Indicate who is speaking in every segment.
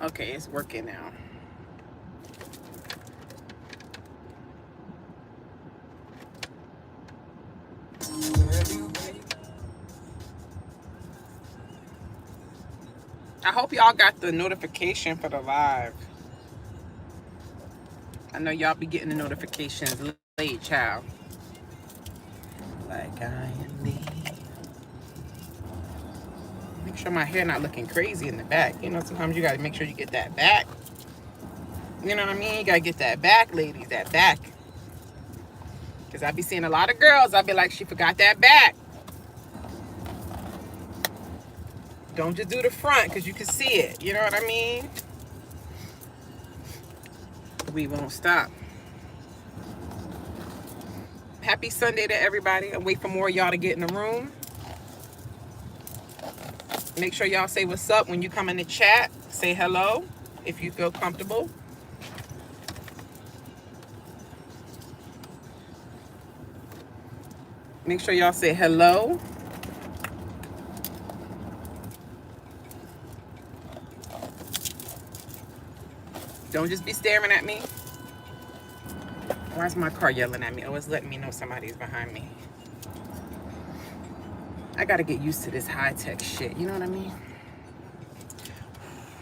Speaker 1: Okay, it's working now. I hope y'all got the notification for the live. I know y'all be getting the notifications late, child. Like I am me. Make sure my hair not looking crazy in the back. You know, sometimes you gotta make sure you get that back. You know what I mean? You gotta get that back, ladies, that back. Because I be seeing a lot of girls, I be like, she forgot that back. Don't just do the front because you can see it. You know what I mean? We won't stop. Happy Sunday to everybody. I'll wait for more of y'all to get in the room. Make sure y'all say what's up when you come in the chat. Say hello if you feel comfortable. Make sure y'all say hello. Don't just be staring at me. Why is my car yelling at me? Oh, it's letting me know somebody's behind me. I gotta get used to this high-tech shit. You know what I mean?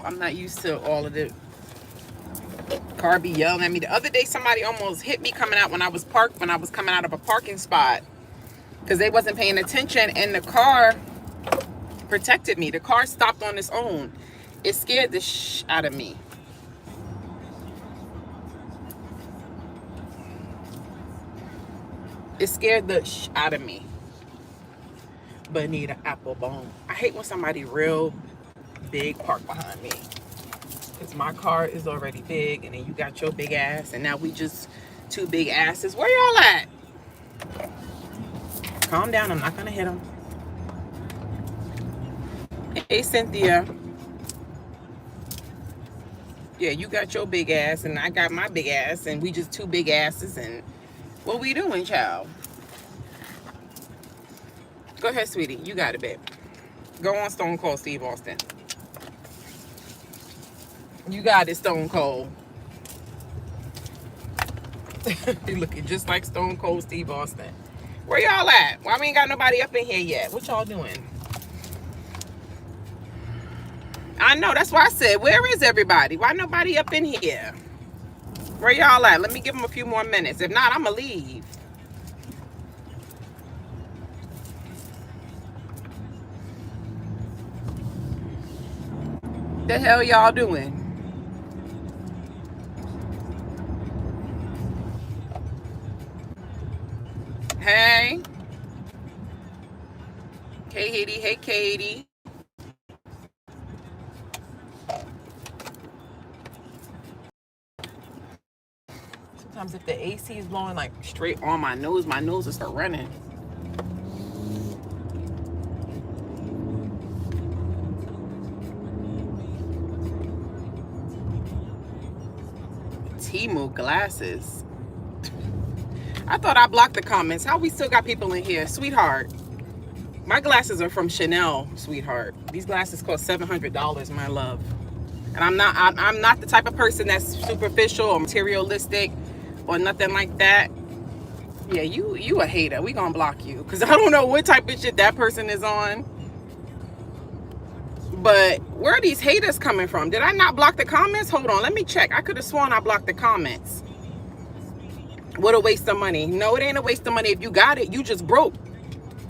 Speaker 1: I'm not used to all of the car be yelling at me. The other day, somebody almost hit me coming out when I was parked, when I was coming out of a parking spot, because they wasn't paying attention, and the car protected me. The car stopped on its own. It scared the shit out of me. It scared the shit out of me. Bonita Applebone. I hate when somebody real big park behind me. Because my car is already big, and then you got your big ass, and now we just two big asses. Where y'all at? Calm down, I'm not gonna hit them. Hey, Cynthia. Yeah, you got your big ass, and I got my big ass, and we just two big asses, and what we doing, child? Go ahead, sweetie. You got it, babe. Go on Stone Cold Steve Austin. You got it, Stone Cold. You looking just like Stone Cold Steve Austin. Where y'all at? Why we ain't got nobody up in here yet? What y'all doing? I know, that's why I said, where is everybody? Why nobody up in here? Where y'all at? Let me give them a few more minutes. If not, I'm gonna leave. The hell y'all doing? Hey. Hey, Katie. Hey, Katie. Sometimes if the AC is blowing like straight on my nose will start running. Temu glasses. I thought I blocked the comments. How we still got people in here? Sweetheart. My glasses are from Chanel, sweetheart. These glasses cost $700, my love. And I'm not the type of person that's superficial or materialistic or nothing like that. Yeah, you a hater. We gonna block you. Cause I don't know what type of shit that person is on. But where are these haters coming from? Did I not block the comments? Hold on, let me check. I could have sworn I blocked the comments. What a waste of money. No, it ain't a waste of money. If you got it, you just broke.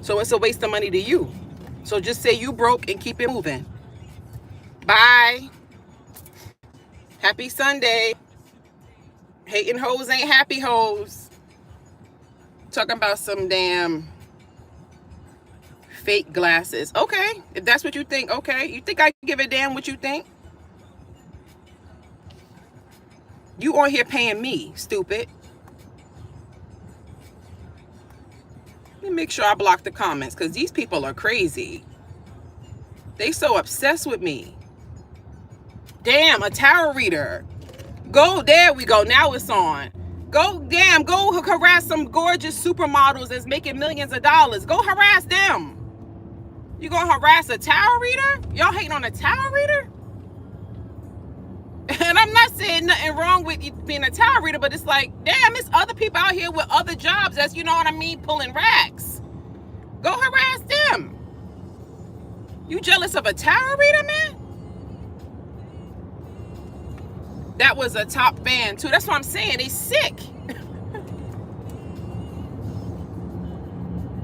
Speaker 1: So it's a waste of money to you. So just say you broke and keep it moving. Bye. Happy Sunday. Hating hoes ain't happy hoes. Talking about some damn fake glasses. Okay, if that's what you think, okay. You think I give a damn what you think? You on here paying me, stupid. Let me make sure I block the comments because these people are crazy. They so obsessed with me. Damn, a tarot reader. Go, there we go. Now it's on. Go, damn, go harass some gorgeous supermodels that's making millions of dollars. Go harass them. You gonna harass a tarot reader? Y'all hating on a tarot reader? And I'm not saying nothing wrong with you being a tarot reader, but it's like, damn, it's other people out here with other jobs that's, you know what I mean, pulling racks. Go harass them. You jealous of a tarot reader, man? That was a top fan too. That's what I'm saying. They sick.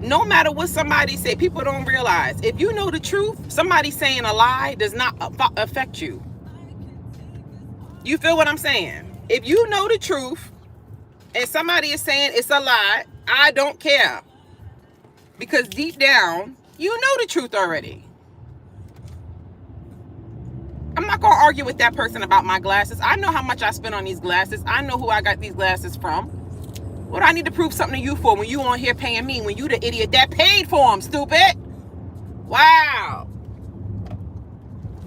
Speaker 1: No matter what somebody say, people don't realize. If you know the truth, somebody saying a lie does not affect you. You feel what I'm saying? If you know the truth and somebody is saying it's a lie, I don't care. Because deep down, you know the truth already. I'm not going to argue with that person about my glasses. I know how much I spent on these glasses. I know who I got these glasses from. What do I need to prove something to you for when you on here paying me, when you the idiot that paid for them, stupid? Wow.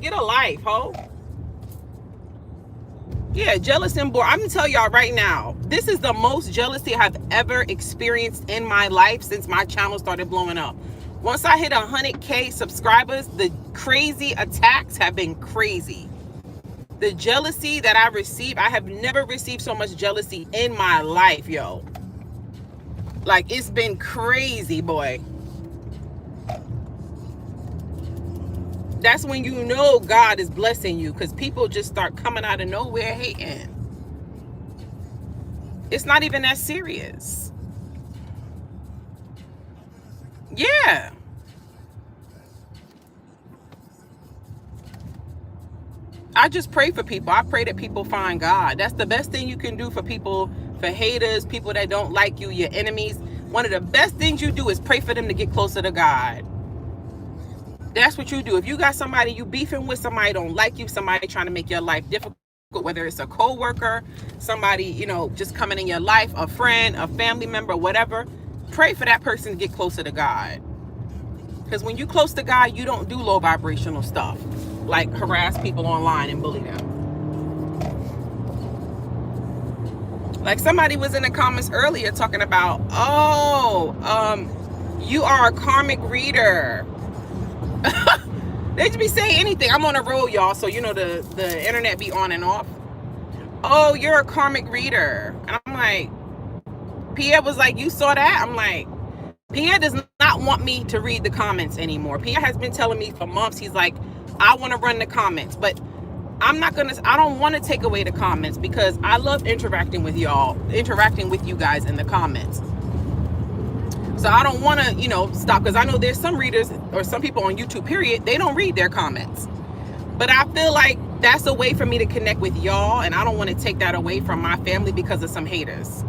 Speaker 1: Get a life, ho. Yeah, jealous and bored. I'm going to tell y'all right now, this is the most jealousy I've ever experienced in my life since my channel started blowing up. Once I hit 100K subscribers, the crazy attacks have been crazy. The jealousy that I receive, I have never received so much jealousy in my life, yo. Like, it's been crazy, boy. That's when you know God is blessing you, because people just start coming out of nowhere hating. It's not even that serious. Yeah. I just pray for people. I pray that people find God. That's the best thing you can do for people, for haters, people that don't like you, your enemies. One of the best things you do is pray for them to get closer to God. That's what you do. If you got somebody you beefing with, somebody don't like you, somebody trying to make your life difficult, whether it's a co-worker, somebody, you know, just coming in your life, a friend, a family member, whatever, pray for that person to get closer to God. Because when you close to God, you don't do low vibrational stuff, like harass people online and bully them. Like somebody was in the comments earlier talking about, you are a karmic reader. They just be saying anything. I'm on a road, y'all, so you know the internet be on and off. Oh, you're a karmic reader. And I'm like, Pierre was like, you saw that? I'm like, Pierre does not want me to read the comments anymore. Pierre has been telling me for months, he's like, I want to run the comments, but I don't want to take away the comments because I love interacting with y'all, interacting with you guys in the comments. So I don't want to, you know, stop, because I know there's some readers or some people on YouTube, period, they don't read their comments. But I feel like that's a way for me to connect with y'all, and I don't want to take that away from my family because of some haters.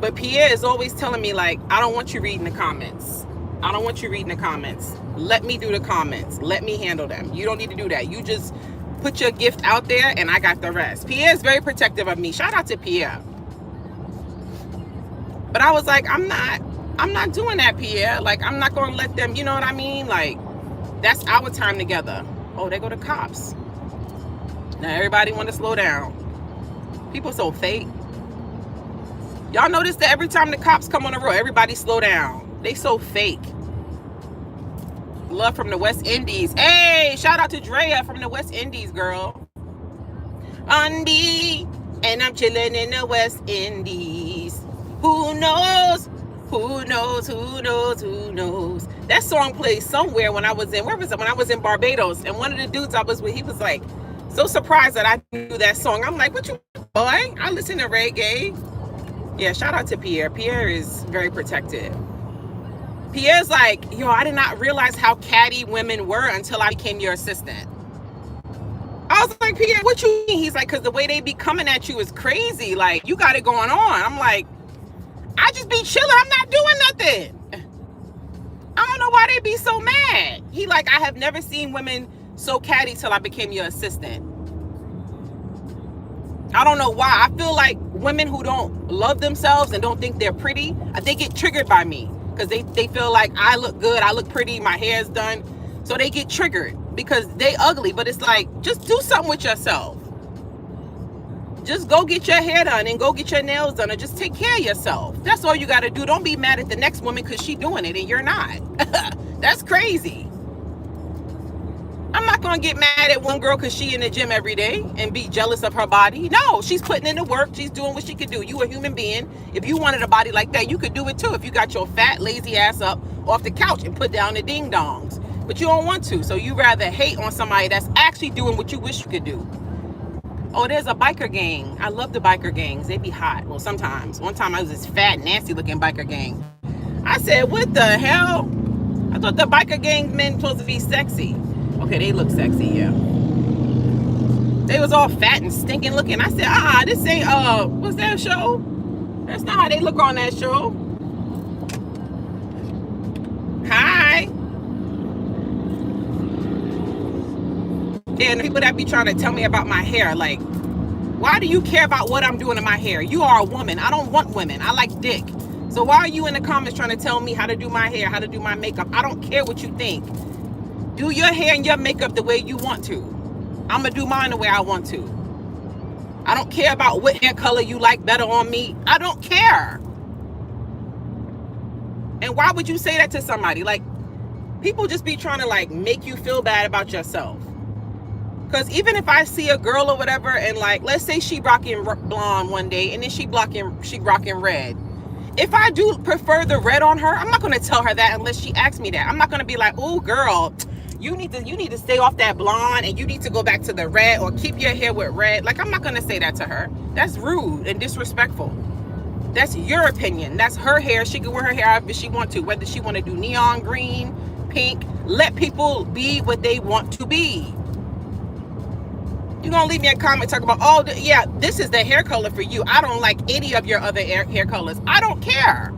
Speaker 1: But Pierre is always telling me, like, I don't want you reading the comments. I don't want you reading the comments. Let me do the comments. Let me handle them. You don't need to do that. You just put your gift out there and I got the rest. Pierre is very protective of me. Shout out to Pierre. But I was like, I'm not doing that, Pierre. Like, I'm not going to let them, you know what I mean? Like, that's our time together. Oh, they go to cops. Now everybody want to slow down. People so fake. Y'all notice that every time the cops come on the road, everybody slow down. They so fake. Love from the West Indies. Hey, shout out to Drea from the West Indies, girl. Andy, and I'm chilling in the West Indies. Who knows? Who knows? Who knows? Who knows? That song plays somewhere when I was in, where was it? When I was in Barbados, and one of the dudes I was with, he was like, so surprised that I knew that song. I'm like, what you, boy? I listen to reggae. Yeah, shout out to Pierre. Pierre is very protective. Pierre's like, yo, I did not realize how catty women were until I became your assistant. I was like, Pierre, what you mean? He's like, because the way they be coming at you is crazy. Like, you got it going on. I'm like, I just be chilling. I'm not doing nothing. I don't know why they be so mad. He like, I have never seen women so catty till I became your assistant. I don't know why. I feel like women who don't love themselves and don't think they're pretty, they get triggered by me because they feel like I look good, I look pretty, my hair's done. So they get triggered because they ugly. But it's like, just do something with yourself. Just go get your hair done and go get your nails done, or just take care of yourself. That's all you got to do. Don't be mad at the next woman because she doing it and you're not. That's crazy. I'm not going to get mad at one girl because she in the gym every day and be jealous of her body. No, she's putting in the work. She's doing what she can do. You a human being. If you wanted a body like that, you could do it too. If you got your fat, lazy ass up off the couch and put down the ding-dongs. But you don't want to. So you rather hate on somebody that's actually doing what you wish you could do. Oh, there's a biker gang. I love the biker gangs. They be hot. Well, sometimes. One time I was this fat, nasty-looking biker gang. I said, what the hell? I thought the biker gang men supposed to be sexy. Okay, they look sexy, yeah. They was all fat and stinking looking. I said, this ain't, what's that show? That's not how they look on that show. Hi. And people that be trying to tell me about my hair, like, why do you care about what I'm doing to my hair? You are a woman. I don't want women. I like dick. So why are you in the comments trying to tell me how to do my hair, how to do my makeup? I don't care what you think. Do your hair and your makeup the way you want to. I'm going to do mine the way I want to. I don't care about what hair color you like better on me. I don't care. And why would you say that to somebody? Like, people just be trying to, like, make you feel bad about yourself. Because even if I see a girl or whatever, and, like, let's say she rocking blonde one day, and then she rocking red. If I do prefer the red on her, I'm not going to tell her that unless she asks me that. I'm not going to be like, oh, girl, you need to stay off that blonde and you need to go back to the red or keep your hair with red. Like, I'm not going to say that to her. That's rude and disrespectful. That's your opinion. That's her hair. She can wear her hair however she wants to, whether she want to do neon green, pink. Let people be what they want to be. You're going to leave me a comment talking about, oh, yeah, this is the hair color for you. I don't like any of your other hair colors. I don't care.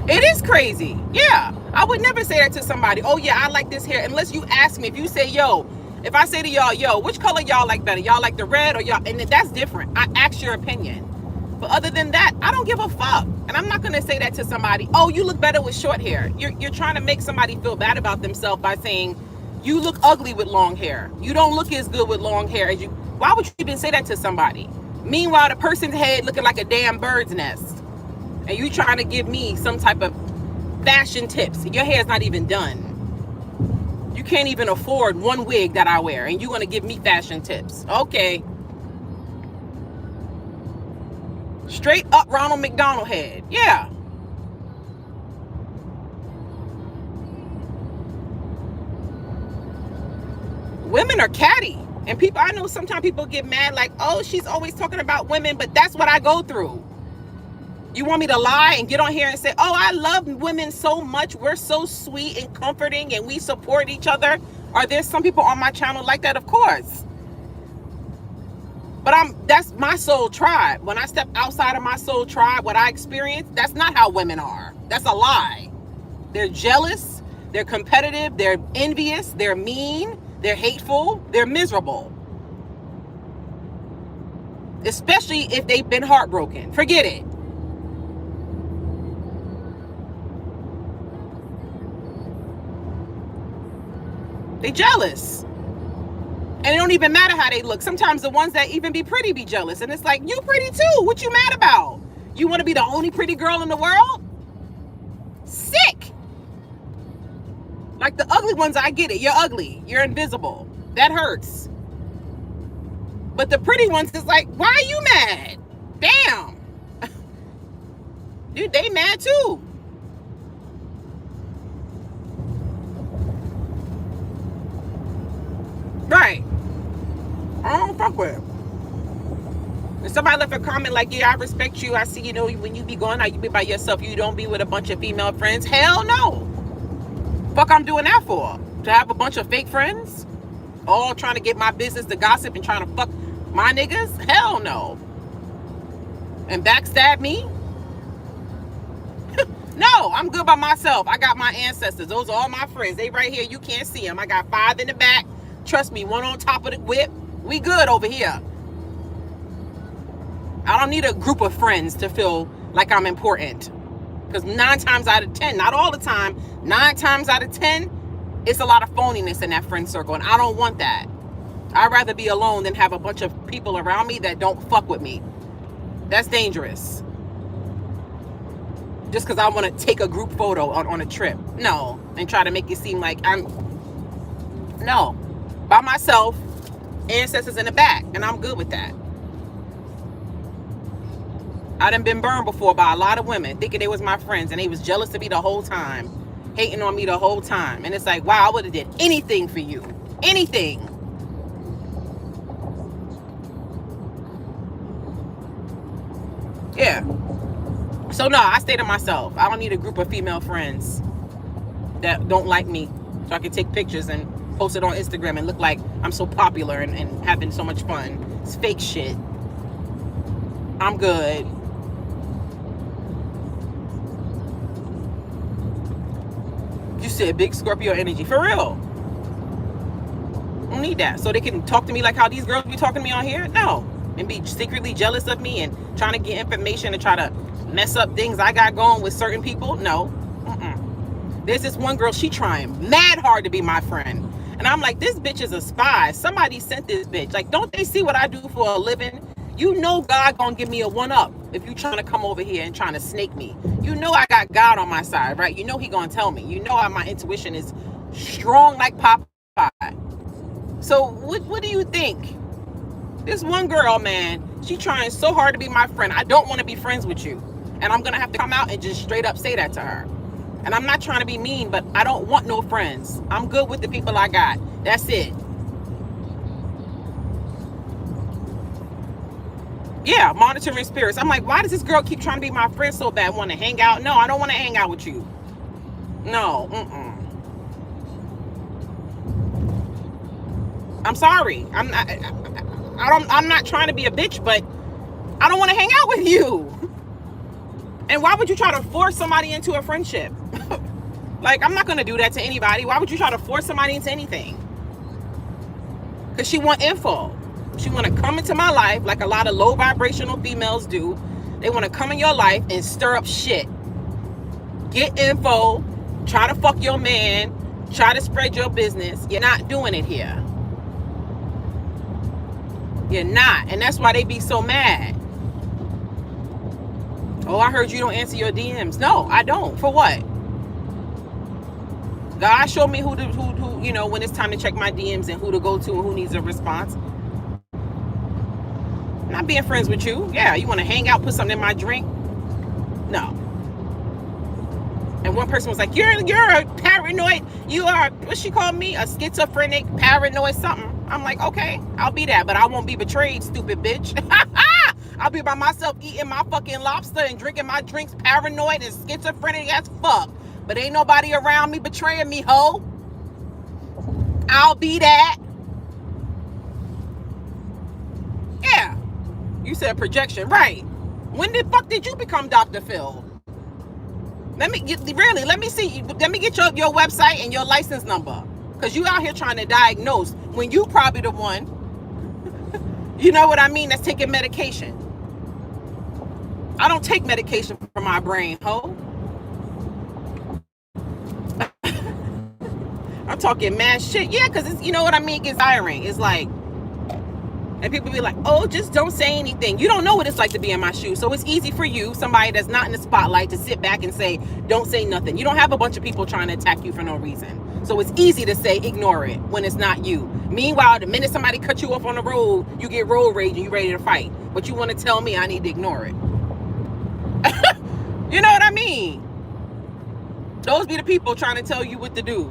Speaker 1: It is crazy. Yeah. I would never say that to somebody. Oh, yeah, I like this hair. Unless you ask me. If you say, yo, if I say to y'all, yo, which color y'all like better? Y'all like the red or y'all? And that's different. I ask your opinion. But other than that, I don't give a fuck. And I'm not going to say that to somebody. Oh, you look better with short hair. You're trying to make somebody feel bad about themselves by saying, you look ugly with long hair. You don't look as good with long hair as you. Why would you even say that to somebody? Meanwhile, the person's head looking like a damn bird's nest. And you trying to give me some type of fashion tips. Your hair's not even done. You can't even afford one wig that I wear. And you're going to give me fashion tips. Okay. Straight up Ronald McDonald head. Yeah. Women are catty. And people, I know sometimes people get mad like, oh, she's always talking about women, but that's what I go through. You want me to lie and get on here and say, oh, I love women so much. We're so sweet and comforting and we support each other. Are there some people on my channel like that? Of course. But that's my soul tribe. When I step outside of my soul tribe, what I experience, that's not how women are. That's a lie. They're jealous. They're competitive. They're envious. They're mean. They're hateful. They're miserable. Especially if they've been heartbroken. Forget it. They jealous. And it don't even matter how they look. Sometimes the ones that even be pretty be jealous. And it's like, you pretty too. What you mad about? You want to be the only pretty girl in the world? Sick. Like the ugly ones, I get it. You're ugly. You're invisible. That hurts. But the pretty ones is like, why are you mad? Damn. Dude, they mad too. Right. I don't fuck with it. If somebody left a comment like, yeah, I respect you. I see, you know, when you be going out, you be by yourself. You don't be with a bunch of female friends. Hell no. Fuck I'm doing that for? To have a bunch of fake friends? All trying to get my business to gossip and trying to fuck my niggas? Hell no. And backstab me? No, I'm good by myself. I got my ancestors. Those are all my friends. They right here. You can't see them. I got 5 in the back. Trust me, 1 on top of the whip. We good over here. I don't need a group of friends to feel like I'm important. Because 9 times out of 10, not all the time, 9 times out of 10, it's a lot of phoniness in that friend circle. And I don't want that. I'd rather be alone than have a bunch of people around me that don't fuck with me. That's dangerous. just because I want to take a group photo on a trip. No. And try to make it seem like I'm, no. By myself, ancestors in the back, and I'm good with that. I done been burned before by a lot of women thinking they was my friends, and they was jealous of me the whole time, hating on me the whole time. And it's like, wow, I would have did anything for you. Anything. Yeah. So no, I stay to myself. I don't need a group of female friends that don't like me so I can take pictures and post it on Instagram and look like I'm so popular and having so much fun. It's fake shit. I'm good. You said big Scorpio energy. For real. I don't need that. So they can talk to me like how these girls be talking to me on here? No. And be secretly jealous of me and trying to get information and try to mess up things I got going with certain people? No. There's this one girl, she trying mad hard to be my friend. And I'm like, this bitch is a spy. Somebody sent this bitch. Like, don't they see what I do for a living? You know God gonna give me a one-up if you trying to come over here and trying to snake me. You know I got God on my side, right? You know he gonna tell me. You know how my intuition is strong like Popeye. So what do you think? This one girl, man, she trying so hard to be my friend. I don't want to be friends with you. And I'm gonna have to come out and just straight up say that to her. And I'm not trying to be mean, but I don't want no friends. I'm good with the people I got. That's it. Yeah, monitoring spirits. I'm like, why does this girl keep trying to be my friend so bad? Want to hang out? No, I don't want to hang out with you. No, I'm sorry. I'm not trying to be a bitch, but I don't want to hang out with you. And why would you try to force somebody into a friendship? Like, I'm not going to do that to anybody. Why would you try to force somebody into anything? Because she want info. She want to come into my life like a lot of low vibrational females do. They want to come in your life and stir up shit. Get info. Try to fuck your man. Try to spread your business. You're not doing it here. You're not. And that's why they be so mad. Oh, I heard you don't answer your DMs. No, I don't. For what? God showed me who, you know, when it's time to check my DMs and who to go to and who needs a response. I'm not being friends with you. Yeah, you want to hang out, put something in my drink? No. And one person was like, you're a paranoid. You are, what she called me? A schizophrenic, paranoid something. I'm like, okay, I'll be that, but I won't be betrayed, stupid bitch. I'll be by myself eating my fucking lobster and drinking my drinks, paranoid and schizophrenic as fuck. But ain't nobody around me betraying me, ho. I'll be that. Yeah. You said projection, right. When the fuck did you become Dr. Phil? Let me see. Let me get your website and your license number. Because you out here trying to diagnose when you probably the one, you know what I mean, that's taking medication. I don't take medication for my brain, ho. I'm talking mad shit. Yeah, because it's, you know what I mean, it's tiring. It's like, and people be like, oh, just don't say anything. You don't know what it's like to be in my shoes. So it's easy for you, somebody that's not in the spotlight, to sit back and say, don't say nothing. You don't have a bunch of people trying to attack you for no reason. So it's easy to say, ignore it when it's not you. Meanwhile, the minute somebody cuts you off on the road, you get road rage and you're ready to fight. But you want to tell me I need to ignore it. You know what I mean? Those be the people trying to tell you what to do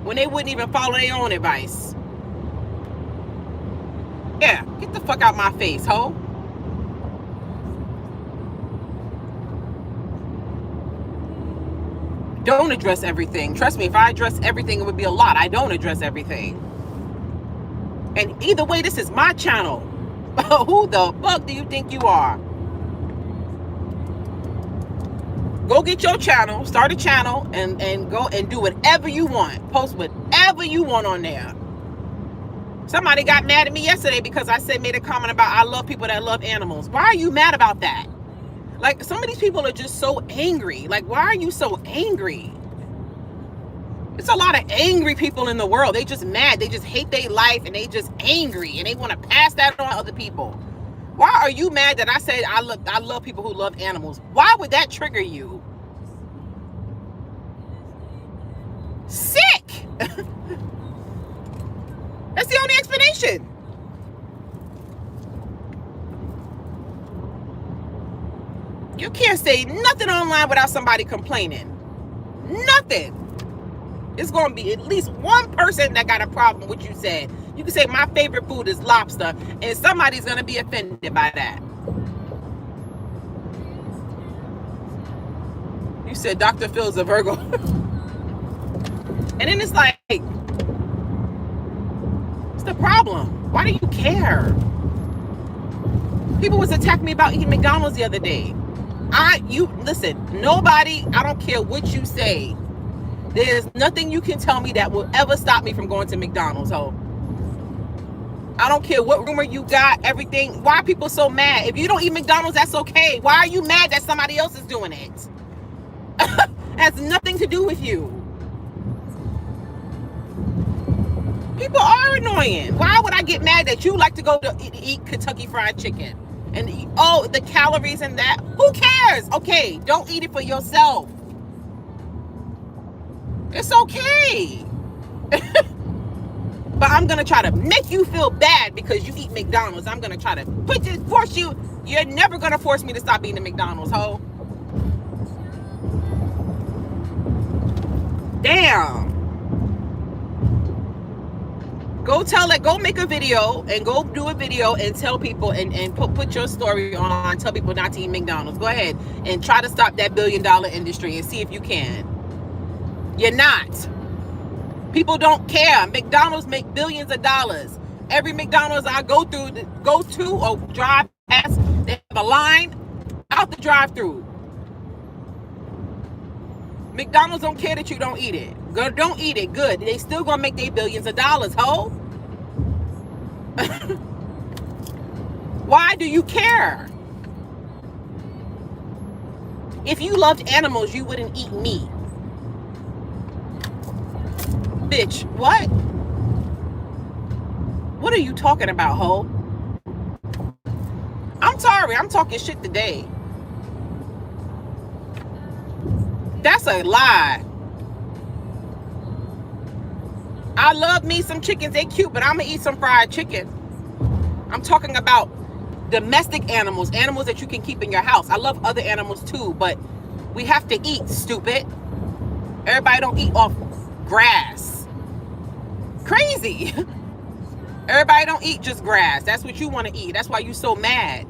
Speaker 1: when they wouldn't even follow their own advice. Yeah, get the fuck out my face, ho. Don't address everything. Trust me, if I address everything, it would be a lot. I don't address everything. And either way, this is my channel. Who the fuck do you think you are? Go get your channel, start a channel, and go and do whatever you want. Post whatever you want on there. Somebody got mad at me yesterday because I made a comment about I love people that love animals. Why are you mad about that? Like, some of these people are just so angry. Like, why are you so angry? It's a lot of angry people in the world. They just mad. They just hate their life and they just angry and they want to pass that on to other people. Why are you mad that I said I love people who love animals? Why would that trigger you? Sick. That's the only explanation. You can't say nothing online without somebody complaining. Nothing. It's going to be at least one person that got a problem with what you said. You can say my favorite food is lobster, and somebody's going to be offended by that. You said Dr. Phil's a Virgo. And then it's like, what's the problem? Why do you care? People was attacking me about eating McDonald's the other day. Listen, nobody, I don't care what you say. There's nothing you can tell me that will ever stop me from going to McDonald's, ho. I don't care what rumor you got, everything. Why are people so mad? If you don't eat McDonald's, that's okay. Why are you mad that somebody else is doing it? It has nothing to do with you. People are annoying. Why would I get mad that you like to go to eat Kentucky Fried Chicken? And the calories and that. Who cares? Okay, don't eat it for yourself. It's okay. But I'm going to try to make you feel bad because you eat McDonald's. I'm going to try to force you. You're never going to force me to stop eating McDonald's, ho. Damn. Go make a video and go do a video and tell people and put your story on, tell people not to eat McDonald's. Go ahead and try to stop that $1 billion industry and see if you can. You're not. People don't care. McDonald's make billions of dollars. Every McDonald's I go to or drive past, they have a line out the drive-through. McDonald's don't care that you don't eat it. Don't eat it. Good. They still gonna make their billions of dollars, ho. Why do you care? If you loved animals, you wouldn't eat meat. Bitch, what? What are you talking about, ho? I'm sorry, I'm talking shit today. That's a lie. I love me some chickens, they cute, but I'm gonna eat some fried chicken. I'm talking about domestic animals, animals that you can keep in your house. I love other animals too, but we have to eat, stupid. Everybody don't eat off grass. Crazy. Everybody don't eat just grass. That's what you want to eat. That's why you so mad.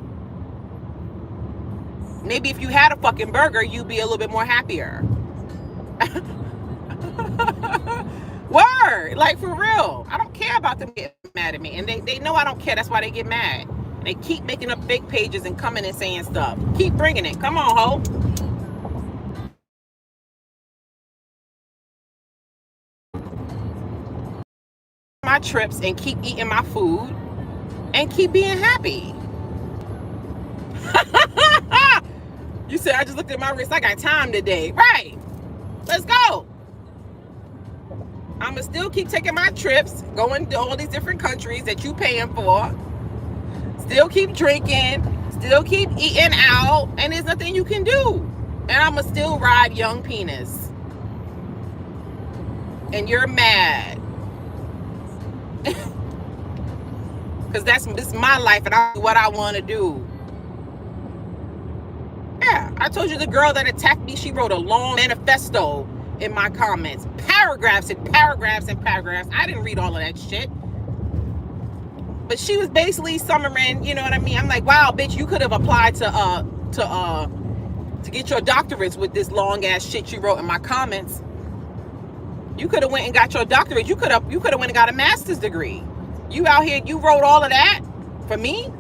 Speaker 1: Maybe if you had a fucking burger, you'd be a little bit more happier. Word, like for real. I don't care about them getting mad at me. And they know I don't care. That's why they get mad. And they keep making up fake pages and coming and saying stuff. Keep bringing it. Come on, ho. My trips and keep eating my food and keep being happy. You said I just looked at my wrist. I got time today. Right. Let's go. I'ma still keep taking my trips, going to all these different countries that you paying for. Still keep drinking, still keep eating out, and there's nothing you can do. And I'ma still ride young penis. And you're mad. Because this is my life and I do what I want to do. Yeah, I told you the girl that attacked me, she wrote a long manifesto in my comments. Paragraphs and paragraphs and paragraphs. I didn't read all of that shit. But she was basically summarizing, you know what I mean? I'm like, wow, bitch, you could have applied to get your doctorates with this long ass shit you wrote in my comments. You could have went and got your doctorate. You could have went and got a master's degree. You out here, you wrote all of that for me?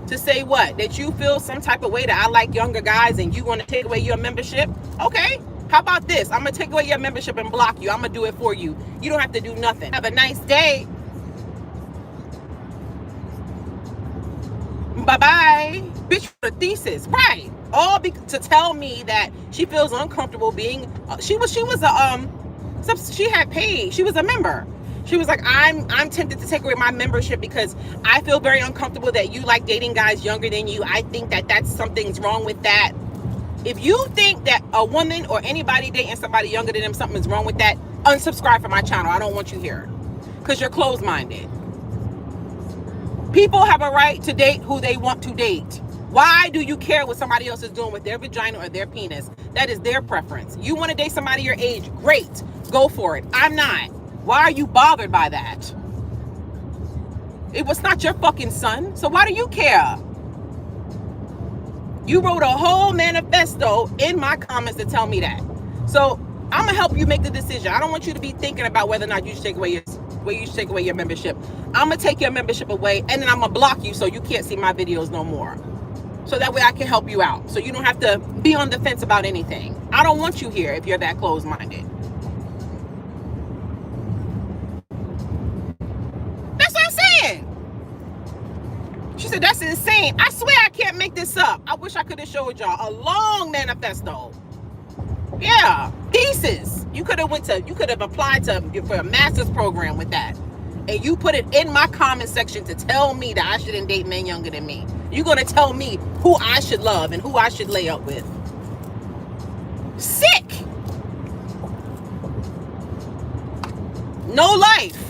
Speaker 1: To say what? That you feel some type of way that I like younger guys and you want to take away your membership? Okay. How about this? I'm going to take away your membership and block you. I'm going to do it for you. You don't have to do nothing. Have a nice day. Bye-bye. Bitch, for the thesis. Right. All to tell me that she feels uncomfortable being, she had paid. She was a member. She was like, I'm tempted to take away my membership because I feel very uncomfortable that you like dating guys younger than you. I think that's something's wrong with that. If you think that a woman or anybody dating somebody younger than them, something's wrong with that, Unsubscribe from my channel. I don't want you here because you're closed-minded. People have a right to date who they want to date. Why do you care what somebody else is doing with their vagina or their penis? That is their preference. You want to date somebody your age? Great. Go for it. I'm not. Why are you bothered by that? It was not your fucking son. So why do you care? You wrote a whole manifesto in my comments to tell me that. So I'm going to help you make the decision. I don't want you to be thinking about whether or not you should take away your membership. I'm going to take your membership away, and then I'm going to block you so you can't see my videos no more. So that way I can help you out. So you don't have to be on the fence about anything. I don't want you here if you're that closed-minded. That's what I'm saying. She said, that's insane. I swear I can't make this up. I wish I could have showed y'all a long manifesto. Yeah, thesis. You could have applied for a master's program with that. And you put it in my comment section to tell me that I shouldn't date men younger than me. You're going to tell me who I should love and who I should lay up with. Sick. No life.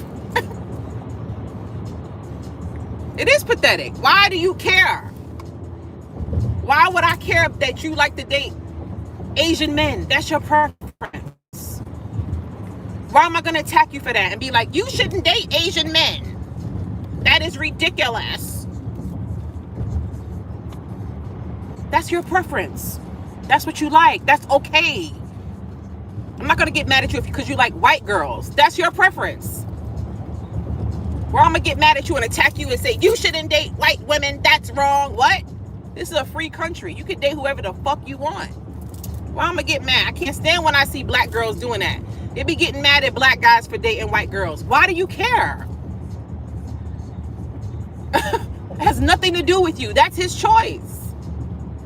Speaker 1: It is pathetic. Why do you care? Why would I care that you like to date Asian men? That's your preference. Why am I going to attack you for that and be like, you shouldn't date Asian men? That is ridiculous. That's your preference. That's what you like. That's okay. I'm not going to get mad at you because you like white girls. That's your preference. Or I'm going to get mad at you and attack you and say, you shouldn't date white women. That's wrong. What? This is a free country. You can date whoever the fuck you want. Well, I'm going to get mad. I can't stand when I see black girls doing that. They be getting mad at black guys for dating white girls. Why do you care? It has nothing to do with you. That's his choice.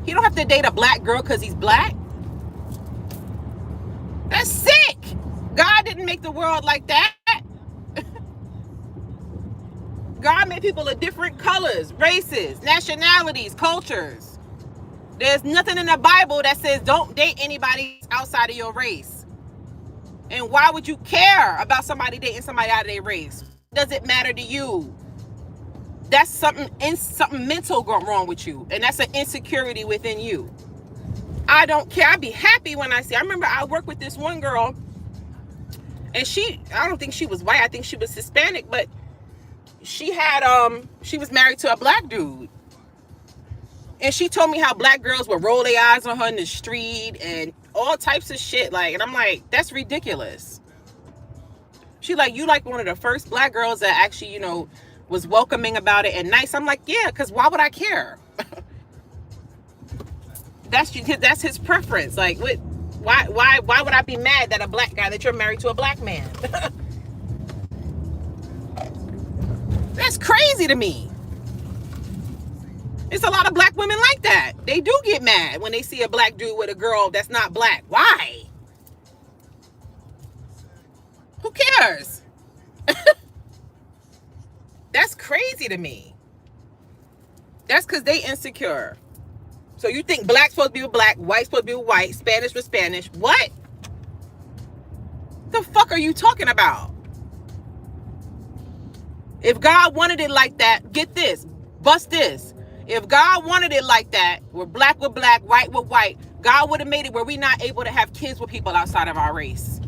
Speaker 1: He don't have to date a black girl because he's black. That's sick. God didn't make the world like that. God made people of different colors, races, nationalities, cultures. There's nothing in the Bible that says don't date anybody outside of your race. And why would you care about somebody dating somebody out of their race? Does it matter to you? That's something mental going wrong with you. And that's an insecurity within you. I don't care. I'd be happy when I see. I remember I worked with this one girl. And I don't think she was white. I think she was Hispanic. But she was married to a black dude. And she told me how black girls would roll their eyes on her in the street and all types of shit. And I'm like, that's ridiculous. She like, you like one of the first black girls that actually, was welcoming about it and nice. I'm like, yeah, because why would I care? That's his preference. Like, what? Why would I be mad that a black guy, that you're married to a black man? That's crazy to me. It's a lot of black women like that. They do get mad when they see a black dude with a girl that's not black. Why? Who cares? That's crazy to me. That's because they insecure. So you think black's supposed to be with black, white's supposed to be with white, Spanish with Spanish. What? The fuck are you talking about? If God wanted it like that, get this, bust this. If God wanted it like that, where black with black, white with white, God would have made it where we're not able to have kids with people outside of our race.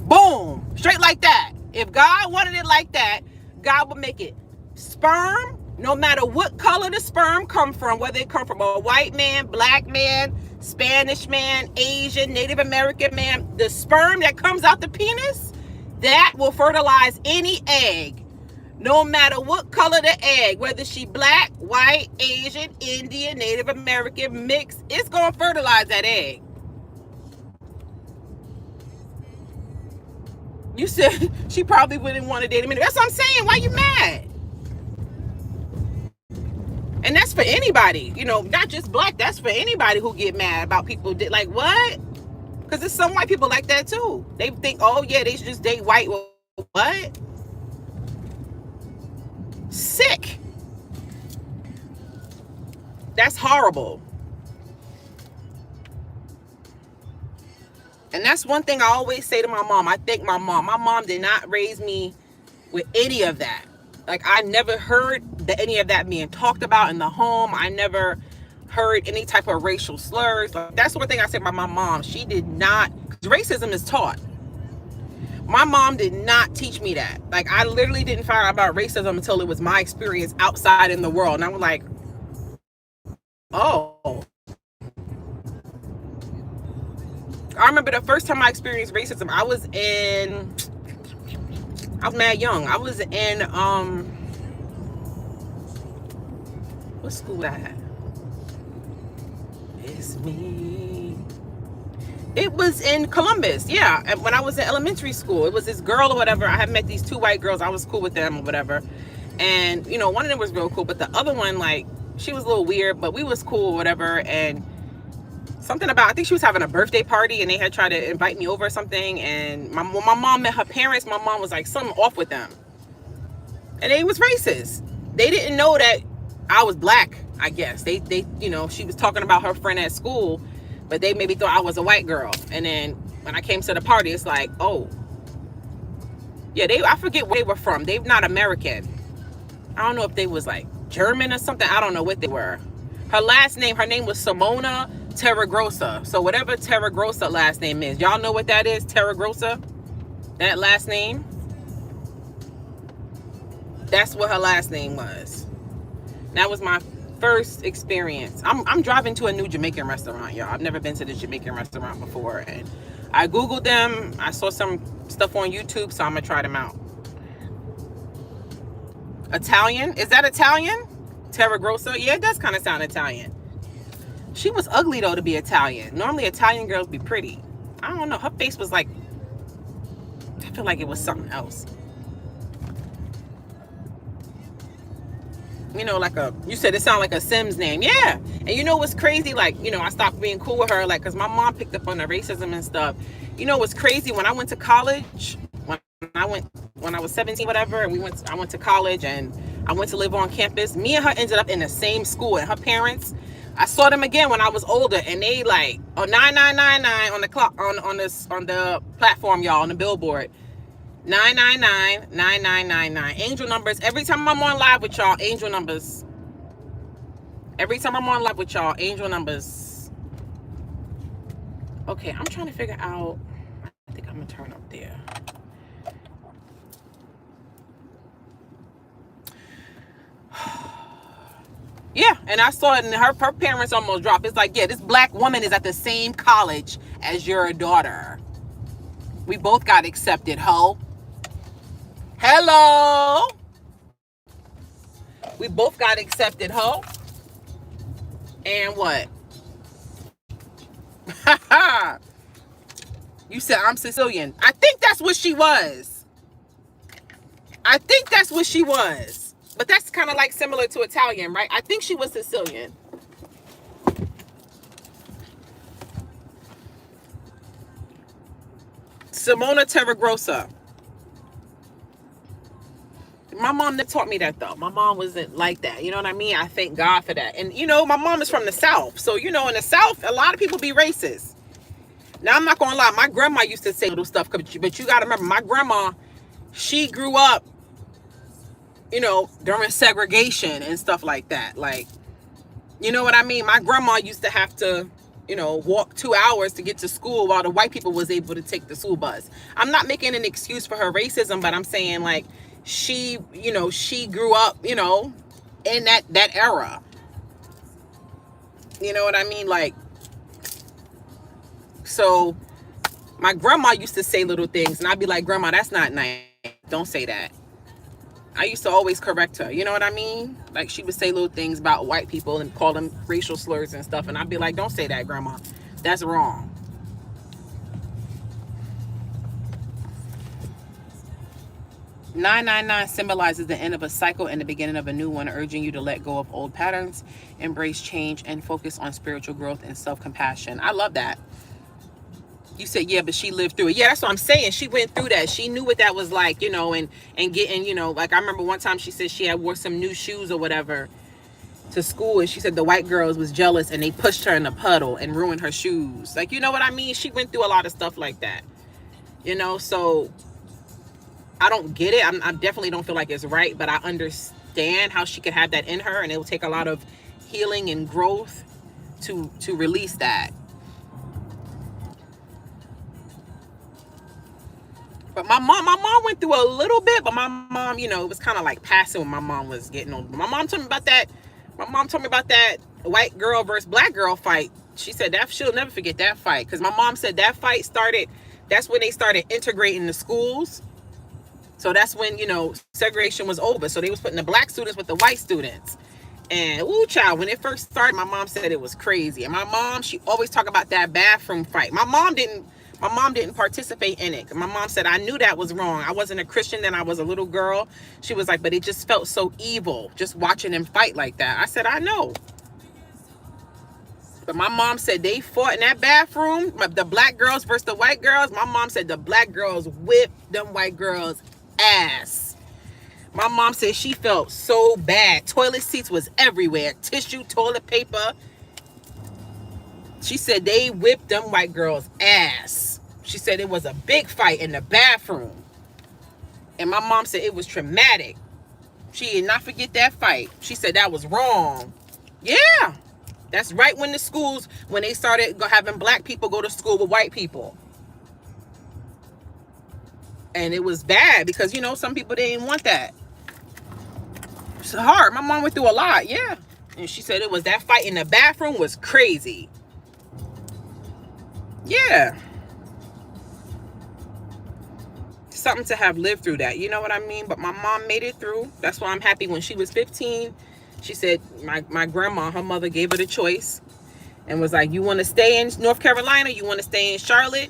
Speaker 1: Boom. Straight like that. If God wanted it like that, God would make it sperm, no matter what color the sperm come from, whether it come from a white man, black man, Spanish man, Asian, Native American man, the sperm that comes out the penis, that will fertilize any egg. No matter what color the egg, whether she black, white, Asian, Indian, Native American, mixed, it's going to fertilize that egg. You said she probably wouldn't want to date him. That's what I'm saying. Why you mad? And that's for anybody, not just black. That's for anybody who get mad about people. Like, what? Because there's some white people like that too. They think, oh yeah, they should just date white. What? Sick. That's horrible. And that's one thing I always say to my mom. I thank my mom. My mom did not raise me with any of that. Like, I never heard any of that being talked about in the home. I never heard any type of racial slurs. Like, that's one thing I said about my mom. She did not, 'cause racism is taught. My mom did not teach me that. Like, I literally didn't find out about racism until it was my experience outside in the world. And I was like, oh. I remember the first time I experienced racism, I was mad young. I was in, what school was that? It's me. It was in Columbus, yeah. And when I was in elementary school, it was this girl or whatever. I had met these two white girls. I was cool with them or whatever. And, you know, one of them was real cool, but the other one, like, she was a little weird, but we was cool or whatever. And something about, I think she was having a birthday party and they had tried to invite me over or something. And when my mom met her parents, my mom was like, something off with them. And they was racist. They didn't know that I was black, I guess. They, you know, she was talking about her friend at school, but they maybe thought I was a white girl. And then when I came to the party, it's like, oh. Yeah, I forget where they were from. They're not American. I don't know if they was like German or something. I don't know what they were. Her name was Simona Terragrossa. So whatever Terragrossa last name is, y'all know what that is? Terragrossa, that last name. That's what her last name was. That was my first experience. I'm driving to a new Jamaican restaurant, y'all. I've never been to this Jamaican restaurant before, and I googled them. I saw some stuff on YouTube, so I'm gonna try them out. Italian? Is that Italian? Terragrossa? Yeah, it does kind of sound Italian. She was ugly though to be Italian. Normally Italian girls be pretty. I don't know. Her face was like, I feel like it was something else. You know, like you said it sounded like a Sims name. Yeah. And you know what's crazy? Like, you know, I stopped being cool with her, like, because my mom picked up on the racism and stuff. You know what's crazy? When I went to college, when I was 17, whatever, and I went to college and I went to live on campus, me and her ended up in the same school, and her parents, I saw them again when I was older, and they like, oh, 9999 on the clock, on the platform, y'all, on the billboard. 999-9999. Angel numbers. Every time I'm on live with y'all, angel numbers. Every time I'm on live with y'all, angel numbers. Okay, I'm trying to figure out. I think I'm gonna turn up there. Yeah, and I saw it, and her parents almost dropped. It's like, yeah, this black woman is at the same college as your daughter. We both got accepted, ho. Hello. We both got accepted, ho. And what? You said I'm Sicilian. I think that's what she was. But that's kind of like similar to Italian, right? I think she was Sicilian. Simona Terragrossa. My mom never taught me that, though. My mom wasn't like that. You know what I mean? I thank God for that. And, you know, my mom is from the South. So, you know, in the South, a lot of people be racist. Now, I'm not going to lie. My grandma used to say little stuff. But you got to remember, my grandma, she grew up, you know, during segregation and stuff like that. Like, you know what I mean? My grandma used to have to, you know, walk 2 hours to get to school while the white people was able to take the school bus. I'm not making an excuse for her racism, but I'm saying, like, she, you know, she grew up, you know, in that era. You know what I mean? Like, so my grandma used to say little things, and I'd be like, Grandma, that's not nice. Don't say that. I used to always correct her. You know what I mean? Like, she would say little things about white people and call them racial slurs and stuff. And I'd be like, don't say that, Grandma. That's wrong. "999 symbolizes the end of a cycle and the beginning of a new one, urging you to let go of old patterns, embrace change, and focus on spiritual growth and self-compassion." I love that. You said, yeah, but she lived through it. Yeah, that's what I'm saying. She went through that. She knew what that was like, you know, and getting, you know, like I remember one time she said she had wore some new shoes or whatever. to school, and she said the white girls was jealous and they pushed her in a puddle and ruined her shoes. Like, you know what I mean? She went through a lot of stuff like that, you know? So I don't get it. I definitely don't feel like it's right, but I understand how she could have that in her, and it will take a lot of healing and growth to release that. But my mom went through a little bit, but my mom, you know, it was kind of like passing when my mom was getting older. My mom told me about that. My mom told me about that white girl versus black girl fight. She said that she'll never forget that fight, because my mom said that fight started, that's when they started integrating the schools. So that's when, you know, segregation was over. So they was putting the black students with the white students. And ooh, child, when it first started, my mom said it was crazy. And my mom, she always talked about that bathroom fight. My mom didn't participate in it. My mom said, I knew that was wrong. I wasn't a Christian then. I was a little girl. She was like, but it just felt so evil just watching them fight like that. I said, I know. But my mom said they fought in that bathroom, the black girls versus the white girls. My mom said the black girls whipped them white girls' ass. My mom said she felt so bad. Toilet seats was everywhere. Tissue, toilet paper. She said they whipped them white girls' ass. She said it was a big fight in the bathroom. And my mom said it was traumatic. She did not forget that fight. She said that was wrong. Yeah. That's right when the schools, when they started having black people go to school with white people. And it was bad because, you know, some people didn't want that. It's hard. My mom went through a lot. Yeah. And she said it was that fight in the bathroom was crazy. Yeah. Something to have lived through that. You know what I mean? But my mom made it through. That's why I'm happy. When she was 15, she said my grandma, her mother, gave her the choice and was like, you want to stay in North Carolina? You want to stay in Charlotte?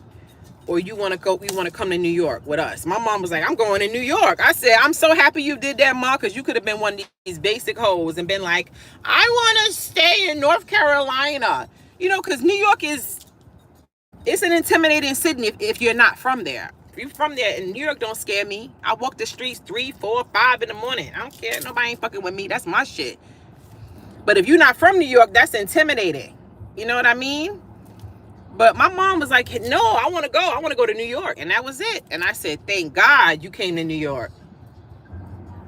Speaker 1: Or you want to come to New York with us? My mom was like, I'm going to New York. I said, I'm so happy you did that, Ma, because you could have been one of these basic hoes and been like, I want to stay in North Carolina. You know, because New York it's an intimidating city if you're not from there. If you're from there, and New York don't scare me. I walk the streets 3, 4, 5 in the morning. I don't care. Nobody ain't fucking with me. That's my shit. But if you're not from New York, that's intimidating. You know what I mean? But my mom was like, no, I want to go. I want to go to New York. And that was it. And I said, thank God you came to New York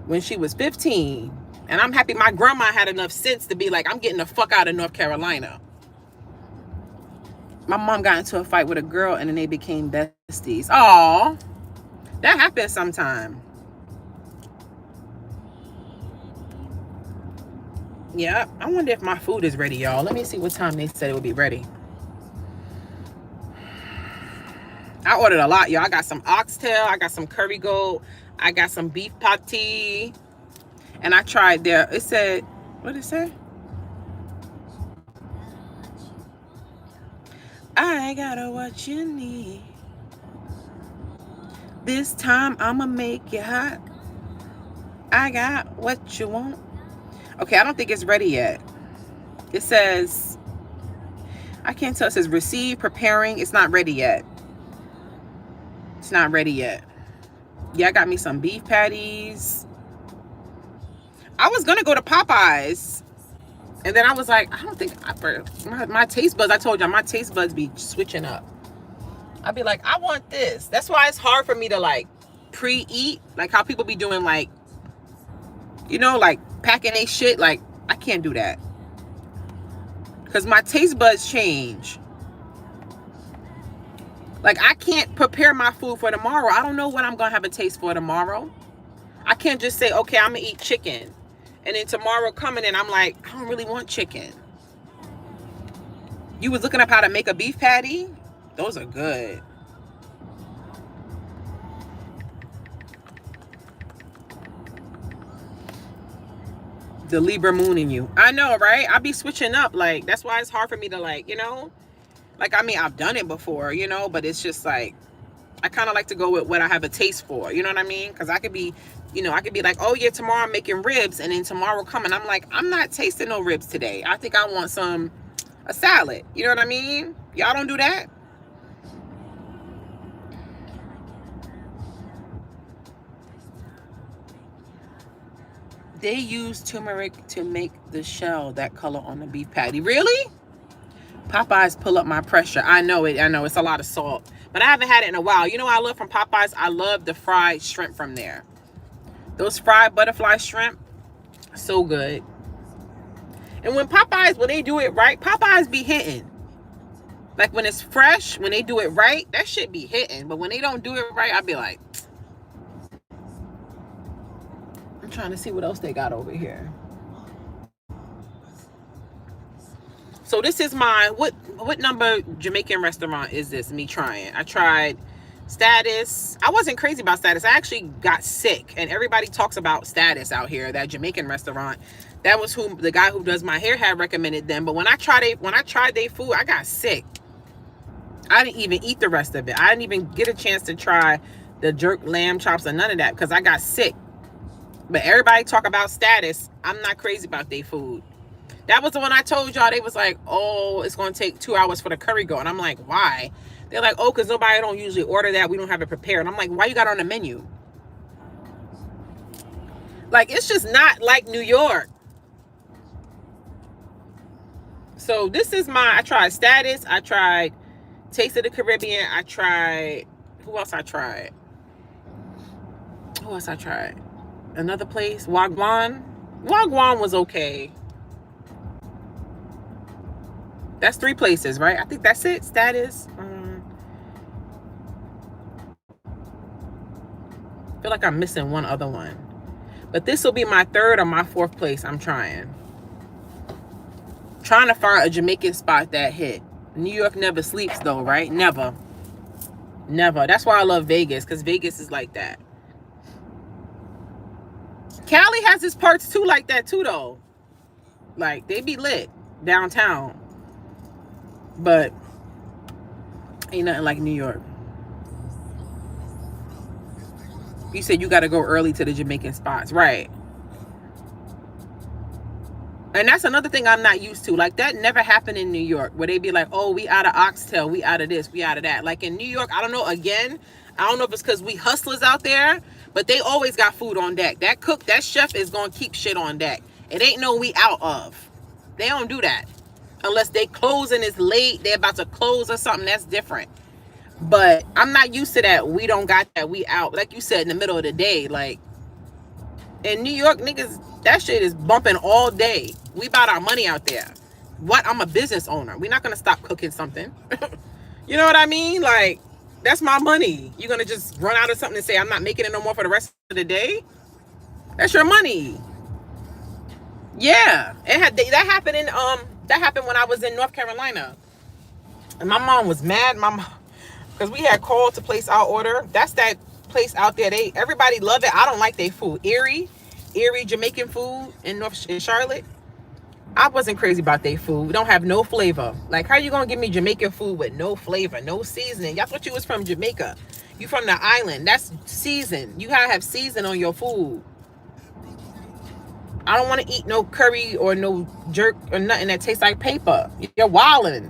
Speaker 1: when she was 15. And I'm happy my grandma had enough sense to be like, I'm getting the fuck out of North Carolina. My mom got into a fight with a girl and then they became besties. Aw, that happens sometime. Yeah, I wonder if my food is ready, y'all. Let me see what time they said it would be ready. I ordered a lot, y'all. I got some oxtail, I got some curry goat, I got some beef patty, and I tried there. It said, what did it say? I got what you need. This time I'ma make you hot. I got what you want. Okay, I don't think it's ready yet. It says, I can't tell. It says receive, preparing. It's not ready yet. It's not ready yet. Yeah, I got me some beef patties. I was gonna go to Popeyes, and then I was like, I don't think my taste buds. I told y'all my taste buds be switching up. I'd be like, I want this. That's why it's hard for me to like pre-eat, like how people be doing, like, you know, like packing a shit. Like, I can't do that because my taste buds change. Like, I can't prepare my food for tomorrow. I don't know what I'm gonna have a taste for tomorrow. I can't just say, okay, I'm gonna eat chicken, and then tomorrow coming and I'm like, I don't really want chicken. You was looking up how to make a beef patty? Those are good. The Libra moon in you. I know, right? I be switching up. Like, that's why it's hard for me to, like, you know, like, I mean, I've done it before, you know, but it's just like, I kind of like to go with what I have a taste for. You know what I mean? Because I could be, you know, I could be like, oh yeah, tomorrow I'm making ribs, and then tomorrow coming, I'm like, I'm not tasting no ribs today. I think I want a salad. You know what I mean? Y'all don't do that? They use turmeric to make the shell that color on the beef patty. Really? Popeyes pull up my pressure. I know it. I know it's a lot of salt. But I haven't had it in a while. You know what I love from Popeyes? I love the fried shrimp from there. Those fried butterfly shrimp, so good. And when Popeyes, when they do it right, Popeyes be hitting. Like when it's fresh, when they do it right, that shit be hitting. But when they don't do it right, I be like, I'm trying to see what else they got over here. So this is my, what number Jamaican restaurant is this, me trying? I tried Status. I wasn't crazy about Status. I actually got sick. And everybody talks about Status out here, that Jamaican restaurant. That was who the guy who does my hair had recommended them. But when I tried their food, I got sick. I didn't even eat the rest of it. I didn't even get a chance to try the jerk lamb chops or none of that because I got sick. But everybody talk about Status. I'm not crazy about their food. That was the one I told y'all. They was like, oh, it's going to take 2 hours for the curry go. And I'm like, why? They're like, oh, because nobody don't usually order that. We don't have it prepared. And I'm like, why you got it on the menu? Like, it's just not like New York. So this is I tried Status. I tried Taste of the Caribbean. I tried, who else I tried? Who else I tried? Another place, Wagwan. Wagwan was okay. That's 3 places, right? I think that's it. Status. I feel like I'm missing one other one. But this will be my 3rd or my 4th place I'm trying. Trying to find a Jamaican spot that hit. New York never sleeps though, right? Never. Never. That's why I love Vegas, because Vegas is like that. Cali has its parts too like that too though. Like, they be lit downtown. But ain't nothing like New York. You said you got to go early to the Jamaican spots, right? And that's another thing I'm not used to. Like, that never happened in New York, where they be like, oh, we out of oxtail, we out of this, we out of that. Like in New York, I don't know, again, I don't know if it's because we hustlers out there, but they always got food on deck. That cook, that chef is going to keep shit on deck. It ain't no we out of. They don't do that. Unless they closing is late, they're about to close or something, that's different. But I'm not used to that. We don't got that. We out. Like you said, in the middle of the day. Like, in New York, niggas, that shit is bumping all day. We about our money out there. What? I'm a business owner. We're not going to stop cooking something. You know what I mean? Like, that's my money. You're going to just run out of something and say, I'm not making it no more for the rest of the day? That's your money. Yeah. That happened that happened when I was in North Carolina. And my mom was mad. Because we had called to place our order. That's that place out there. Everybody love it. I don't like their food. Erie Jamaican food in Charlotte. I wasn't crazy about their food. We don't have no flavor. Like, how you gonna give me Jamaican food with no flavor, no seasoning? Y'all thought you was from Jamaica. You from the island. That's season. You gotta have season on your food. I don't want to eat no curry or no jerk or nothing that tastes like paper. You're wildin'.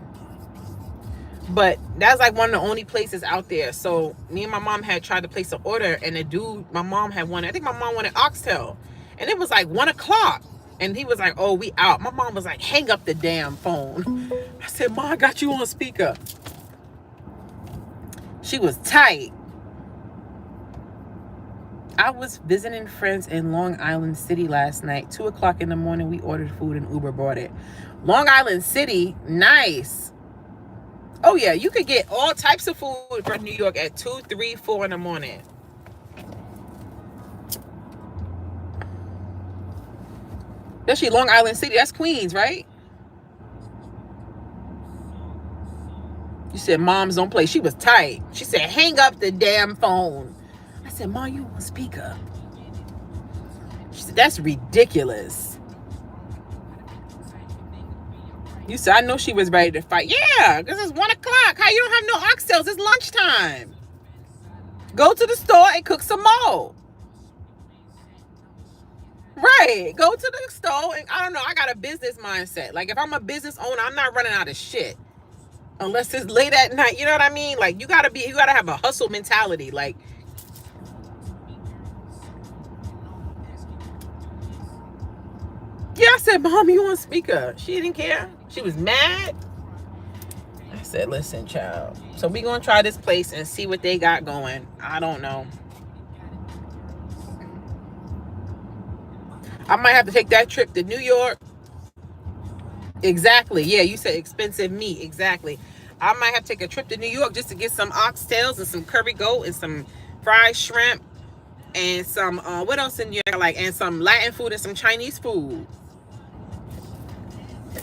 Speaker 1: But that's like one of the only places out there. So me and my mom had tried to place an order, and the dude, my mom had wanted, I think my mom wanted oxtail. And it was like 1 o'clock. And he was like, oh, we out. My mom was like, hang up the damn phone. I said, Mom, I got you on speaker. She was tight. I was visiting friends in Long Island City last night. 2 o'clock in the morning, we ordered food and Uber brought it. Long Island City, nice. Oh yeah, you could get all types of food from New York at 2, 3, 4 in the morning. Especially Long Island City, that's Queens, right? You said moms don't play. She was tight. She said, hang up the damn phone. I said, Mom, you on speaker. She said, that's ridiculous. You said, I know she was ready to fight. Yeah, because it's 1 o'clock. How you don't have no oxtails? It's lunchtime. Go to the store and cook some more. Right. Go to the store and, I don't know, I got a business mindset. Like, if I'm a business owner, I'm not running out of shit. Unless it's late at night. You know what I mean? Like, you gotta have a hustle mentality. Like, said, Mom, you on speaker. She didn't care. She was mad. I said, listen, child. So we gonna try this place and see what they got going. I don't know. I might have to take that trip to New York. Exactly. Yeah, you said expensive meat. Exactly. I might have to take a trip to New York just to get some oxtails and some curry goat and some fried shrimp and some what else in New York? Like, and some Latin food and some Chinese food.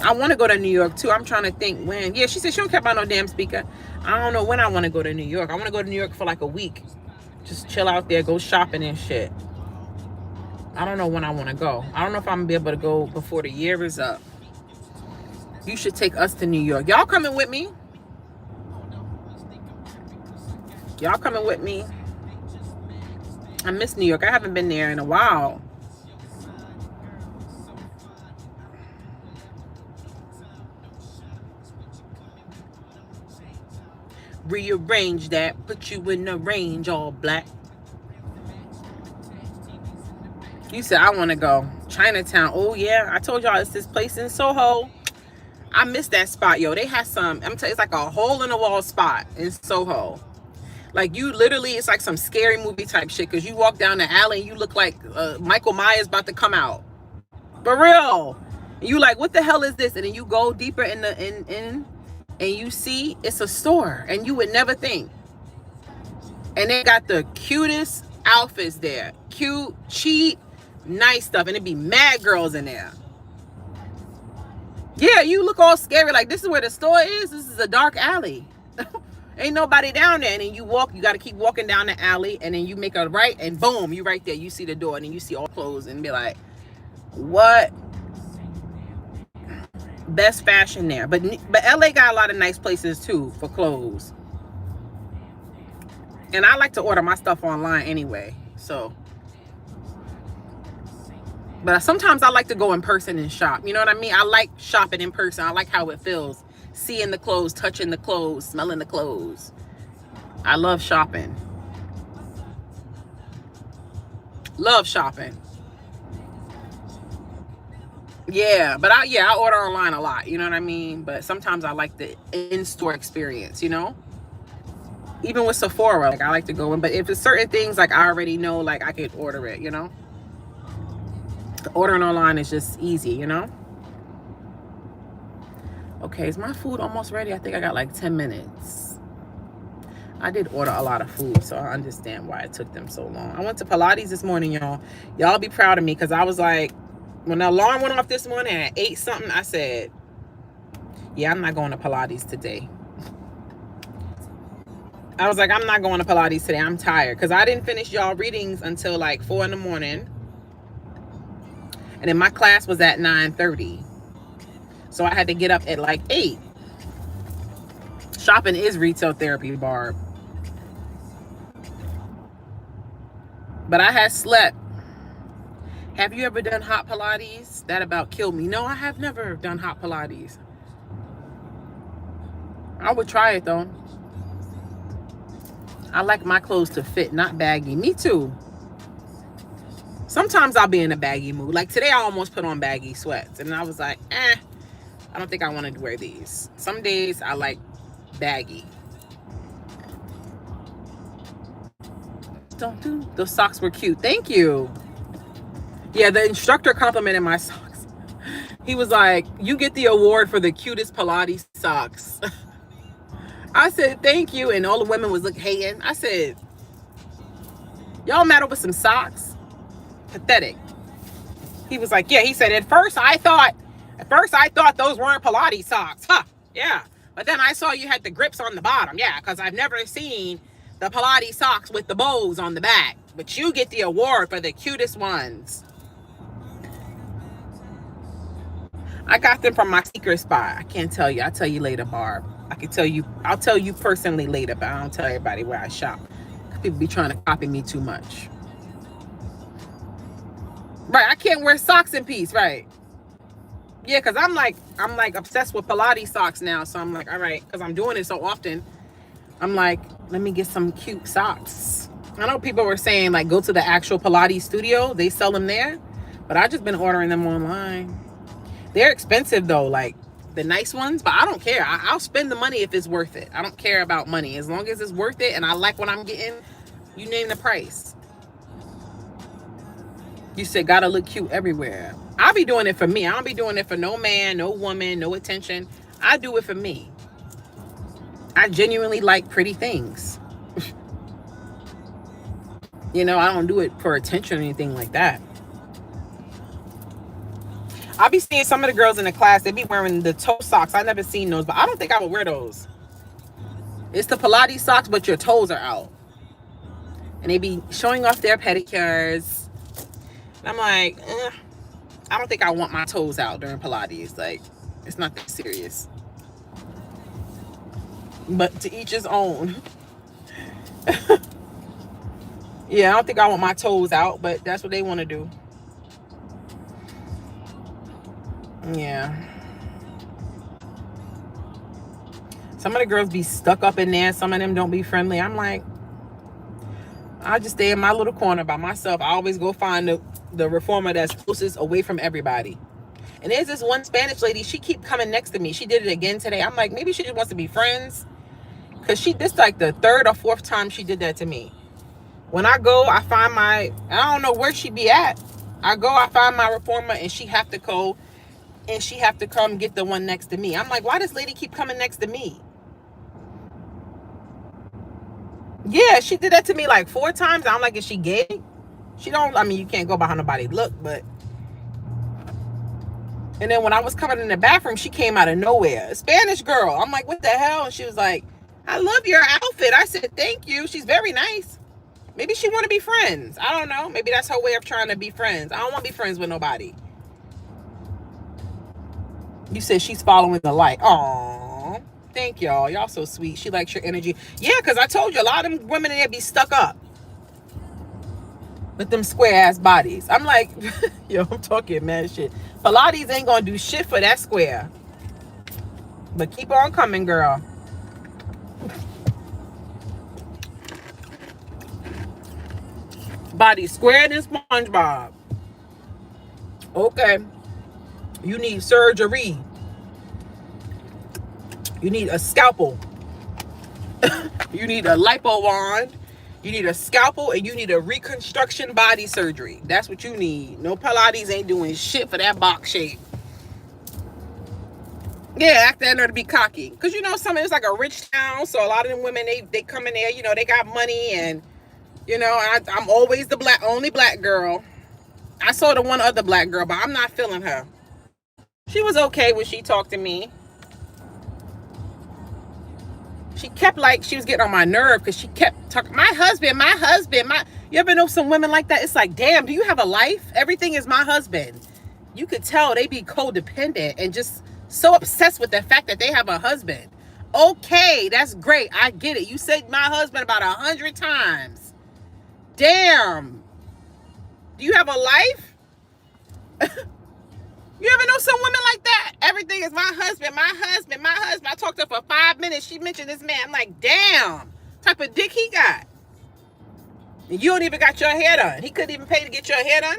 Speaker 1: I want to go to New York too. I'm trying to think when. Yeah, she said she don't care about no damn speaker. I don't know when I want to go to New York. I want to go to New York for like a week. Just chill out there, go shopping and shit. I don't know when I want to go. I don't know if I'm going to be able to go before the year is up. You should take us to New York. Y'all coming with me? Y'all coming with me? I miss New York. I haven't been there in a while. Rearrange that. Put you in a range all black. You said, I want to go. Chinatown. Oh, yeah. I told y'all it's this place in Soho. I miss that spot, yo. They had some, I'm telling you, it's like a hole in the wall spot in Soho. Like, you literally, it's like some scary movie type shit. Because you walk down the alley and you look like Michael Myers about to come out. For real. And you like, what the hell is this? And then you go deeper in and you see it's a store. And you would never think. And they got the cutest outfits there. Cute, cheap, nice stuff. And it'd be mad girls in there. Yeah, you look all scary. Like, this is where the store is. This is a dark alley. Ain't nobody down there. And then you walk. You got to keep walking down the alley. And then you make a right. And boom, you right there. You see the door. And then you see all clothes. And be like, what? Best fashion there. But LA got a lot of nice places, too, for clothes. And I like to order my stuff online anyway. So. But sometimes I like to go in person and shop. You know what I mean? I like shopping in person. I like how it feels. Seeing the clothes, touching the clothes, smelling the clothes. I love shopping. Love shopping. Yeah, but I order online a lot. You know what I mean? But sometimes I like the in-store experience, you know? Even with Sephora, like I like to go in. But if it's certain things, like I already know, like I could order it, you know? Ordering online is just easy, you know? Okay, is my food almost ready? I think I got like 10 minutes. I did order a lot of food, so I understand why it took them so long. I went to Pilates this morning, y'all. Y'all be proud of me, because I was like, when the alarm went off this morning at 8 something, I said, yeah, I'm not going to Pilates today. I was like, I'm not going to Pilates today. I'm tired, because I didn't finish y'all readings until like 4 in the morning. And then my class was at 9:30. So I had to get up at like 8. Shopping is retail therapy, Barb. But I had slept. Have you ever done hot Pilates? That about killed me. No, I have never done hot Pilates. I would try it though. I like my clothes to fit, not baggy. Me too. Sometimes I'll be in a baggy mood. Like today, I almost put on baggy sweats. And I was like, I don't think I want to wear these. Some days I like baggy. Don't do. Those socks were cute. Thank you. Yeah, the instructor complimented my socks. He was like, you get the award for the cutest Pilates socks. I said, thank you. And all the women was hating. I said, y'all matter with some socks? Pathetic. He was like, yeah, he said, at first I thought those weren't Pilates socks. Huh, yeah. But then I saw you had the grips on the bottom. Yeah, because I've never seen the Pilates socks with the bows on the back. But you get the award for the cutest ones. I got them from my secret spot. I can't tell you. I'll tell you later, Barb. I'll tell you personally later, but I don't tell everybody where I shop. People be trying to copy me too much. Right, I can't wear socks in peace, right? Yeah, because I'm like obsessed with Pilates socks now. So I'm like, all right, because I'm doing it so often. I'm like, let me get some cute socks. I know people were saying, like, go to the actual Pilates studio. They sell them there. But I just been ordering them online. They're expensive though, like the nice ones, but I don't care. I'll spend the money if it's worth it. I don't care about money. As long as it's worth it and I like what I'm getting, you name the price. You said gotta look cute everywhere. I'll be doing it for me. I don't be doing it for no man, no woman, no attention. I do it for me. I genuinely like pretty things. You know, I don't do it for attention or anything like that. I be seeing some of the girls in the class, they be wearing the toe socks. I never seen those, but I don't think I would wear those. It's the Pilates socks, but your toes are out. And they be showing off their pedicures. And I'm like, I don't think I want my toes out during Pilates. Like, it's not that serious. But to each his own. Yeah, I don't think I want my toes out, but that's what they want to do. Yeah. Some of the girls be stuck up in there. Some of them don't be friendly. I'm like, I just stay in my little corner by myself. I always go find the reformer that's closest away from everybody. And there's this one Spanish lady. She keep coming next to me. She did it again today. I'm like, maybe she just wants to be friends. Because this like the third or fourth time she did that to me. When I go, I find I don't know where she be at. I go, I find my reformer, and she have to go, and she have to come get the one next to me. I'm like, why does lady keep coming next to me? Yeah, she did that to me like 4 times. I'm like, is she gay? She don't, I mean, you can't go behind nobody's look, but. And then when I was coming in the bathroom, she came out of nowhere. A Spanish girl. I'm like, what the hell? And she was like, I love your outfit. I said, thank you. She's very nice. Maybe she want to be friends. I don't know. Maybe that's her way of trying to be friends. I don't want to be friends with nobody. You said she's following the light. Aww. Thank y'all. Y'all so sweet. She likes your energy. Yeah, because I told you, a lot of them women in there be stuck up with them square ass bodies. I'm like, yo, I'm talking mad shit. Pilates ain't gonna do shit for that square. But keep on coming, girl. Body squared than SpongeBob. Okay. You need surgery. You need a scalpel. You need a lipo wand. You need a scalpel, and you need a reconstruction body surgery. That's what you need. No Pilates ain't doing shit for that box shape. Yeah, act that to be cocky. Because, you know, it's like a rich town. So a lot of them women, they come in there, you know, they got money. And, you know, I'm always the only black girl. I saw the one other black girl, but I'm not feeling her. She was okay when she talked to me. She kept like, she was getting on my nerve because she kept talking, my husband. You ever know some women like that? It's like, damn, do you have a life? Everything is my husband. You could tell they be codependent and just so obsessed with the fact that they have a husband. Okay, that's great. I get it. You said my husband about 100 times. Damn. Do you have a life? You ever know some women like that? Everything is my husband. I talked to her for 5 minutes. She mentioned this man. I'm like, damn. Type of dick he got. And you don't even got your hair done. He couldn't even pay to get your hair done.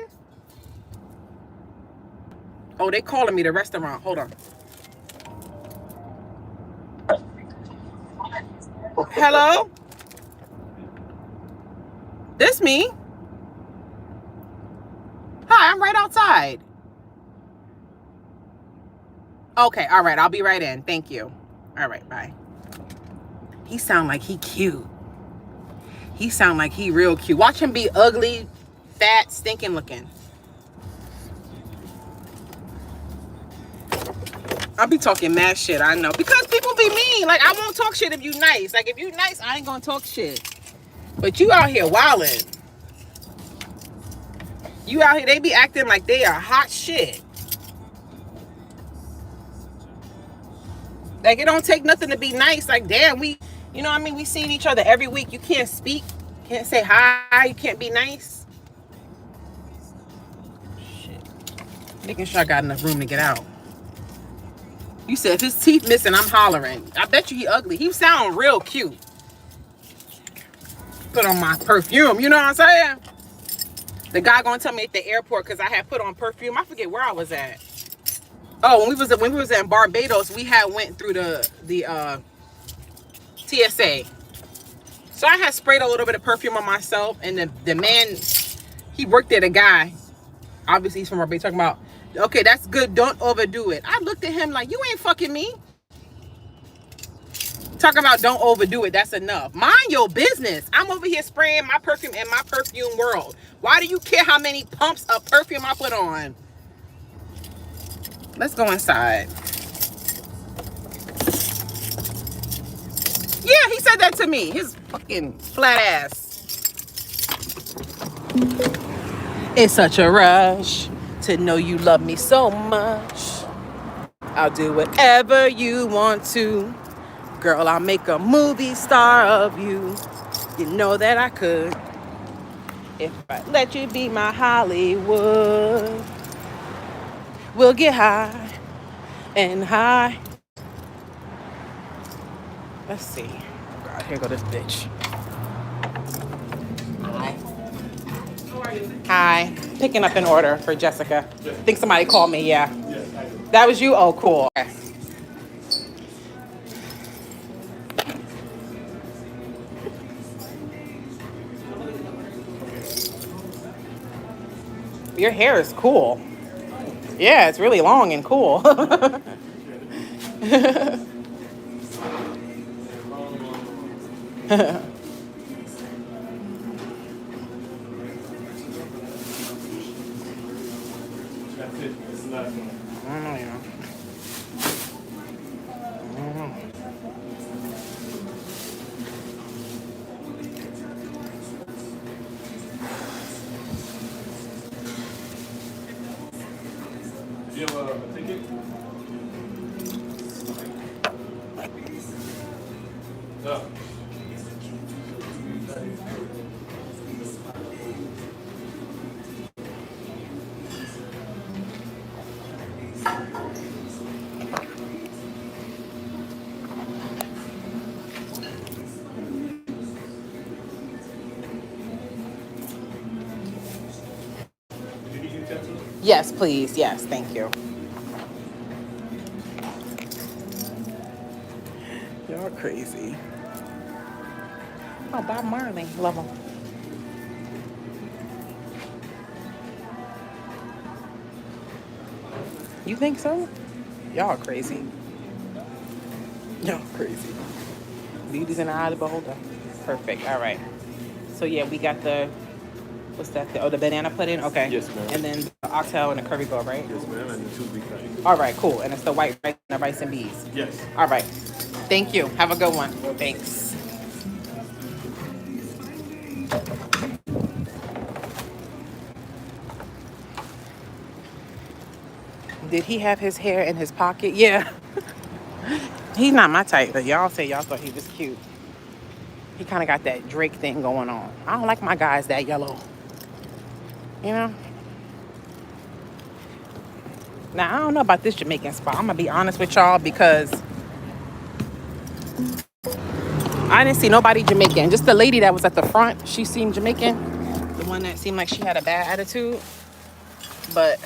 Speaker 1: Oh, they calling me, the restaurant. Hold on. Hello? This me? Hi, I'm right outside. Okay, all right, I'll be right in. Thank you. All right, bye. He sound like he cute. He sound like he real cute. Watch him be ugly, fat, stinking looking. I'll be talking mad shit, I know. Because people be mean. Like, I won't talk shit if you nice. Like, if you nice, I ain't gonna talk shit. But you out here wilding. You out here, they be acting like they are hot shit. Like, it don't take nothing to be nice. Like, damn, you know what I mean? We seen each other every week. You can't speak. Can't say hi. You can't be nice. Shit. Making sure I got enough room to get out. You said if his teeth missing, I'm hollering. I bet you he ugly. He sound real cute. Put on my perfume. You know what I'm saying? The guy gonna tell me at the airport because I had put on perfume. I forget where I was at. Oh, when we was in Barbados, we had went through the TSA. So I had sprayed a little bit of perfume on myself, and the man, he worked there, the guy, obviously he's from Barbados, talking about, okay, that's good, don't overdo it. I looked at him like, you ain't fucking me. Talking about don't overdo it, that's enough. Mind your business. I'm over here spraying my perfume in my perfume world. Why do you care how many pumps of perfume I put on? Let's go inside. Yeah, he said that to me. His fucking flat ass. It's such a rush to know you love me so much. I'll do whatever you want to. Girl, I'll make a movie star of you. You know that I could. If I let you be my Hollywood. We'll get high and high. Let's see. Oh God, here go this bitch. Hi. How are you? Hi. Picking up an order for Jessica. I think somebody called me, yeah. That was you? Oh, cool. Okay. Your hair is cool. Yeah, it's really long and cool.
Speaker 2: Do you have a ticket? No.
Speaker 1: Yes, please. Yes, thank you. Y'all crazy. Oh, Bob Marley. Love him. You think so? Y'all crazy. Y'all crazy. Beauty's in the eye of the beholder. Perfect. All right. So, yeah, we got the... What's that? The banana pudding? Okay.
Speaker 2: Yes, ma'am.
Speaker 1: And then the oxtail and the curry goat, right?
Speaker 2: Yes, ma'am, and the 2 big things.
Speaker 1: All right, cool. And it's the white rice and the rice and beans.
Speaker 2: Yes.
Speaker 1: All right. Thank you. Have a good one. Thanks. Did he have his hair in his pocket? Yeah. He's not my type, but y'all say y'all thought he was cute. He kind of got that Drake thing going on. I don't like my guys that yellow. You know? Now, I don't know about this Jamaican spot. I'm going to be honest with y'all because I didn't see nobody Jamaican. Just the lady that was at the front. She seemed Jamaican. The one that seemed like she had a bad attitude. But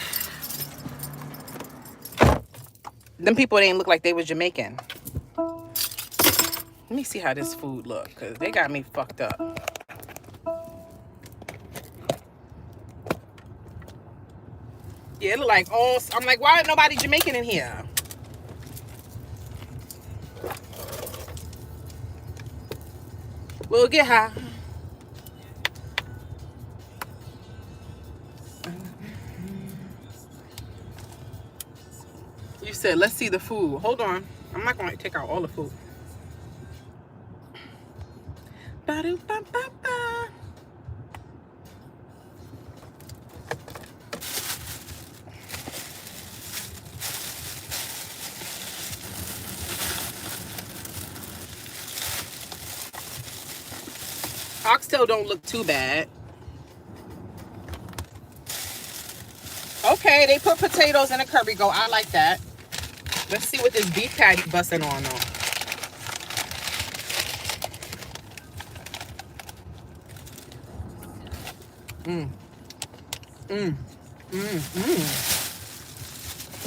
Speaker 1: them people didn't look like they was Jamaican. Let me see how this food look, because they got me fucked up. Yeah, it look like all... I'm like, why is nobody Jamaican in here? We'll get high. You said, let's see the food. Hold on. I'm not going to take out all the food. Ba-do-ba-ba-ba. Oxtail don't look too bad. Okay, they put potatoes in a curry goat. I like that. Let's see what this beef patty busting on though.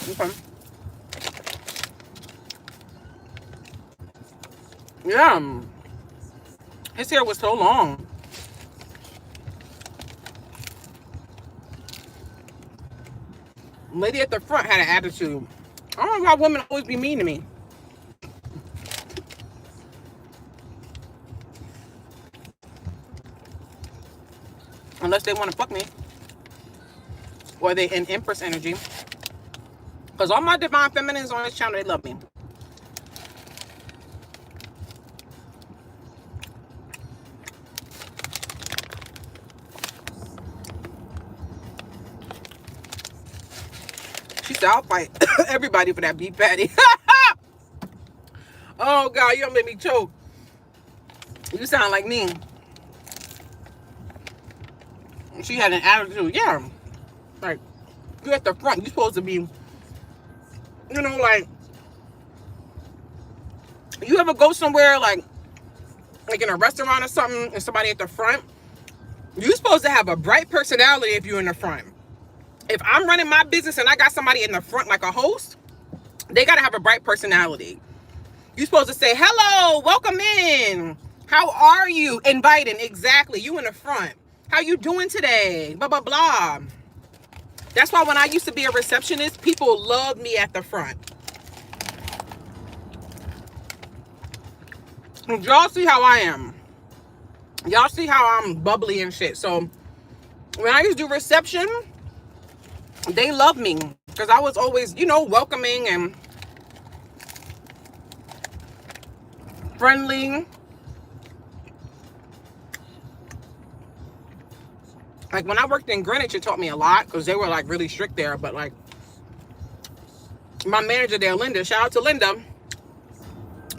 Speaker 1: Okay. Yeah. His hair was so long. Lady at the front had an attitude. I don't know why women always be mean to me. Unless they want to fuck me. Or they in Empress energy. Because all my divine feminines on this channel, they love me. She said, I'll fight everybody for that beef patty. Oh, God, you don't make me choke. You sound like me. She had an attitude. Yeah. Like, you at the front. You're supposed to be, you know, like, you ever go somewhere, like in a restaurant or something, and somebody at the front? You're supposed to have a bright personality if you're in the front. If I'm running my business and I got somebody in the front like a host, they got to have a bright personality. You're supposed to say, hello, welcome in. How are you? Inviting, exactly. You in the front. How you doing today? Blah, blah, blah. That's why when I used to be a receptionist, people loved me at the front. Y'all see how I am. Y'all see how I'm bubbly and shit. So when I used to do reception, they loved me because I was always, you know, welcoming and friendly. Like when I worked in Greenwich, it taught me a lot because they were like really strict there. But like my manager there, Linda, shout out to Linda.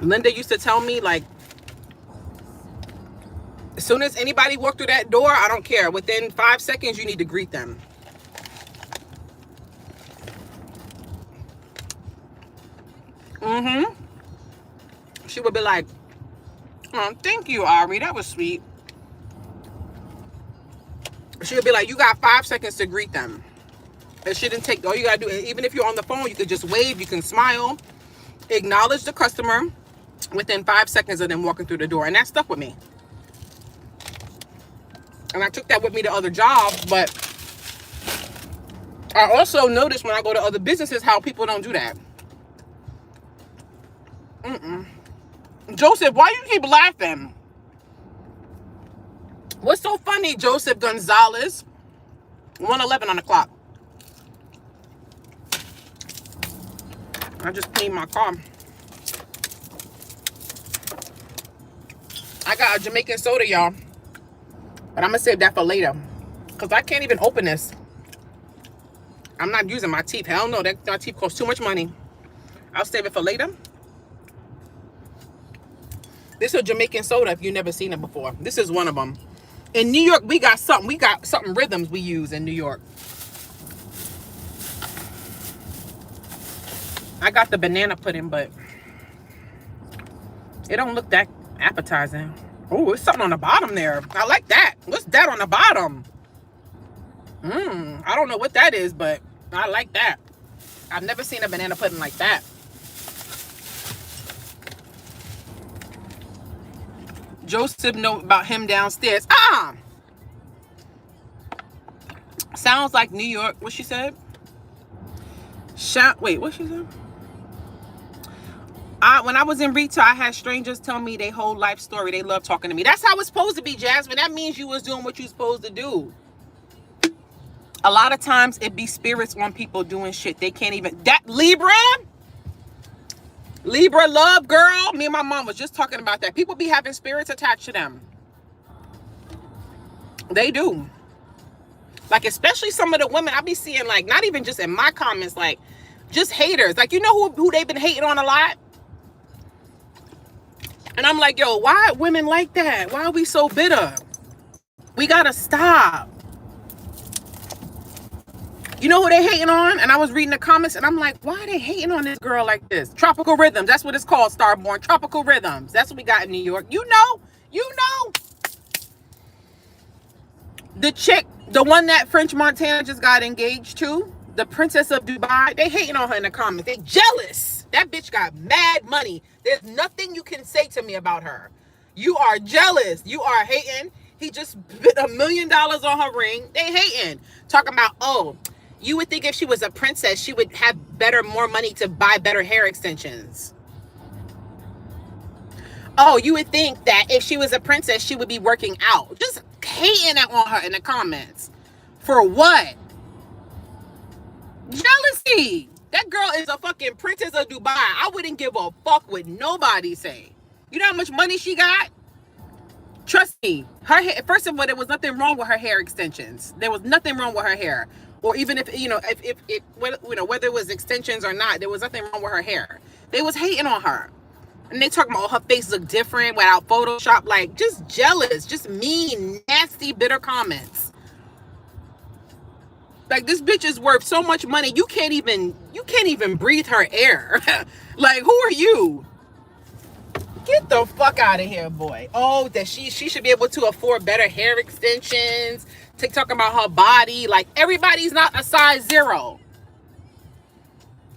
Speaker 1: Linda used to tell me, like, as soon as anybody walked through that door, I don't care. Within 5 seconds, you need to greet them. She would be like, oh, thank you, Ari. That was sweet. She would be like, you got 5 seconds to greet them. It shouldn't take, all you got to do, even if you're on the phone, you could just wave, you can smile, acknowledge the customer within 5 seconds of them walking through the door. And that stuck with me. And I took that with me to other jobs, but I also noticed when I go to other businesses how people don't do that. Joseph, why you keep laughing? What's so funny, Joseph Gonzalez? 1:11 on the clock. I just cleaned my car. I got a Jamaican soda, y'all. But I'm going to save that for later. Because I can't even open this. I'm not using my teeth. Hell no, that teeth costs too much money. I'll save it for later. This is a Jamaican soda if you've never seen it before. This is one of them. In New York, we got something. We got something rhythms we use in New York. I got the banana pudding, but it don't look that appetizing. Oh, it's something on the bottom there. I like that. What's that on the bottom? I don't know what that is, but I like that. I've never seen a banana pudding like that. Joseph know about him downstairs. Sounds like New York. What she said? Wait, what she said? When I was in retail, I had strangers tell me their whole life story. They love talking to me. That's how it's supposed to be, Jasmine. That means you was doing what you're supposed to do. A lot of times it be spirits on people doing shit. They can't even. That Libra love, girl. Me and my mom was just talking about that. People be having spirits attached to them. They do. Like, especially some of the women I be seeing, like, not even just in my comments, like, just haters. Like, you know who they've been hating on a lot? And I'm like, yo, why women like that? Why are we so bitter? We gotta stop. You know who they hating on? And I was reading the comments and I'm like, why are they hating on this girl like this? Tropical Rhythms. That's what it's called, Starborn. Tropical Rhythms. That's what we got in New York. You know. The chick, the one that French Montana just got engaged to, the Princess of Dubai, they hating on her in the comments. They jealous. That bitch got mad money. There's nothing you can say to me about her. You are jealous. You are hating. He just put $1 million on her ring. They hating. Talking about, oh, you would think if she was a princess, she would have more money to buy better hair extensions. Oh, you would think that if she was a princess, she would be working out. Just hating on her in the comments. For what? Jealousy. That girl is a fucking princess of Dubai. I wouldn't give a fuck what nobody say. You know how much money she got? Trust me. Her hair, first of all, there was nothing wrong with her hair extensions. There was nothing wrong with her hair. Or even if, whether it was extensions or not, there was nothing wrong with her hair. They was hating on her. And they talking about, oh, her face look different without Photoshop. Like, just jealous, just mean, nasty, bitter comments. Like, this bitch is worth so much money. You can't even breathe her air. Like, who are you? Get the fuck out of here, boy. Oh, that she should be able to afford better hair extensions. Talking about her body. Like, everybody's not a size 0.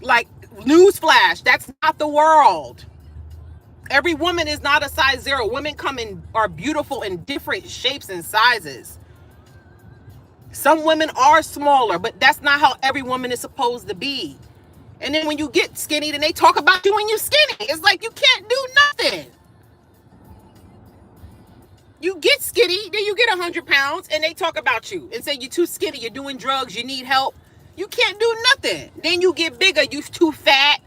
Speaker 1: Like, newsflash, that's not the world. Every woman is not a size 0. Women are beautiful in different shapes and sizes. Some women are smaller, but that's not how every woman is supposed to be. And then when you get skinny, then they talk about you when you're skinny. It's like you can't do nothing. You get skinny, then you get 100 pounds, and they talk about you and say you're too skinny, you're doing drugs, you need help. You can't do nothing. Then you get bigger, you're too fat.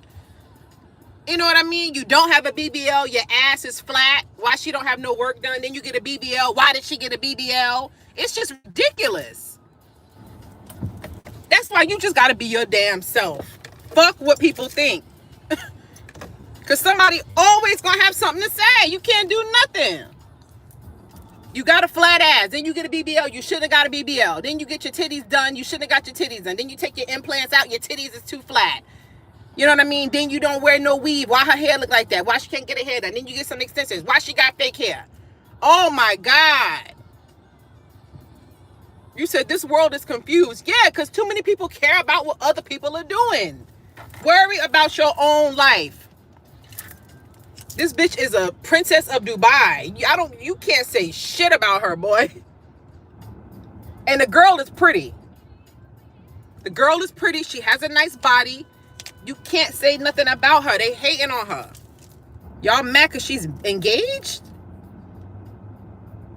Speaker 1: You know what I mean? You don't have a BBL, your ass is flat. Why she don't have no work done? Then you get a BBL. Why did she get a BBL? It's just ridiculous. That's why you just got to be your damn self. Fuck what people think. Because somebody always going to have something to say. You can't do nothing. You got a flat ass. Then you get a BBL. You shouldn't have got a BBL. Then you get your titties done. You shouldn't have got your titties done. Then you take your implants out. Your titties is too flat. You know what I mean? Then you don't wear no weave. Why her hair look like that? Why she can't get her hair done? Then you get some extensions. Why she got fake hair? Oh my God. You said this world is confused. Yeah, because too many people care about what other people are doing. Worry about your own life. This bitch is a princess of Dubai. You can't say shit about her, boy. And the girl is pretty. The girl is pretty. She has a nice body. You can't say nothing about her. They hating on her. Y'all mad because she's engaged?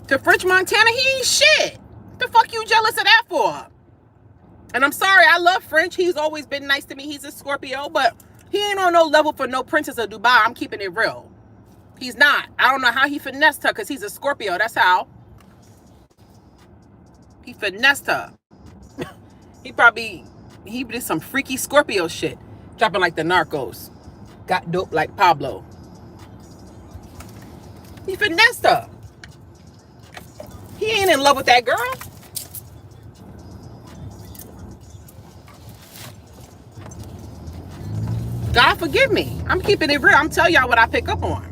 Speaker 1: To French Montana, he ain't shit. The fuck you jealous of that for? And I'm sorry, I love French. He's always been nice to me. He's a Scorpio, but he ain't on no level for no princess of Dubai. I'm keeping it real. He's not. I don't know how he finessed her because he's a Scorpio. That's how. He finessed her. He did some freaky Scorpio shit. Dropping like the Narcos. Got dope like Pablo. He finessed her. He ain't in love with that girl. God forgive me. I'm keeping it real. I'm telling y'all what I pick up on.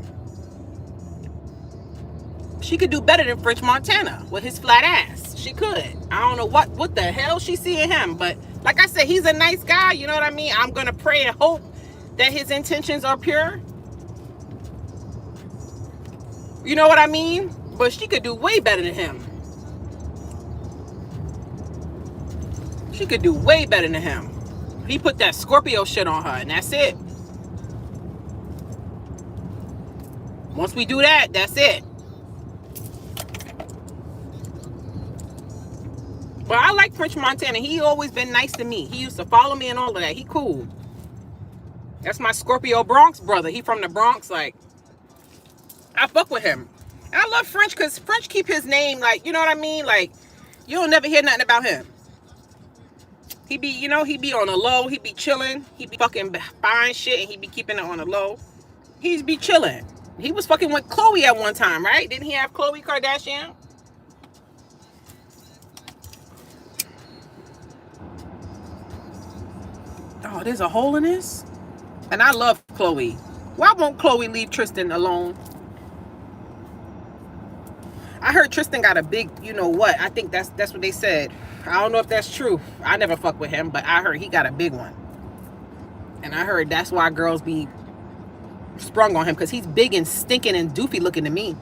Speaker 1: She could do better than French Montana with his flat ass. She could. I don't know what the hell she see in him, but like I said, he's a nice guy. You know what I mean? I'm going to pray and hope that his intentions are pure. You know what I mean? But she could do way better than him. She could do way better than him. He put that Scorpio shit on her, and that's it. Once we do that, that's it. But I like French Montana. He always been nice to me. He used to follow me and all of that. He cool. That's my Scorpio Bronx brother. He from the Bronx. Like, I fuck with him. And I love French because French keep his name, like, you know what I mean? Like, you'll never hear nothing about him. He be, he be on the low. He be chilling. He be fucking buying shit and he be keeping it on the low. He be chilling. He was fucking with Chloe at one time, right? Didn't he have Chloe Kardashian? Oh, there's a hole in this? And I love Chloe. Why won't Chloe leave Tristan alone? I heard Tristan got a big, you know what? I think that's what they said. I don't know if that's true. I never fuck with him, but I heard he got a big one. And I heard that's why girls be sprung on him, because he's big and stinking and doofy looking to me.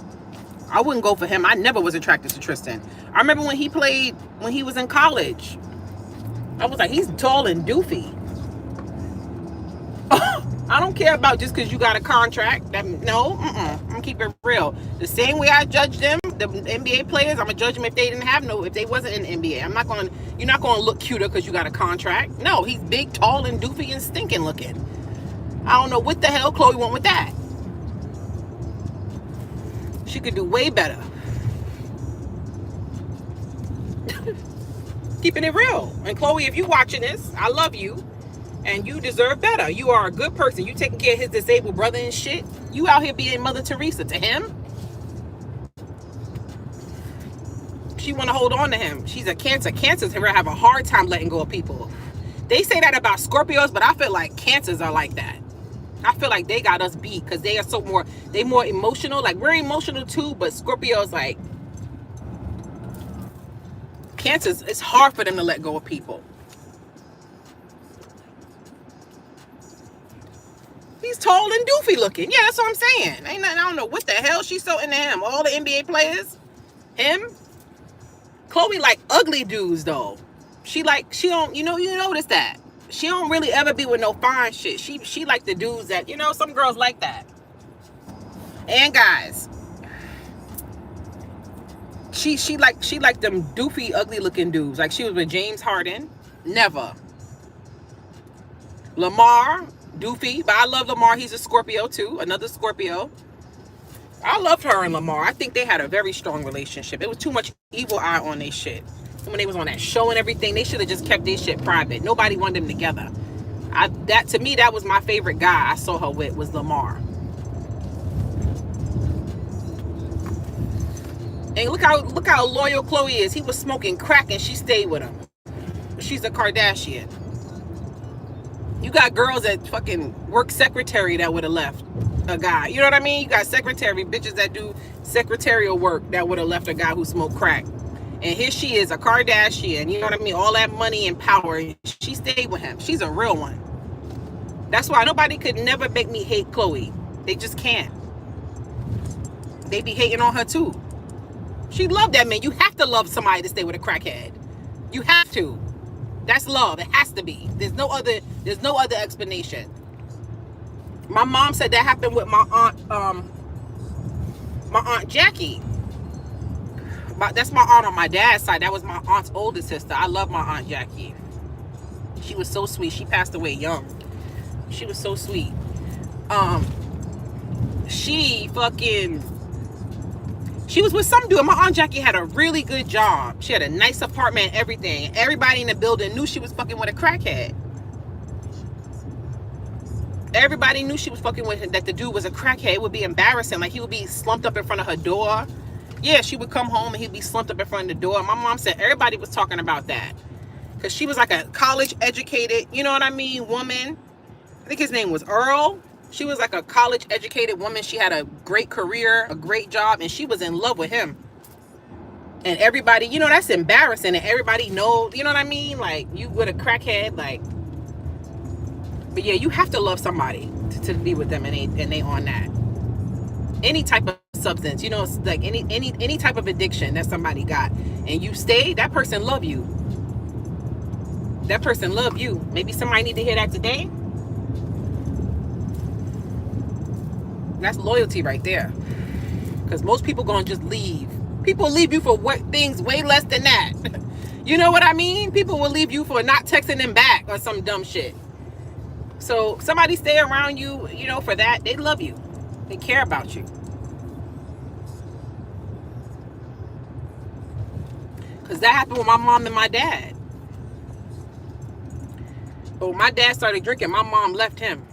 Speaker 1: I wouldn't go for him. I never was attracted to Tristan. I remember when he played, when he was in college. I was like, he's tall and doofy. I don't care about just because you got a contract. No, I'm gonna keep it real. The same way I judge them, the NBA players, I'm gonna judge them if they didn't have if they wasn't in the NBA. You're not gonna look cuter because you got a contract. No, he's big, tall, and doofy and stinking looking. I don't know what the hell Chloe went with that. She could do way better. Keeping it real. And Chloe, if you watching this, I love you. And you deserve better. You are a good person. You taking care of his disabled brother and shit. You out here being Mother Teresa to him. She want to hold on to him. She's a Cancer. Cancers have a hard time letting go of people. They say that about Scorpios, but I feel like Cancers are like that. I feel like they got us beat because they are they more emotional. Like, we're emotional too, but Scorpios, like, Cancers, it's hard for them to let go of people. He's tall and doofy looking. Yeah, that's what I'm saying. Ain't nothing, I don't know what the hell she's so into him. All the NBA players, him. Chloe like ugly dudes though. She don't, you notice that. She don't really ever be with no fine shit. She like the dudes that, some girls like that. And guys, she like them doofy, ugly looking dudes. Like, she was with James Harden. Never. Lamar, doofy, but I love Lamar. He's a Scorpio too, another Scorpio. I loved her and Lamar. I think they had a very strong relationship. It was too much evil eye on their shit. When they was on that show and everything, they should have just kept their shit private. Nobody wanted them together. To me, that was my favorite guy I saw her with, was Lamar. And look how loyal Chloe is. He was smoking crack and she stayed with him. She's a Kardashian. You got girls that fucking work secretary that would have left a guy. You know what I mean? You got secretary bitches that do secretarial work that would have left a guy who smoked crack. And here she is, a Kardashian. You know what I mean? All that money and power. And she stayed with him. She's a real one. That's why nobody could never make me hate Chloe. They just can't. They be hating on her too. She loved that man. You have to love somebody to stay with a crackhead. You have to. That's love. It has to be. There's no other explanation. My mom said that happened with my aunt Jackie. That's my aunt on my dad's side. That was my aunt's older sister. I love my aunt Jackie. She was so sweet. She passed away young. She was so sweet. She was with some dude. My aunt Jackie had a really good job. She had a nice apartment, everything. Everybody in the building knew she was fucking with a crackhead. Everybody knew she was fucking with him, that the dude was a crackhead. It would be embarrassing. Like, he would be slumped up in front of her door. Yeah, she would come home and he'd be slumped up in front of the door. My mom said everybody was talking about that. Because she was like a college educated, you know what I mean, woman. I think his name was Earl. She was like a college educated woman. She had a great career, a great job, and she was in love with him. And everybody, that's embarrassing. And everybody knows, you know what I mean? Like, you with a crackhead, like. But yeah, you have to love somebody to be with them, and they on that. Any type of substance, like any type of addiction that somebody got, and you stay, that person love you. That person love you. Maybe somebody need to hear that today. That's loyalty right there. Because most people gonna just leave. People leave you for things way less than that. You know what I mean? People will leave you for not texting them back or some dumb shit. So somebody stay around you, for that. They love you. They care about you. Because that happened with my mom and my dad. But when my dad started drinking, my mom left him.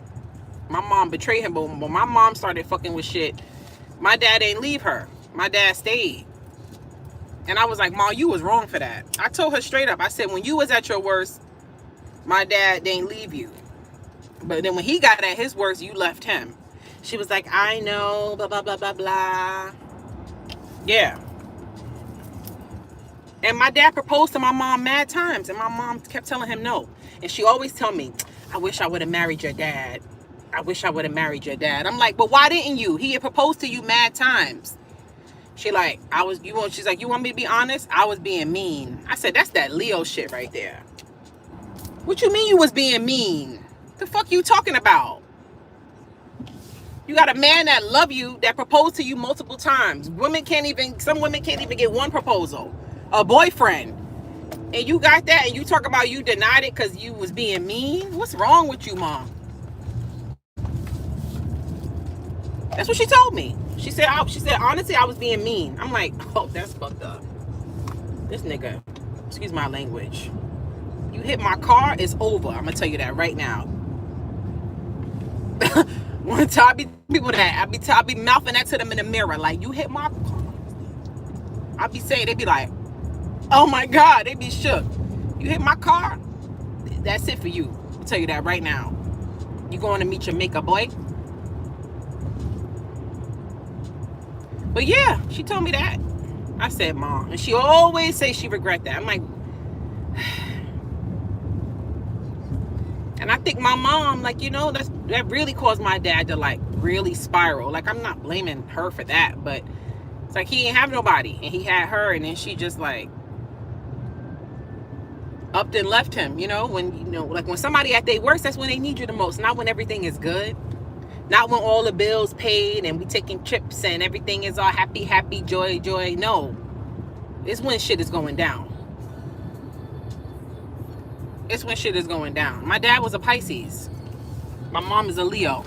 Speaker 1: My mom betrayed him. But when my mom started fucking with shit, my dad ain't leave her. My dad stayed. And I was like, Mom, you was wrong for that. I told her straight up. I said, when you was at your worst, my dad didn't leave you. But then when he got at his worst, you left him. She was like, I know, blah, blah, blah, blah, blah. Yeah. And my dad proposed to my mom mad times. And my mom kept telling him no. And she always tell me, I wish I would have married your dad. I wish I would have married your dad. I'm like, but why didn't you? He had proposed to you mad times. She's like, you want me to be honest? I was being mean. I said, that's that Leo shit right there. What you mean you was being mean? The fuck you talking about? You got a man that love you, that proposed to you multiple times. Some women can't even get one proposal. A boyfriend. And you got that and you talk about you denied it because you was being mean? What's wrong with you, Mom? That's what she told me. She said, honestly, I was being mean. I'm like, oh, that's fucked up. This nigga, excuse my language. You hit my car, it's over. I'm gonna tell you that right now. One time I be people that I be mouthing that to them in the mirror, like, you hit my car. I be saying, they be like, oh my God, they be shook. You hit my car, that's it for you. I'll tell you that right now. You going to meet your maker boy? But yeah, she told me that. I said, Mom. And she always say she regret that. I'm like, and I think my mom, like, you know, that really caused my dad to like really spiral. Like, I'm not blaming her for that, but it's like he ain't have nobody and he had her, and then she just like upped and left him, you know, like when somebody at their worst, that's when they need you the most, not when everything is good. Not when all the bills paid and we taking trips and everything is all happy, happy, joy, joy. No. It's when shit is going down. It's when shit is going down. My dad was a Pisces. My mom is a Leo.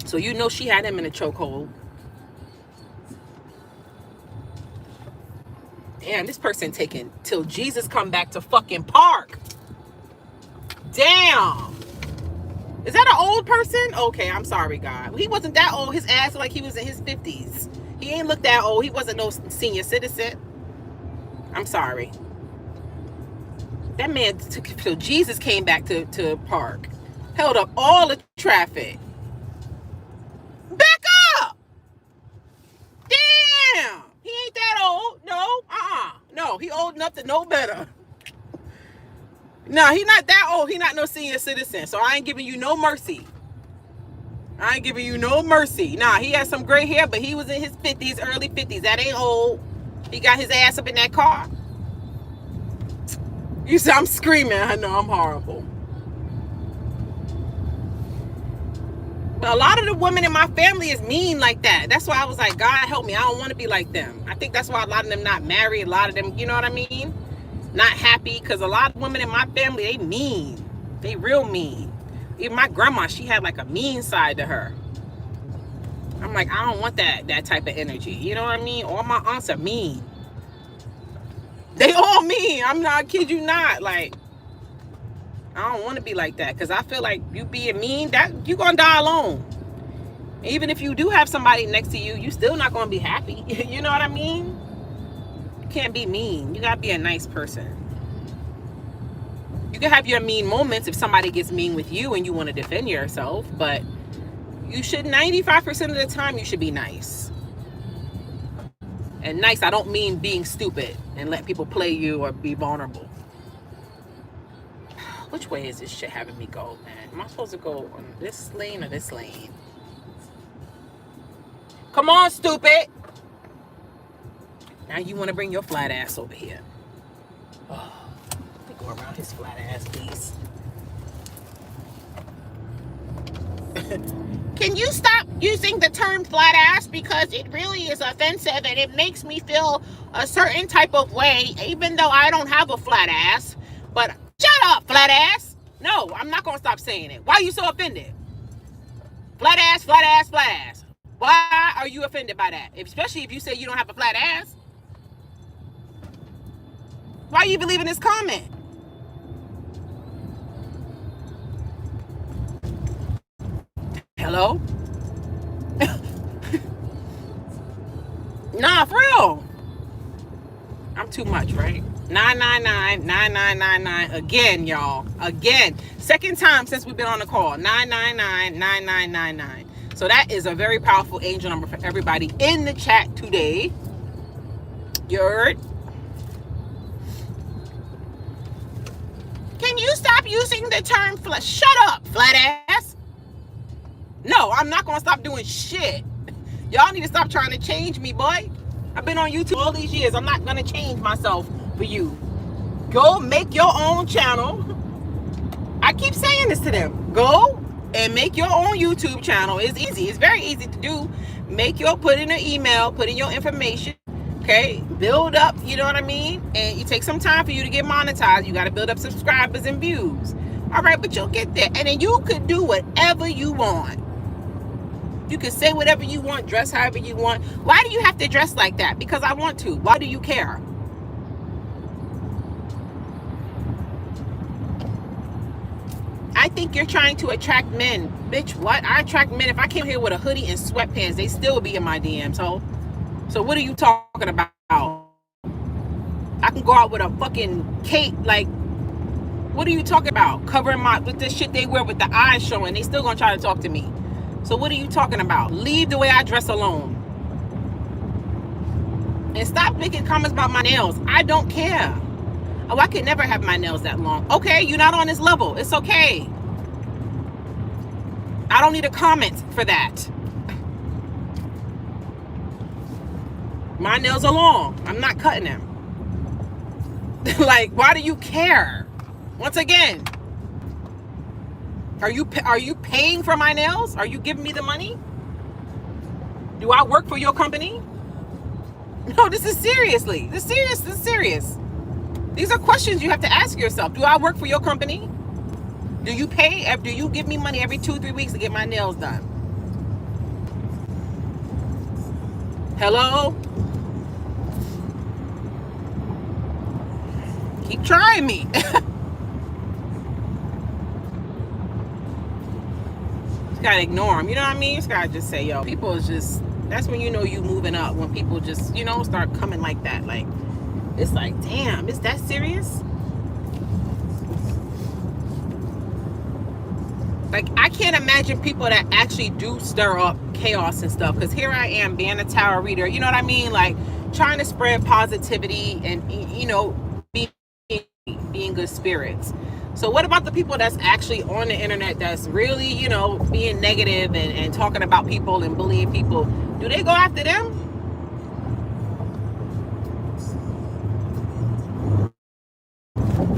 Speaker 1: So you know she had him in a chokehold. Damn, this person taking till Jesus come back to fucking park. Damn. Is that an old person? Okay, I'm sorry, God. He wasn't that old. His ass like he was in his 50s. He ain't look that old. He wasn't no senior citizen. I'm sorry. That man took till Jesus came back to park. Held up all the traffic. Back up! Damn! He ain't that old. No, no, he old enough to know better. No, he not that old. He not no senior citizen. So I ain't giving you no mercy. I ain't giving you no mercy. Nah, he had some gray hair, but he was in his 50s, early 50s. That ain't old. He got his ass up in that car. You see, I'm screaming. I know I'm horrible. But a lot of the women in my family is mean like that. That's why I was like, God help me. I don't want to be like them. I think that's why a lot of them not married. A lot of them, you know what I mean? Not happy, because a lot of women in my family, they mean. They real mean. Even my grandma, she had like a mean side to her. I'm like, I don't want that type of energy. You know what I mean? All my aunts are mean. They all mean. I'm not, kid you not. Like, I don't want to be like that, because I feel like you being mean, that you gonna die alone. Even if you do have somebody next to you, you still not gonna be happy. You know what I mean? Can't be mean. You gotta be a nice person. You can have your mean moments if somebody gets mean with you and you want to defend yourself, but you should, 95% of the time, you should be nice. And nice, I don't mean being stupid and let people play you or be vulnerable. Which way is this shit having me go, man? Am I supposed to go on this lane or this lane? Come on, stupid. Now you want to bring your flat ass over here. Oh, let me go around his flat ass, please. Can you stop using the term flat ass, because it really is offensive and it makes me feel a certain type of way, even though I don't have a flat ass. But shut up, flat ass. No, I'm not going to stop saying it. Why are you so offended? Flat ass, flat ass, flat ass. Why are you offended by that? Especially if you say you don't have a flat ass. Why are you even leaving this comment? Hello? Nah, for real. I'm too much, right? 999-9999. Again, y'all. Again. Second time since we've been on the call. 999-9999. So that is a very powerful angel number for everybody in the chat today. You heard? Can you stop using the term flat? Shut up, flat ass. No, I'm not gonna stop doing shit. Y'all need to stop trying to change me, boy. I've been on YouTube all these years. I'm not gonna change myself for you. Go make your own channel. I keep saying this to them. Go and make your own YouTube channel. It's easy. It's very easy to do. Put in an email, put in your information. Okay, build up, you know what I mean? And it takes some time for you to get monetized. You got to build up subscribers and views. All right, but you'll get there. And then you could do whatever you want. You can say whatever you want, dress however you want. Why do you have to dress like that? Because I want to. Why do you care? I think you're trying to attract men. Bitch, what? I attract men. If I came here with a hoodie and sweatpants, they still would be in my DMs, ho. So what are you talking about? I can go out with a fucking cape, like, what are you talking about? Covering with this shit they wear with the eyes showing. They still gonna try to talk to me. So what are you talking about? Leave the way I dress alone. And stop making comments about my nails. I don't care. Oh, I could never have my nails that long. Okay, you're not on this level. It's okay. I don't need a comment for that. My nails are long. I'm not cutting them. Like, why do you care? Once again, are you paying for my nails? Are you giving me the money? Do I work for your company? No, this is seriously. This is serious. These are questions you have to ask yourself. Do I work for your company? Do you pay? Do you give me money every 2-3 weeks to get my nails done? Hello? Keep trying me. Just gotta ignore them. You know what I mean? Just gotta just say, yo, people is just, that's when you know you moving up. When people just, you know, start coming like that. Like, it's like, damn, is that serious? Like, I can't imagine people that actually do stir up chaos and stuff. Because here I am being a tarot reader. You know what I mean? Like, trying to spread positivity and, you know, being good spirits. So what about the people that's actually on the internet that's really, you know, being negative and talking about people and bullying people? Do they go after them?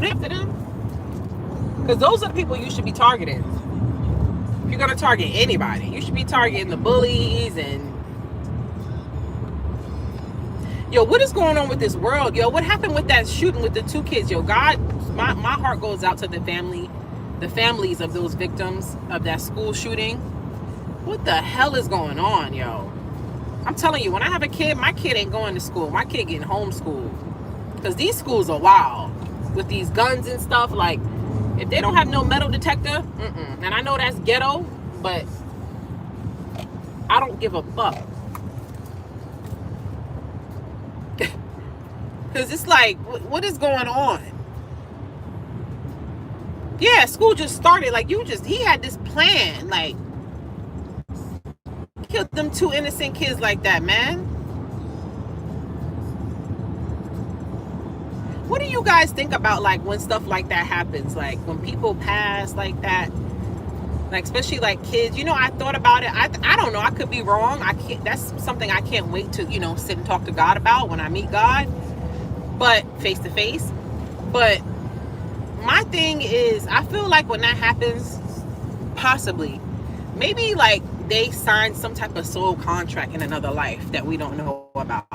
Speaker 1: After them? Because those are the people you should be targeting. If you're going to target anybody, you should be targeting the bullies and... Yo, what is going on with this world? Yo, what happened with that shooting with the 2 kids? Yo, God, my heart goes out to the families of those victims of that school shooting. What the hell is going on, yo? I'm telling you, when I have a kid, my kid ain't going to school. My kid getting homeschooled. Because these schools are wild. With these guns and stuff, like, if they don't have no metal detector, and I know that's ghetto, but I don't give a fuck. Because it's like, what is going on? Yeah, school just started. Like, he had this plan. Like, killed them 2 innocent kids like that, man. What do you guys think about, like, when stuff like that happens? Like, when people pass like that, like, especially like kids, you know, I thought about it. I don't know. I could be wrong. That's something I can't wait to, you know, sit and talk to God about when I meet God. But face to face. But my thing is, I feel like when that happens, possibly, maybe like they signed some type of soul contract in another life that we don't know about.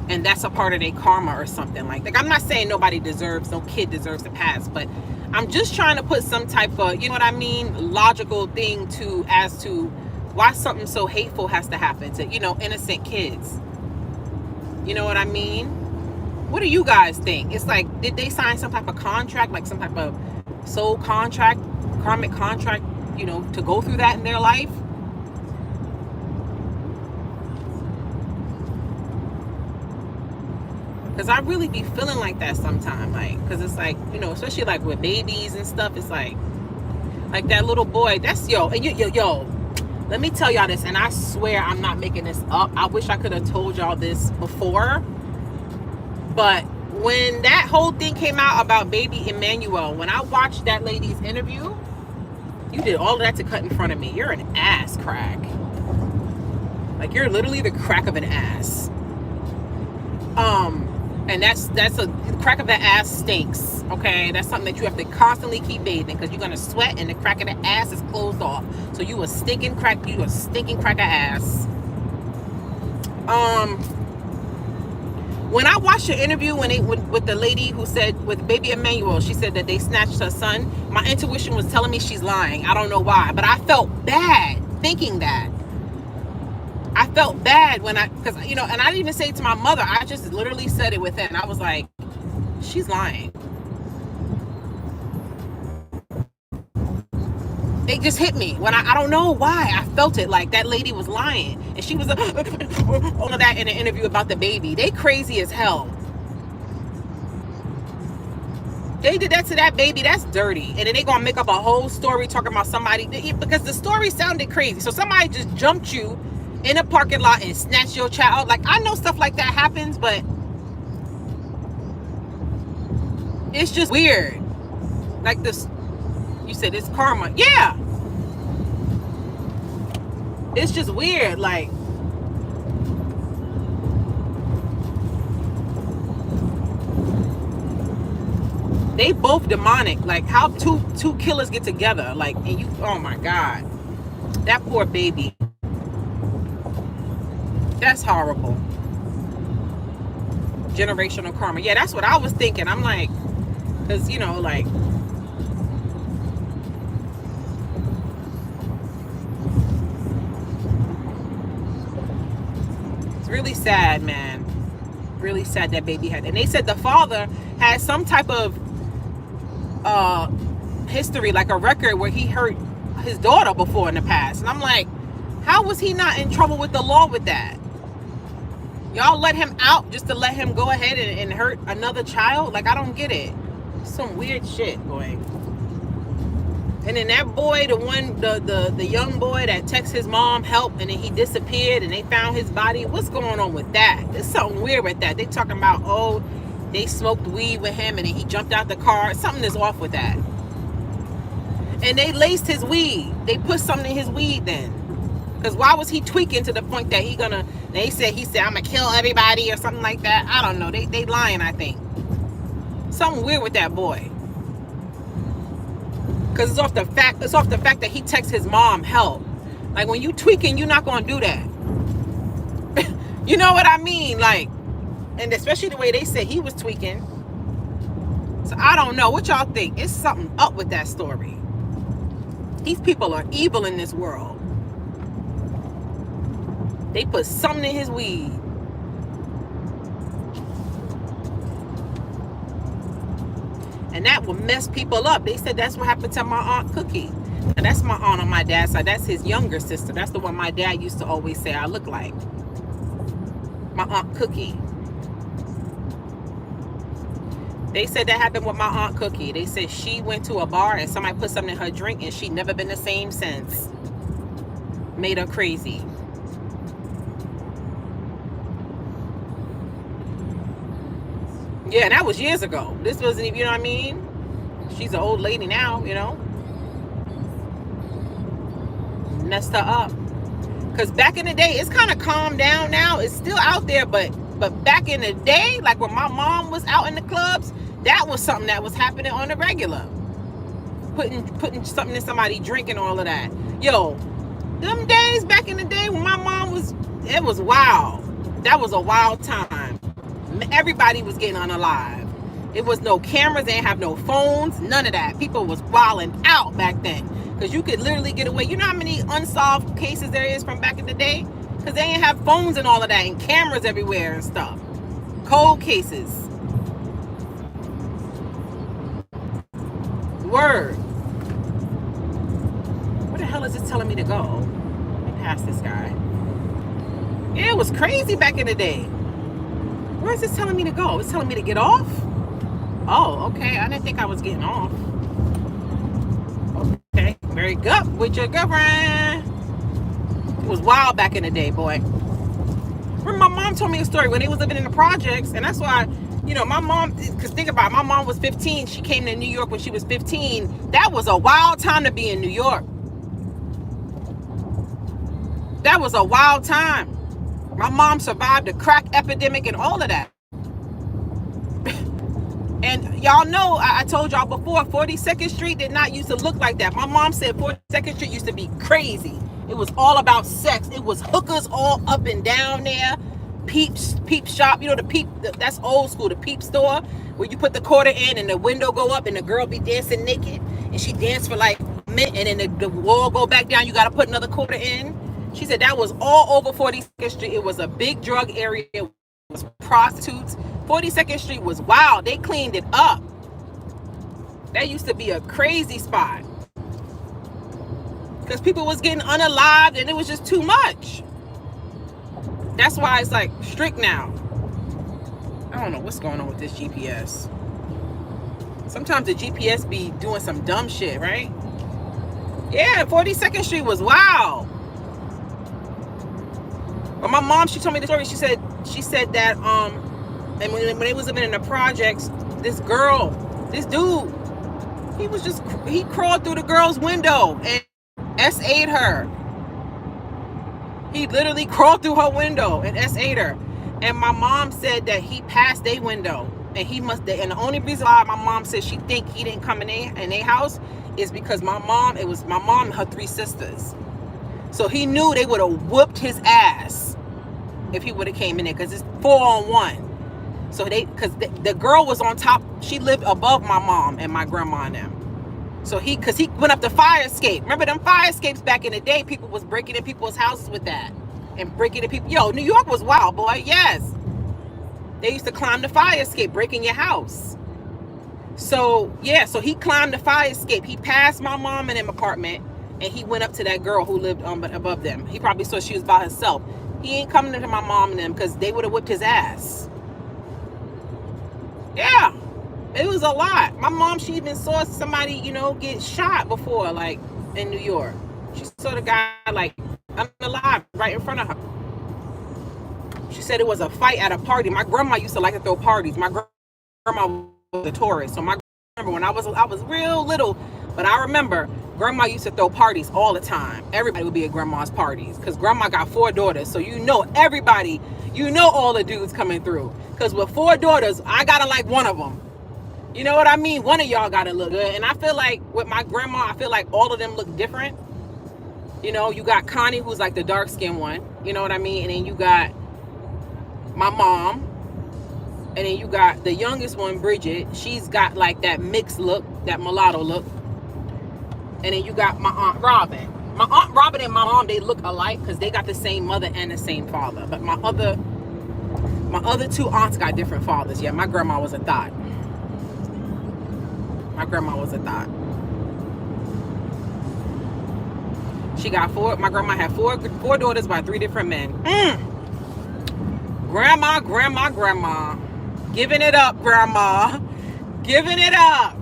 Speaker 1: And that's a part of their karma or something like that. I'm not saying no kid deserves to pass, but I'm just trying to put some type of, you know what I mean, logical thing as to why something so hateful has to happen to, you know, innocent kids. You know what I mean? What do you guys think? It's like, did they sign some type of contract, like some type of soul contract, karmic contract, you know, to go through that in their life? Because I really be feeling like that sometimes, like, because it's like, you know, especially like with babies and stuff, it's like that little boy, that's, yo, and yo, let me tell y'all this, and I swear I'm not making this up. I wish I could have told y'all this before, but When that whole thing came out about baby Emmanuel, when I watched that lady's interview, you did all of that to cut in front of me. You're an ass crack. Like, you're literally the crack of an ass. And that's a crack of the ass stinks. Okay, that's something that you have to constantly keep bathing because you're gonna sweat and the crack of the ass is closed off. So you a stinking crack. You a stinking crack of ass. When I watched your interview with the lady who said with baby Emmanuel, she said that they snatched her son. My intuition was telling me she's lying. I don't know why, but I felt bad thinking that. I felt bad because and I didn't even say it to my mother. I just literally said it within. I was like, she's lying. It just hit me when I don't know why I felt it, like that lady was lying, and she was all of that in an interview about the baby. They crazy as hell. They did that to that baby. That's dirty. And then they gonna make up a whole story talking about somebody, because the story sounded crazy. So somebody just jumped you in a parking lot and snatch your child. Like, I know stuff like that happens, but it's just weird. Like this, you said it's karma. Yeah. It's just weird. Like, they both demonic. Like, how two killers get together? Like, and you, oh my God, that poor baby. That's horrible. Generational karma. Yeah, that's what I was thinking. I'm like, because, like, it's really sad, man. Really sad that baby had. And they said the father had some type of history, like a record where he hurt his daughter before in the past. And I'm like, how was he not in trouble with the law with that? Y'all let him out just to let him go ahead and hurt another child? Like, I don't get it. Some weird shit, boy. And then that boy, the young boy that texted his mom help, and then he disappeared and they found his body. What's going on with that? There's something weird with that. They talking about, oh, they smoked weed with him and then he jumped out the car. Something is off with that. And they laced his weed. They put something in his weed then. Because why was he tweaking to the point that he said, I'm going to kill everybody or something like that? I don't know. They lying, I think. Something weird with that boy. Because it's off the fact that he texts his mom help. Like, when you tweaking, you're not going to do that. You know what I mean? Like, and especially the way they said he was tweaking. So I don't know. What y'all think? It's something up with that story. These people are evil in this world. They put something in his weed. And that will mess people up. They said that's what happened to my Aunt Cookie. And that's my aunt on my dad's side. That's his younger sister. That's the one my dad used to always say I look like. My Aunt Cookie. They said that happened with my Aunt Cookie. They said she went to a bar and somebody put something in her drink and she'd never been the same since. Made her crazy. Yeah, that was years ago. This wasn't even, you know what I mean? She's an old lady now, Messed her up. Because back in the day, it's kind of calmed down now. It's still out there, but back in the day, like when my mom was out in the clubs, that was something that was happening on the regular. Putting something in somebody's drink and all of that. Yo, them days back in the day when my mom it was wild. That was a wild time. Everybody was getting unalive. It was no cameras. They didn't have no phones. None of that. People was wilding out back then. Because you could literally get away. You know how many unsolved cases there is from back in the day? Because they didn't have phones and all of that. And cameras everywhere and stuff. Cold cases. Word. Where the hell is this telling me to go? Let me pass this guy. Yeah, it was crazy back in the day. Where is this telling me to go? It's telling me to get off? Oh, okay. I didn't think I was getting off. Okay. Very good with your girlfriend. It was wild back in the day, boy. Remember, my mom told me a story when they was living in the projects, and that's why You know, my mom, because think about it, my mom was 15. She came to New York when she was 15. That was a wild time to be in New York. That was a wild time. My mom survived the crack epidemic and all of that. And y'all know, I told y'all before, 42nd Street did not used to look like that. My mom said 42nd Street used to be crazy. It was all about sex. It was hookers all up and down there. Peep shop, you know, that's old school, the peep store, where you put the quarter in and the window go up and the girl be dancing naked. And she danced for like a minute and then the wall go back down. You got to put another quarter in. She said that was all over 42nd Street. It was a big drug area. It was prostitutes. 42nd Street was wild. They cleaned it up. That used to be a crazy spot. Because people was getting unalived and it was just too much. That's why it's like strict now. I don't know what's going on with this GPS. Sometimes the GPS be doing some dumb shit, right? Yeah, 42nd Street was wild. But my mom, she told me the story. She said that and when they was living in the projects, this dude, he crawled through the girl's window and S.A.'d her. He literally crawled through her window and S.A.'d her. And my mom said that he passed their window. And and the only reason why my mom said she think he didn't come in their house is because it was my mom and her 3 sisters. So he knew they would have whooped his ass if he would have came in there, because it's 4-on-1. So because the girl was on top, she lived above my mom and my grandma and them. So because he went up the fire escape. Remember them fire escapes back in the day? People was breaking in people's houses with that. And breaking in people. Yo, New York was wild, boy. Yes. They used to climb the fire escape, breaking your house. So, yeah. So he climbed the fire escape. He passed my mom and them apartment. And he went up to that girl who lived above them. He probably saw she was by herself. He ain't coming to my mom and them because they would have whipped his ass. Yeah. It was a lot. My mom, she even saw somebody, you know, get shot before, like, in New York. She saw the guy, like, unalive right in front of her. She said it was a fight at a party. My grandma used to like to throw parties. My grandma was a tourist. So I remember when I was real little, but I remember grandma used to throw parties all the time. Everybody would be at grandma's parties because grandma got 4 daughters. So you know everybody, you know all the dudes coming through. Because with 4 daughters, I gotta like one of them. You know what I mean? One of y'all gotta look good. And I feel like with my grandma, I feel like all of them look different. You know, you got Connie, who's like the dark-skinned one. You know what I mean? And then you got my mom. And then you got the youngest one, Bridget. She's got like that mixed look, that mulatto look. And then you got my Aunt Robin. My Aunt Robin and my mom, they look alike because they got the same mother and the same father. But my other 2 aunts got different fathers. Yeah, my grandma was a thought. My grandma was a thought. She got 4. My grandma had 4 daughters by 3 different men. Grandma. Giving it up, grandma. Giving it up.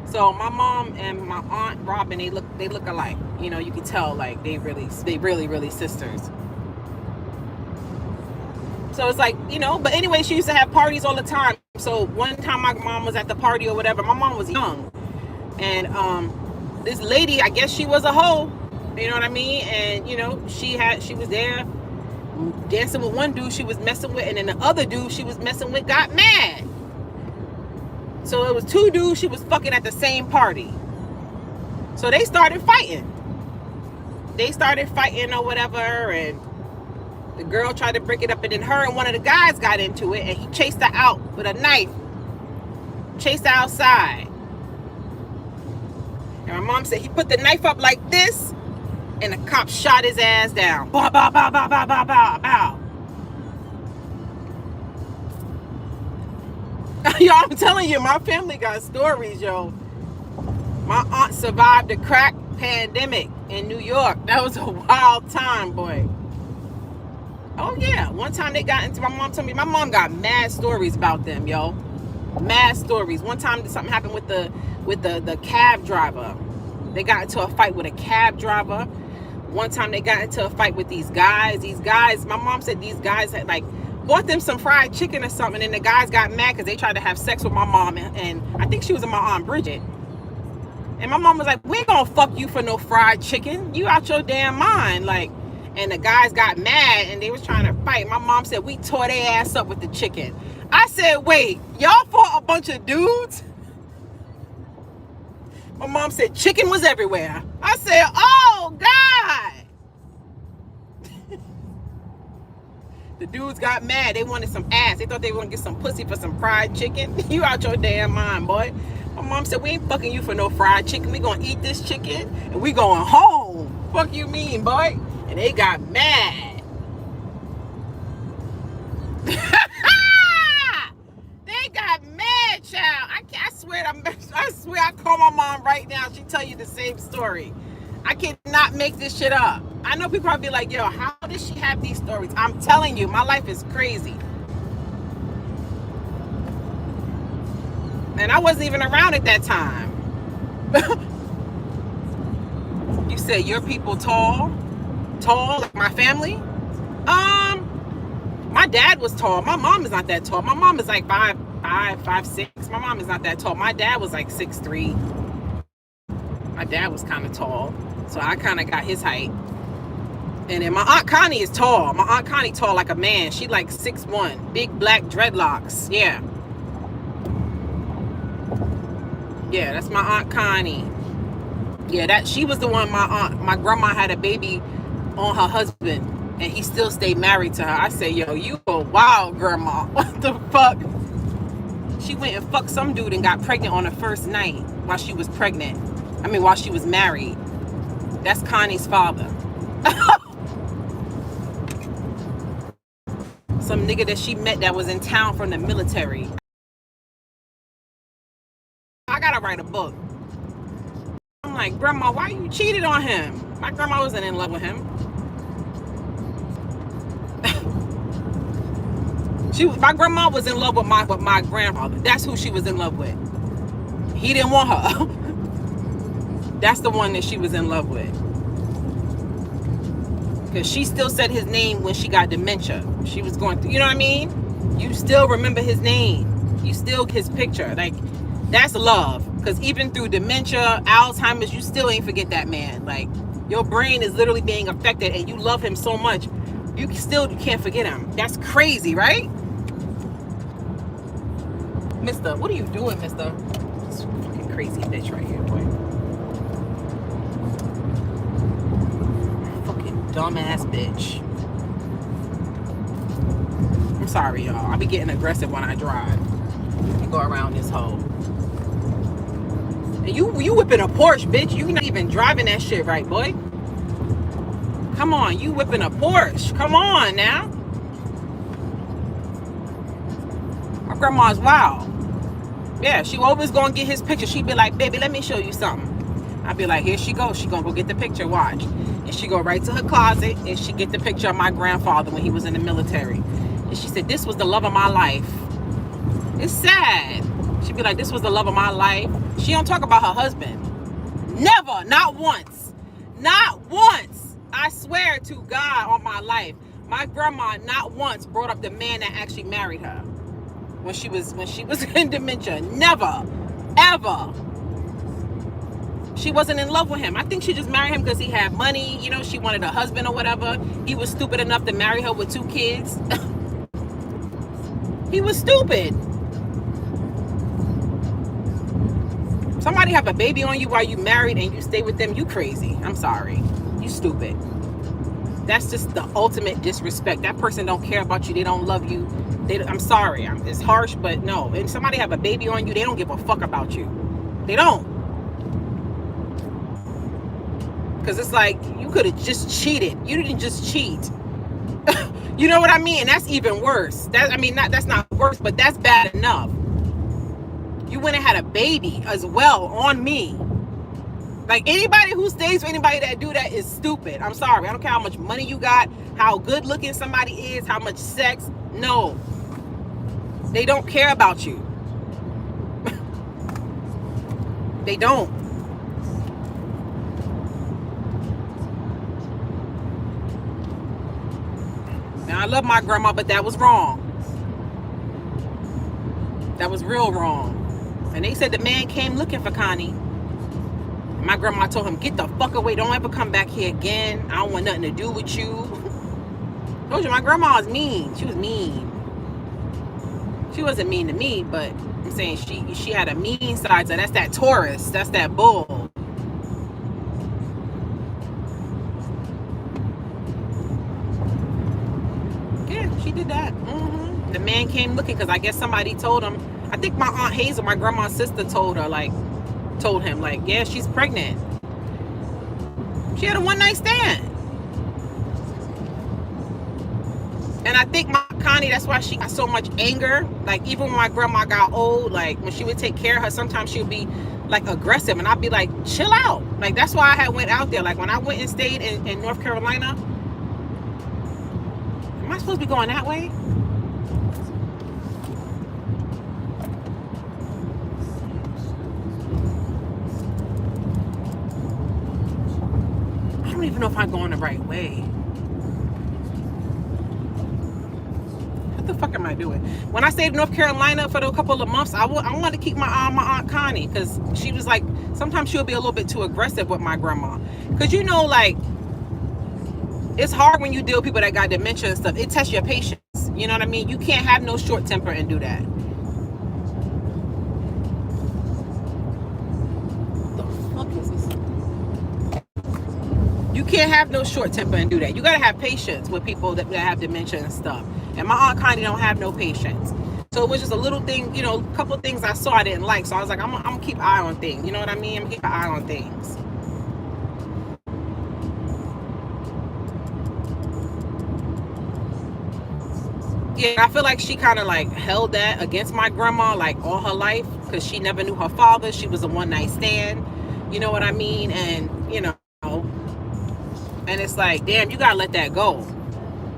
Speaker 1: So my mom and my Aunt Robin, they look alike. You know, you can tell like they really sisters. So it's like, you know, but anyway, she used to have parties all the time. So one time my mom was at the party or whatever. My mom was young. And this lady, I guess she was a hoe. You know what I mean? And, you know, she was there dancing with one dude she was messing with. And then the other dude she was messing with got mad. So it was 2 dudes she was fucking at the same party. So they started fighting. Or whatever. And the girl tried to break it up, and then her and one of the guys got into it, and he chased her out with a knife. Chased her outside. And my mom said he put the knife up like this, and the cop shot his ass down. Bow, bow, bow, bow, bow, bow, bow, bow. Yo, I'm telling you, my family got stories, yo. My aunt survived the crack pandemic in New York. That was a wild time, boy. Oh yeah, one time they got into, my mom told me, my mom got mad stories about them, yo. Mad stories. One time something happened with the cab driver. They got into a fight with a cab driver. One time they got into a fight with these guys. My mom said these guys had like, bought them some fried chicken or something, and the guys got mad because they tried to have sex with my mom, and I think she was my Aunt Bridget. And my mom was like, we ain't gonna fuck you for no fried chicken. You out your damn mind. Like, and the guys got mad and they was trying to fight. My mom said, we tore their ass up with the chicken. I said, wait, y'all fought a bunch of dudes? My mom said chicken was everywhere. I said, oh God. The dudes got mad. They wanted some ass. They thought they were gonna get some pussy for some fried chicken. You out your damn mind, boy. My mom said, we ain't fucking you for no fried chicken. We gonna eat this chicken and we going home. Fuck you mean, boy? And they got mad. They got mad, child. I swear I call my mom right now. She tell you the same story. I cannot make this shit up. I know people probably be like, yo, how does she have these stories? I'm telling you, my life is crazy. And I wasn't even around at that time. You said your people tall, like my family? My dad was tall. My mom is not that tall. My mom is like 5'6". My mom is not that tall. My dad was like 6'3". My dad was kind of tall, so I kind of got his height. And then my Aunt Connie is tall. My Aunt Connie tall like a man. She like 6'1", big black dreadlocks. Yeah. Yeah, that's my Aunt Connie. Yeah, she was the one my grandma had a baby on her husband, and he still stayed married to her. I say, yo, you a wild grandma. What the fuck? She went and fucked some dude and got pregnant on the first night while she was pregnant. I mean, while she was married. That's Connie's father. Some nigga that she met that was in town from the military. I gotta write a book. I'm like, grandma, why you cheated on him? My grandma wasn't in love with him. My grandma was in love with my grandfather. That's who she was in love with. He didn't want her. That's the one that she was in love with. Because she still said his name when she got dementia. She was going through, you know what I mean? You still remember his name. You still his picture. Like, that's love. Because even through dementia, Alzheimer's, you still ain't forget that man. Like, your brain is literally being affected and you love him so much, you can't forget him. That's crazy, right? Mister, what are you doing, mister? This fucking crazy bitch right here, boy. Fucking dumbass bitch. I'm sorry, y'all. I be getting aggressive when I drive. You go around this hole. And you whipping a Porsche, bitch. You not even driving that shit right, boy. Come on, you whipping a Porsche. Come on now. My grandma's wild. Yeah, she always gonna get his picture. She'd be like, baby, let me show you something. I'd be like, here she goes. She gonna go get the picture, watch. And she go right to her closet and she get the picture of my grandfather when he was in the military. And she said, this was the love of my life. It's sad. She'd be like, this was the love of my life. She don't talk about her husband. Never, not once. Not once. I swear to God on my life, my grandma not once brought up the man that actually married her when she was in dementia. Never, ever. She wasn't in love with him. I think she just married him because he had money. You know, she wanted a husband or whatever. He was stupid enough to marry her with 2 kids. He was stupid. Somebody have a baby on you while you married and you stay with them, you crazy. I'm sorry. You stupid. That's just the ultimate disrespect. That person don't care about you. They don't love you. I'm sorry. It's harsh, but no. And somebody have a baby on you, they don't give a fuck about you. They don't. Because it's like, you could have just cheated. You didn't just cheat. You know what I mean? And that's even worse. That's not worse, but that's bad enough. You went and had a baby as well on me. Like, anybody who stays for anybody that do that is stupid. I'm sorry. I don't care how much money you got, how good looking somebody is, how much sex. No. They don't care about you. They don't. And I love my grandma, but that was wrong. That was real wrong. And they said the man came looking for Connie. And my grandma told him, get the fuck away. Don't ever come back here again. I don't want nothing to do with you. Told you, my grandma was mean. She was mean. She wasn't mean to me, but I'm saying she had a mean side. So that's that Taurus. That's that bull. Yeah, she did that. The man came looking because I guess somebody told him. I think my Aunt Hazel, my grandma's sister, told him, like, yeah, she's pregnant. She had a one-night stand. And I think my Connie, that's why she got so much anger. Like, even when my grandma got old, like, when she would take care of her, sometimes she would be, like, aggressive. And I'd be like, chill out. Like, that's why I had went out there. Like, when I went and stayed in North Carolina. Am I supposed to be going that way? I don't even know if I'm going the right way. What the fuck am I doing? When I stayed in North Carolina for a couple of months, I wanted to keep my Aunt Connie, because she was like, sometimes she'll be a little bit too aggressive with my grandma. Because you know, like, it's hard when you deal with people that got dementia and stuff. It tests your patience. You know what I mean? You can't have no short temper and do that. What the fuck is this? You can't have no short temper and do that. You gotta have patience with people that have dementia and stuff. And my Aunt Connie don't have no patience. So it was just a little thing, you know, a couple of things I saw I didn't like. So I was like, I'm gonna keep an eye on things. You know what I mean? I'm gonna keep an eye on things. Yeah, I feel like she kind of like held that against my grandma like all her life, because she never knew her father. She was a one-night stand. You know what I mean? And, you know, and it's like, damn, you gotta let that go.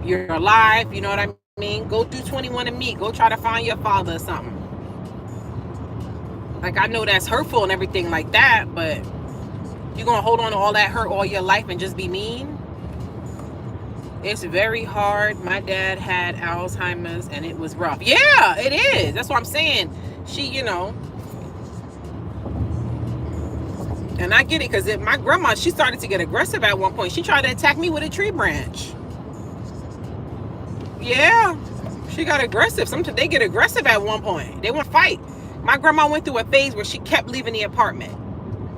Speaker 1: You're alive, you know what I mean? Go through 21andMe. Go try to find your father or something. Like, I know that's hurtful and everything like that, but you're gonna hold on to all that hurt all your life and just be mean? It's very hard. My dad had Alzheimer's and it was rough. Yeah, it is. That's what I'm saying. She, you know, and I get it, because my grandma, she started to get aggressive at one point. She tried to attack me with a tree branch. Yeah, she got aggressive. Sometimes they get aggressive at one point. They want to fight. My grandma went through a phase where she kept leaving the apartment.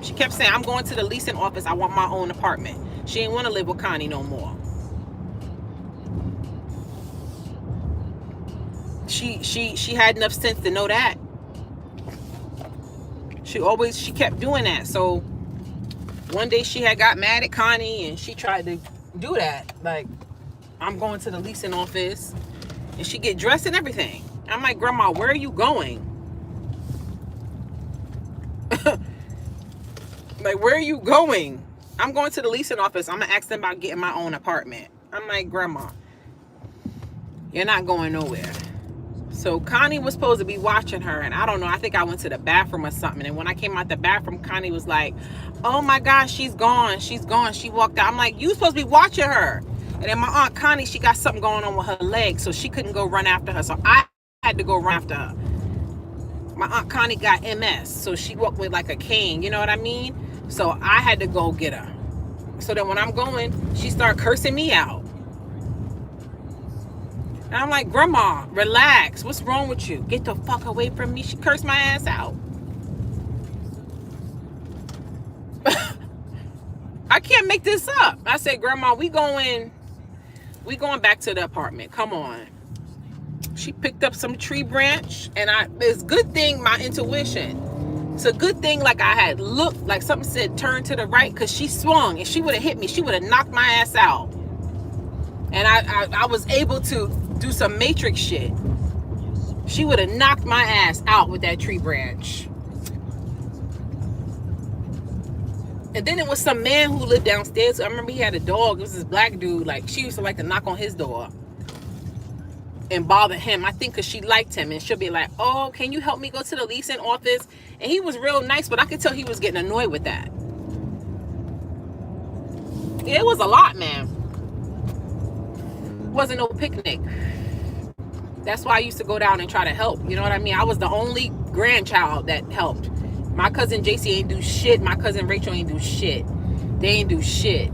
Speaker 1: She kept saying, I'm going to the leasing office. I want my own apartment. She didn't want to live with Connie no more. She had enough sense to know that. She kept doing that. So one day she had got mad at Connie and she tried to do that. Like, I'm going to the leasing office, and she get dressed and everything. I'm like, Grandma, where are you going? Like, where are you going? I'm going to the leasing office. I'm gonna ask them about getting my own apartment. I'm like, Grandma, you're not going nowhere. So Connie was supposed to be watching her, and I don't know, I think I went to the bathroom or something, and when I came out the bathroom, Connie was like, oh my gosh, she's gone, she walked out. I'm like, you supposed to be watching her. And then my Aunt Connie, she got something going on with her leg, so she couldn't go run after her, so I had to go run after her. My Aunt Connie got MS, so she walked with like a cane, you know what I mean? So I had to go get her. So then when I'm going, she started cursing me out. And I'm like, Grandma, relax. What's wrong with you? Get the fuck away from me. She cursed my ass out. I can't make this up. I said, Grandma, we going back to the apartment. Come on. She picked up some tree branch, and it's a good thing, my intuition. It's a good thing, like, I had looked, like something said turn to the right, because she swung. If she would have hit me, she would have knocked my ass out. And I was able to do some matrix shit. She would have knocked my ass out with that tree branch. And then it was some man who lived downstairs. I remember he had a dog. It was this black dude. Like, she used to like to knock on his door and bother him. I think because she liked him, and she'll be like, oh, can you help me go to the leasing office? And he was real nice, but I could tell he was getting annoyed with that. It was a lot, man. wasn't no picnic. That's why I used to go down and try to help. You know what I mean? I was the only grandchild that helped. My cousin JC ain't do shit. My cousin Rachel ain't do shit. They ain't do shit.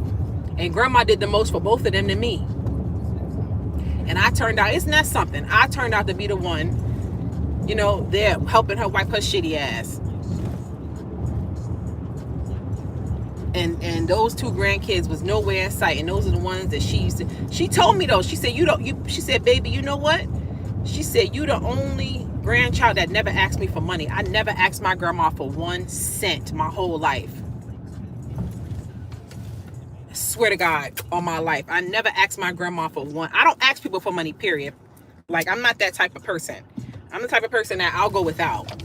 Speaker 1: And grandma did the most for both of them than me. And I turned out, isn't that something? I turned out to be the one, you know, there helping her wipe her shitty ass. And those two grandkids was nowhere in sight. And those are the ones that she told me though, she said, she said, baby, you know what? She said, you the only grandchild that never asked me for money. I never asked my grandma for 1 cent my whole life. I swear to God, on my life, I never asked my grandma for one. I don't ask people for money, period. Like, I'm not that type of person. I'm the type of person that I'll go without.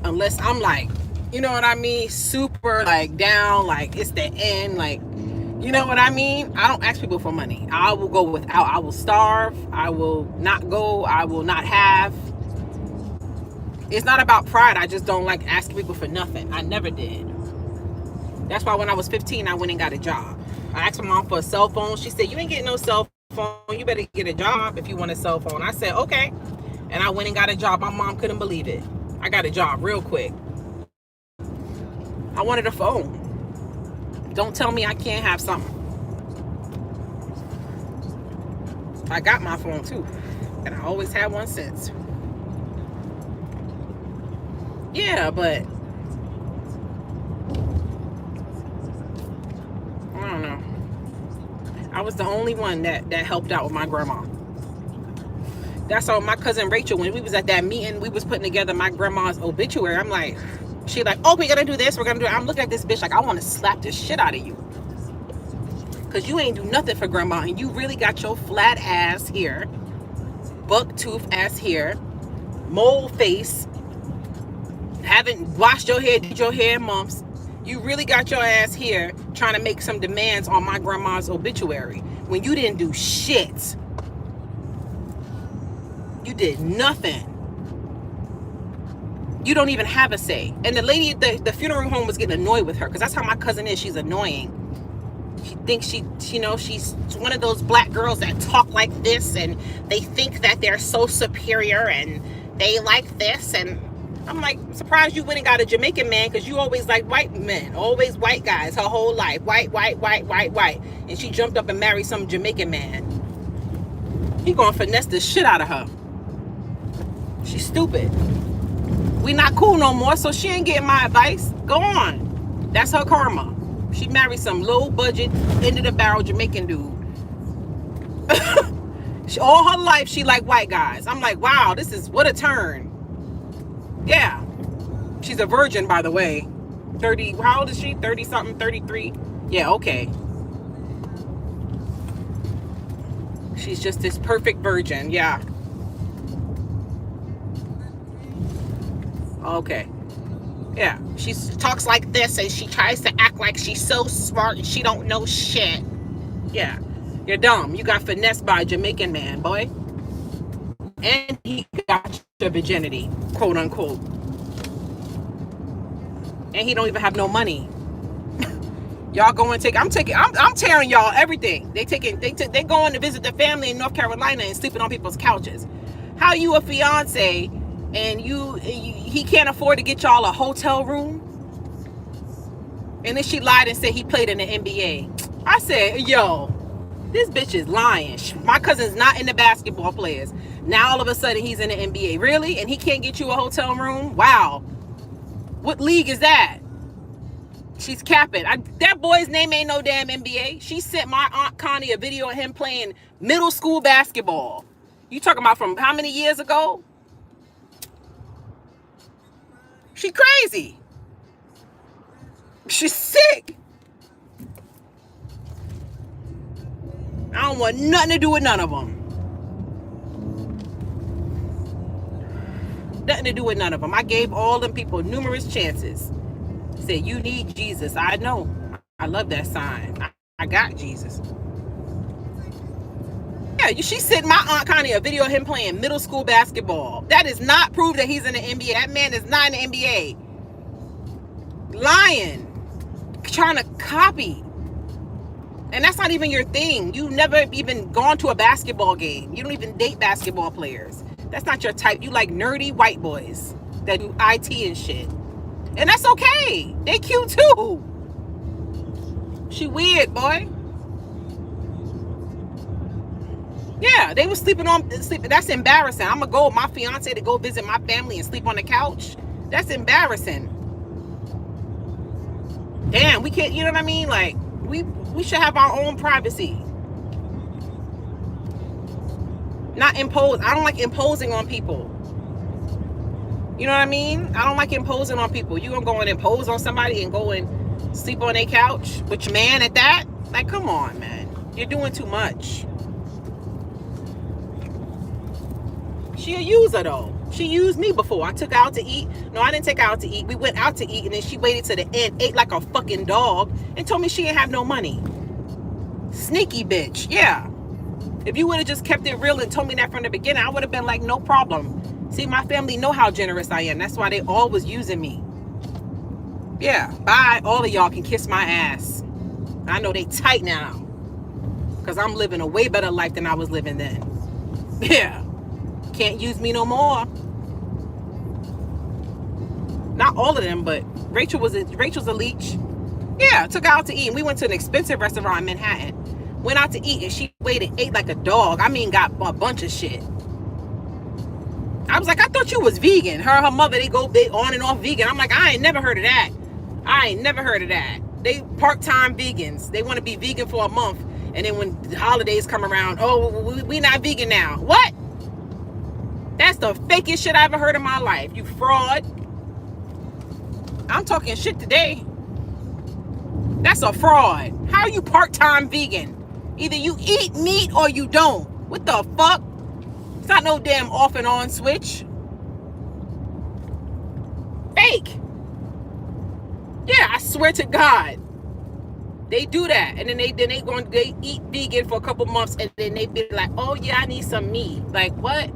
Speaker 1: Unless I'm like, you know what I mean? Super like down, like it's the end, like, you know what I mean? I don't ask people for money. I will go without. I will starve. I will not go. I will not have. It's not about pride. I just don't like asking people for nothing. I never did. That's why when I was 15, I went and got a job. I asked my mom for a cell phone. She said, you ain't getting no cell phone. You better get a job if you want a cell phone. I said, okay. And I went and got a job. My mom couldn't believe it. I got a job real quick. I wanted a phone. Don't tell me I can't have something. I got my phone too. And I always had one since. Yeah, but I don't know. I was the only one that helped out with my grandma. That's all. My cousin Rachel, when we was at that meeting, we was putting together my grandma's obituary. I'm like, she like, oh, we're gonna do this, we're gonna do it. I'm looking at this bitch like, I want to slap the shit out of you. Cause you ain't do nothing for grandma, and you really got your flat ass here, buck tooth ass here, mole face, haven't washed your hair, did your hair in months. You really got your ass here trying to make some demands on my grandma's obituary when you didn't do shit. You did nothing. You don't even have a say. And the lady at the funeral home was getting annoyed with her, because that's how my cousin is. She's annoying. She thinks she's one of those black girls that talk like this, and they think that they're so superior and they like this. And I'm like, surprised you went and got a Jamaican man, because you always like white men, always white guys her whole life. White. And she jumped up and married some Jamaican man. He gonna finesse the shit out of her. She's stupid. We not cool no more, so she ain't getting my advice. Go on. That's her karma. She married some low budget, end of the barrel Jamaican dude. All her life she like white guys. I'm like, wow, this is what a turn. Yeah. She's a virgin, by the way. 30, how old is she? 30 something, 33. Yeah, okay. She's just this perfect virgin. Yeah. Okay. Yeah, she talks like this, and she tries to act like she's so smart and she don't know shit. Yeah, you're dumb. You got finessed by a Jamaican man, boy. And he got your virginity, quote unquote. And he don't even have no money. Y'all go and I'm tearing y'all everything. They going to visit their family in North Carolina and sleeping on people's couches. How you a fiance and he can't afford to get y'all a hotel room? And then she lied and said he played in the NBA. I said, yo, this bitch is lying. My cousin's not into basketball players. Now all of a sudden he's in the NBA. Really? And he can't get you a hotel room? Wow. What league is that? She's capping. That boy's name ain't no damn NBA. She sent my Aunt Connie a video of him playing middle school basketball. You talking about from how many years ago? She crazy. She's sick. I don't want nothing to do with none of them. Nothing to do with none of them. I gave all them people numerous chances. Said, you need Jesus. I know. I love that sign. I got Jesus. Yeah, she sent my Aunt Connie a video of him playing middle school basketball. That does not prove that he's in the NBA. That man is not in the NBA. Lying. Trying to copy. And that's not even your thing. You never even gone to a basketball game. You don't even date basketball players. That's not your type. You like nerdy white boys that do IT and shit. And that's okay. They cute too. She weird, boy. Yeah, they was sleeping. That's embarrassing. I'm gonna go with my fiance to go visit my family and sleep on the couch. That's embarrassing. Damn, we can't, you know what I mean? Like, we should have our own privacy. Not impose. I don't like imposing on people. You know what I mean? I don't like imposing on people. You gonna go and impose on somebody and go and sleep on their couch with your man at that? Like, come on, man. You're doing too much. She a user though. She used me before. I took her out to eat. No, I didn't take her out to eat. We went out to eat and then she waited to the end, ate like a fucking dog, and told me she didn't have no money. Sneaky bitch. Yeah. If you would have just kept it real and told me that from the beginning, I would have been like, no problem. See, my family know how generous I am. That's why they always using me. Yeah. Bye. All of y'all can kiss my ass. I know they tight now. Because I'm living a way better life than I was living then. Yeah. Can't use me no more. Not all of them, but Rachel's a leech. Yeah, took her out to eat. And we went to an expensive restaurant in Manhattan. Went out to eat and she waited, ate like a dog. I mean, got a bunch of shit. I was like, I thought you was vegan. Her mother, they on and off vegan. I'm like, I ain't never heard of that. They part-time vegans. They want to be vegan for a month. And then when the holidays come around, oh, we not vegan now. What? That's the fakest shit I ever heard in my life. You fraud. I'm talking shit today. That's a fraud. How are you part-time vegan? Either you eat meat or you don't. What the fuck? It's not no damn off and on switch. Fake. Yeah, I swear to God. They do that. And then they eat vegan for a couple months and then they be like, oh yeah, I need some meat. Like what?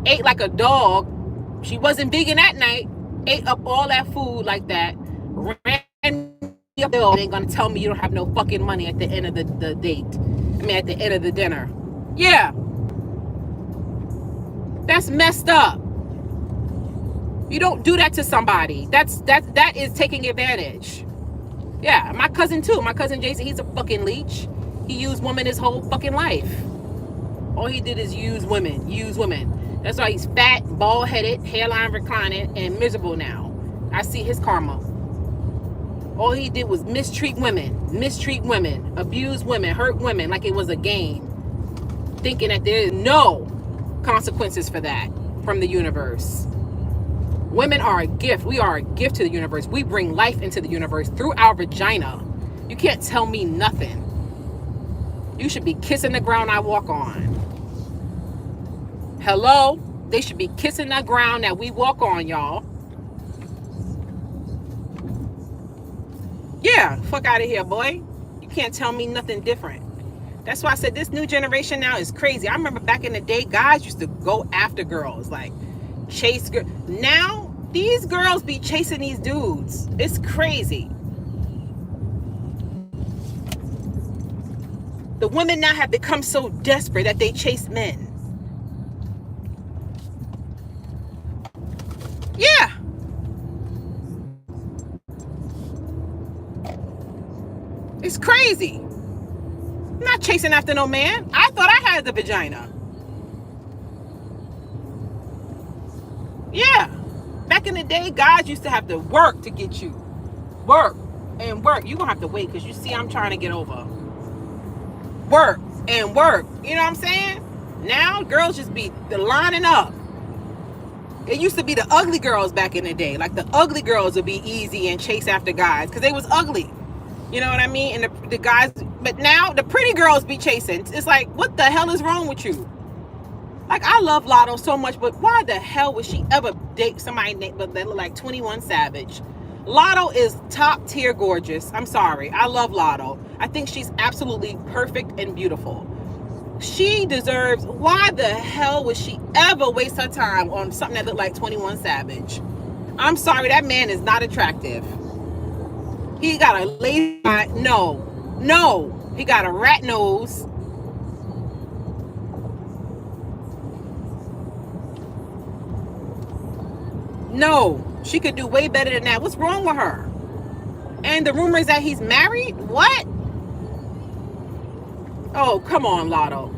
Speaker 1: Ate like a dog. She wasn't vegan that night. Ate up all that food like that. Ran up the ain't gonna tell me you don't have no fucking money at the end of the date. I mean at the end of the dinner. Yeah. That's messed up. You don't do that to somebody. That is taking advantage. Yeah, my cousin too. My cousin Jason, he's a fucking leech. He used women his whole fucking life. All he did is use women. That's why he's fat, bald-headed, hairline reclining, and miserable now. I see his karma. All he did was mistreat women, abuse women, hurt women like it was a game, thinking that there is no consequences for that from the universe. Women are a gift. We are a gift to the universe. We bring life into the universe through our vagina. You can't tell me nothing. You should be kissing the ground I walk on. Hello? They should be kissing the ground that we walk on, y'all. Yeah, fuck out of here, boy. You can't tell me nothing different. That's why I said this new generation now is crazy. I remember back in the day, guys used to go after girls, like chase girls. Now, these girls be chasing these dudes. It's crazy. The women now have become so desperate that they chase men. Yeah. It's crazy. I'm not chasing after no man. I thought I had the vagina. Yeah. Back in the day, guys used to have to work to get you. Work and work. You're going to have to wait because you see I'm trying to get over. Work and work. You know what I'm saying? Now, girls just be lining up. It used to be the ugly girls back in the day. Like the ugly girls would be easy and chase after guys because they was ugly. You know what I mean? And the guys, but now the pretty girls be chasing. It's like, what the hell is wrong with you? Like, I love Lotto so much, but why the hell would she ever date somebody that look like 21 Savage? Lotto is top tier gorgeous. I'm sorry. I love Lotto. I think she's absolutely perfect and beautiful. She deserves, why the hell would she ever waste her time on something that looked like 21 Savage? I'm sorry, that man is not attractive. He got a lazy eye. No. He got a rat nose. No. She could do way better than that. What's wrong with her? And the rumor is that he's married? What? Oh, come on, Lotto.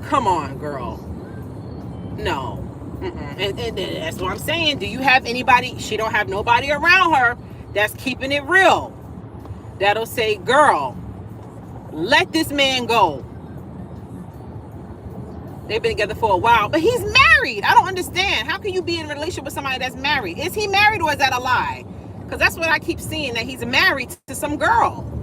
Speaker 1: Come on, girl. No. And that's what I'm saying. Do you have anybody? She don't have nobody around her that's keeping it real. That'll say, girl, let this man go. They've been together for a while, but he's married. I don't understand. How can you be in a relationship with somebody that's married? Is he married or is that a lie? Because that's what I keep seeing, that he's married to some girl.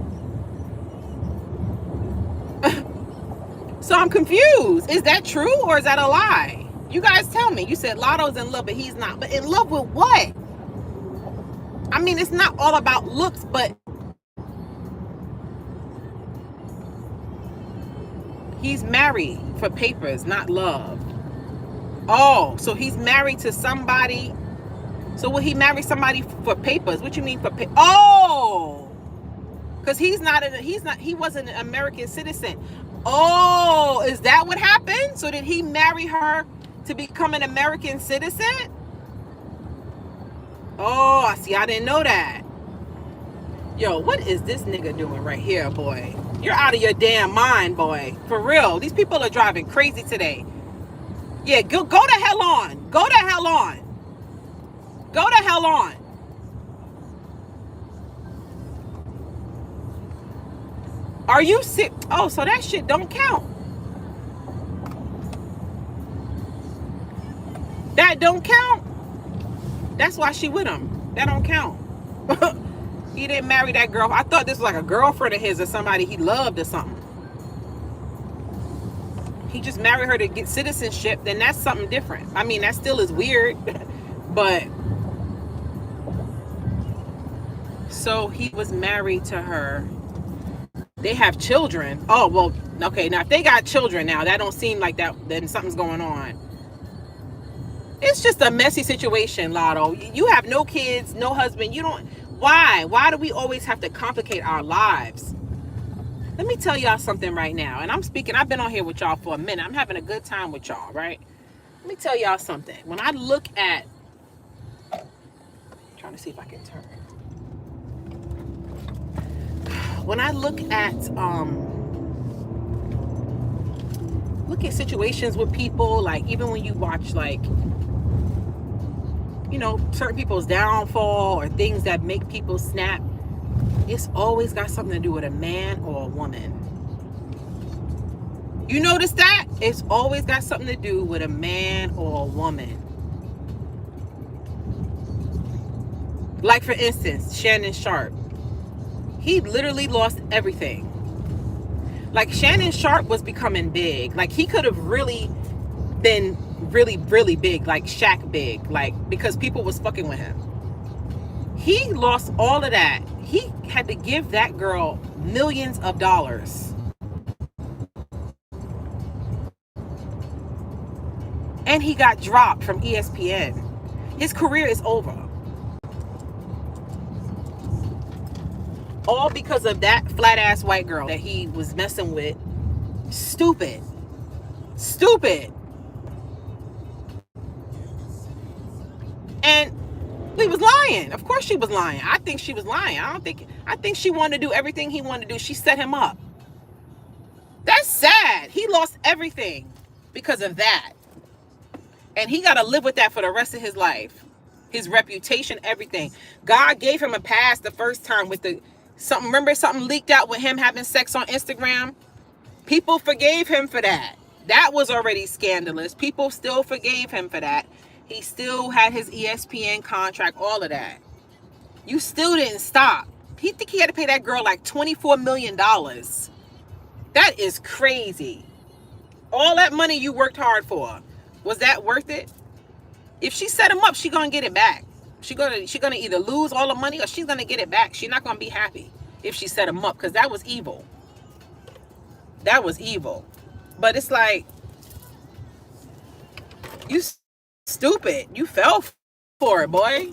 Speaker 1: So I'm confused. Is that true or is that a lie? You guys tell me. You said Lotto's in love, but he's not. But in love with what? I mean, it's not all about looks, but he's married for papers, not love. Oh, so he's married to somebody. So will he marry somebody for papers? What you mean for papers? Oh, because he wasn't an American citizen. Oh, is that what happened? So did he marry her to become an American citizen? Oh, I see. I didn't know that. Yo, what is this nigga doing right here, boy? You're out of your damn mind, boy. For real. These people are driving crazy today. Yeah, go to hell on. Go to hell on. Go to hell on. Are you sick? Oh, so that shit don't count. That don't count. That's why she with him. That don't count. He didn't marry that girl. I thought this was like a girlfriend of his or somebody he loved or something. He just married her to get citizenship. Then that's something different. I mean, that still is weird. But so he was married to her. They have children. Oh, well, okay. Now, if they got children now, that don't seem like that. Then something's going on. It's just a messy situation, Lotto. You have no kids, no husband. You don't. Why? Why do we always have to complicate our lives? Let me tell y'all something right now. And I'm speaking. I've been on here with y'all for a minute. I'm having a good time with y'all, right? Let me tell y'all something. When I look at, trying to see if I can turn. When I look at situations with people, like even when you watch, like, you know, certain people's downfall or things that make people snap, it's always got something to do with a man or a woman. You notice that? It's always got something to do with a man or a woman. Like, for instance, Shannon Sharp. He literally lost everything. Like, Shannon Sharp was becoming big. Like, he could have really been really, really big, like Shaq big, like, because people was fucking with him. He lost all of that. He had to give that girl millions of dollars. And he got dropped from ESPN. His career is over. All because of that flat ass white girl that he was messing with. Stupid. And he was lying. Of course she was lying. I think she was lying. I think she wanted to do everything he wanted to do. She set him up. That's sad. He lost everything because of that. And he got to live with that for the rest of his life. His reputation, everything. God gave him a pass the first time with something. Remember something leaked out with him having sex on Instagram? People forgave him for that. That was already scandalous. People still forgave him for that. He still had his ESPN contract, all of that. You still didn't stop. He think he had to pay that girl like $24 million. That is crazy. All that money you worked hard for, was that worth it? If she set him up, she gonna get it back. She gonna either lose all the money or she's gonna get it back. She's not gonna be happy if she set him up, because that was evil. That was evil. But it's like, you stupid. You fell for it, boy.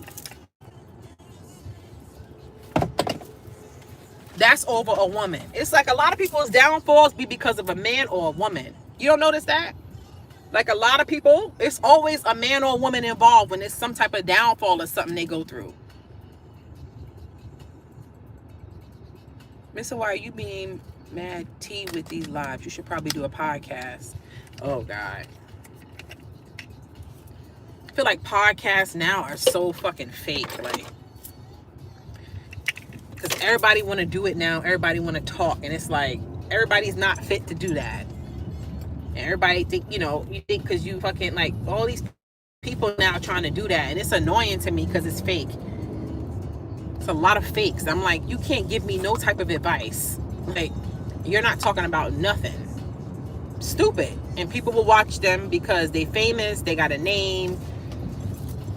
Speaker 1: that's over a woman. It's like a lot of people's downfalls be because of a man or a woman. You don't notice that? Like a lot of people, it's always a man or a woman involved when there's some type of downfall or something they go through. Mr. Why are you being mad tea with these lives? You should probably do a podcast. Oh God. I feel like podcasts now are so fucking fake. Like, because everybody want to do it now. Everybody want to talk. And it's like, everybody's not fit to do that. And everybody think, you know, you think because you fucking like all these people now trying to do that. And it's annoying to me because it's fake. It's a lot of fakes. I'm like, you can't give me no type of advice. Like, you're not talking about nothing. Stupid. And people will watch them because they famous, they got a name,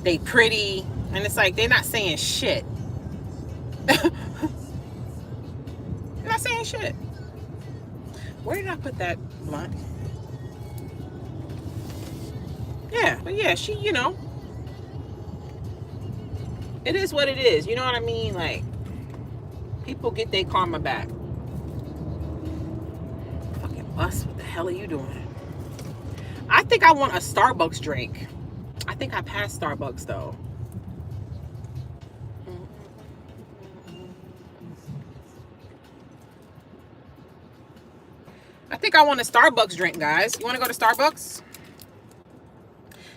Speaker 1: they pretty, and it's like they're not saying shit. They're not saying shit. Where did I put that blunt? Yeah, but yeah, she, you know, it is what it is. You know what I mean? Like, people get their karma back. Fucking bus, what the hell are you doing? I think I want a Starbucks drink. I think I passed Starbucks though. I think I want a Starbucks drink, guys. You want to go to Starbucks?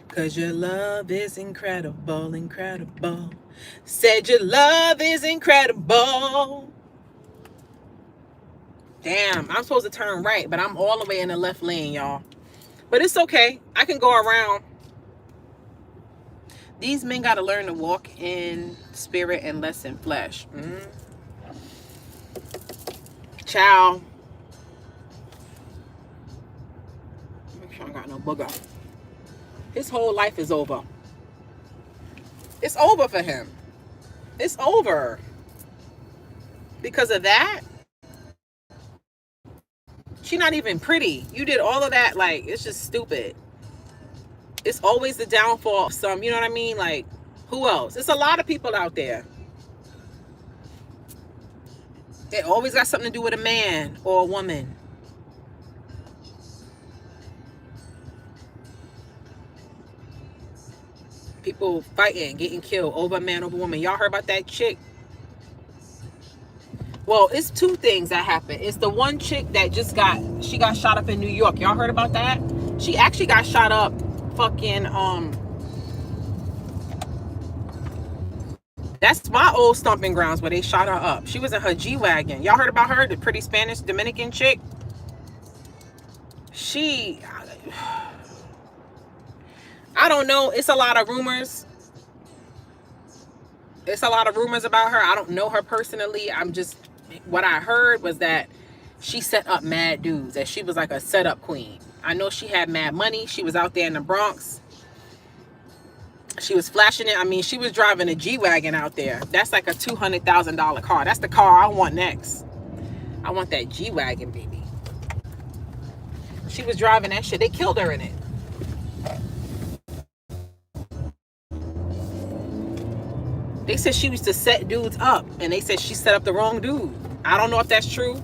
Speaker 1: Cause your love is incredible, incredible. Said your love is incredible. Damn, I'm supposed to turn right, but I'm all the way in the left lane, y'all. But it's okay. I can go around. These men got to learn to walk in spirit and less in flesh. Ciao. Make sure I got no booger. His whole life is over. It's over for him. It's over. Because of that? She's not even pretty. You did all of that. Like, it's just stupid. It's always the downfall of some, you know what I mean? Like, who else? It's a lot of people out there. It always got something to do with a man or a woman. People fighting, getting killed over a man, over a woman. Y'all heard about that chick? Well, it's two things that happened. It's the one chick that just got shot up in New York. Y'all heard about that? She actually got shot up fucking, that's my old stomping grounds where they shot her up. She was in her G-Wagon. Y'all heard about her? The pretty Spanish Dominican chick? I don't know. It's a lot of rumors. It's a lot of rumors about her. I don't know her personally. What I heard was that she set up mad dudes, that she was like a setup queen. I know she had mad money. She was out there in the Bronx. She was flashing it. I mean, she was driving a G-Wagon out there. That's like a $200,000 car. That's the car I want next. I want that G-Wagon, baby. She was driving that shit. They killed her in it. They said she used to set dudes up, and they said she set up the wrong dude. I don't know if that's true,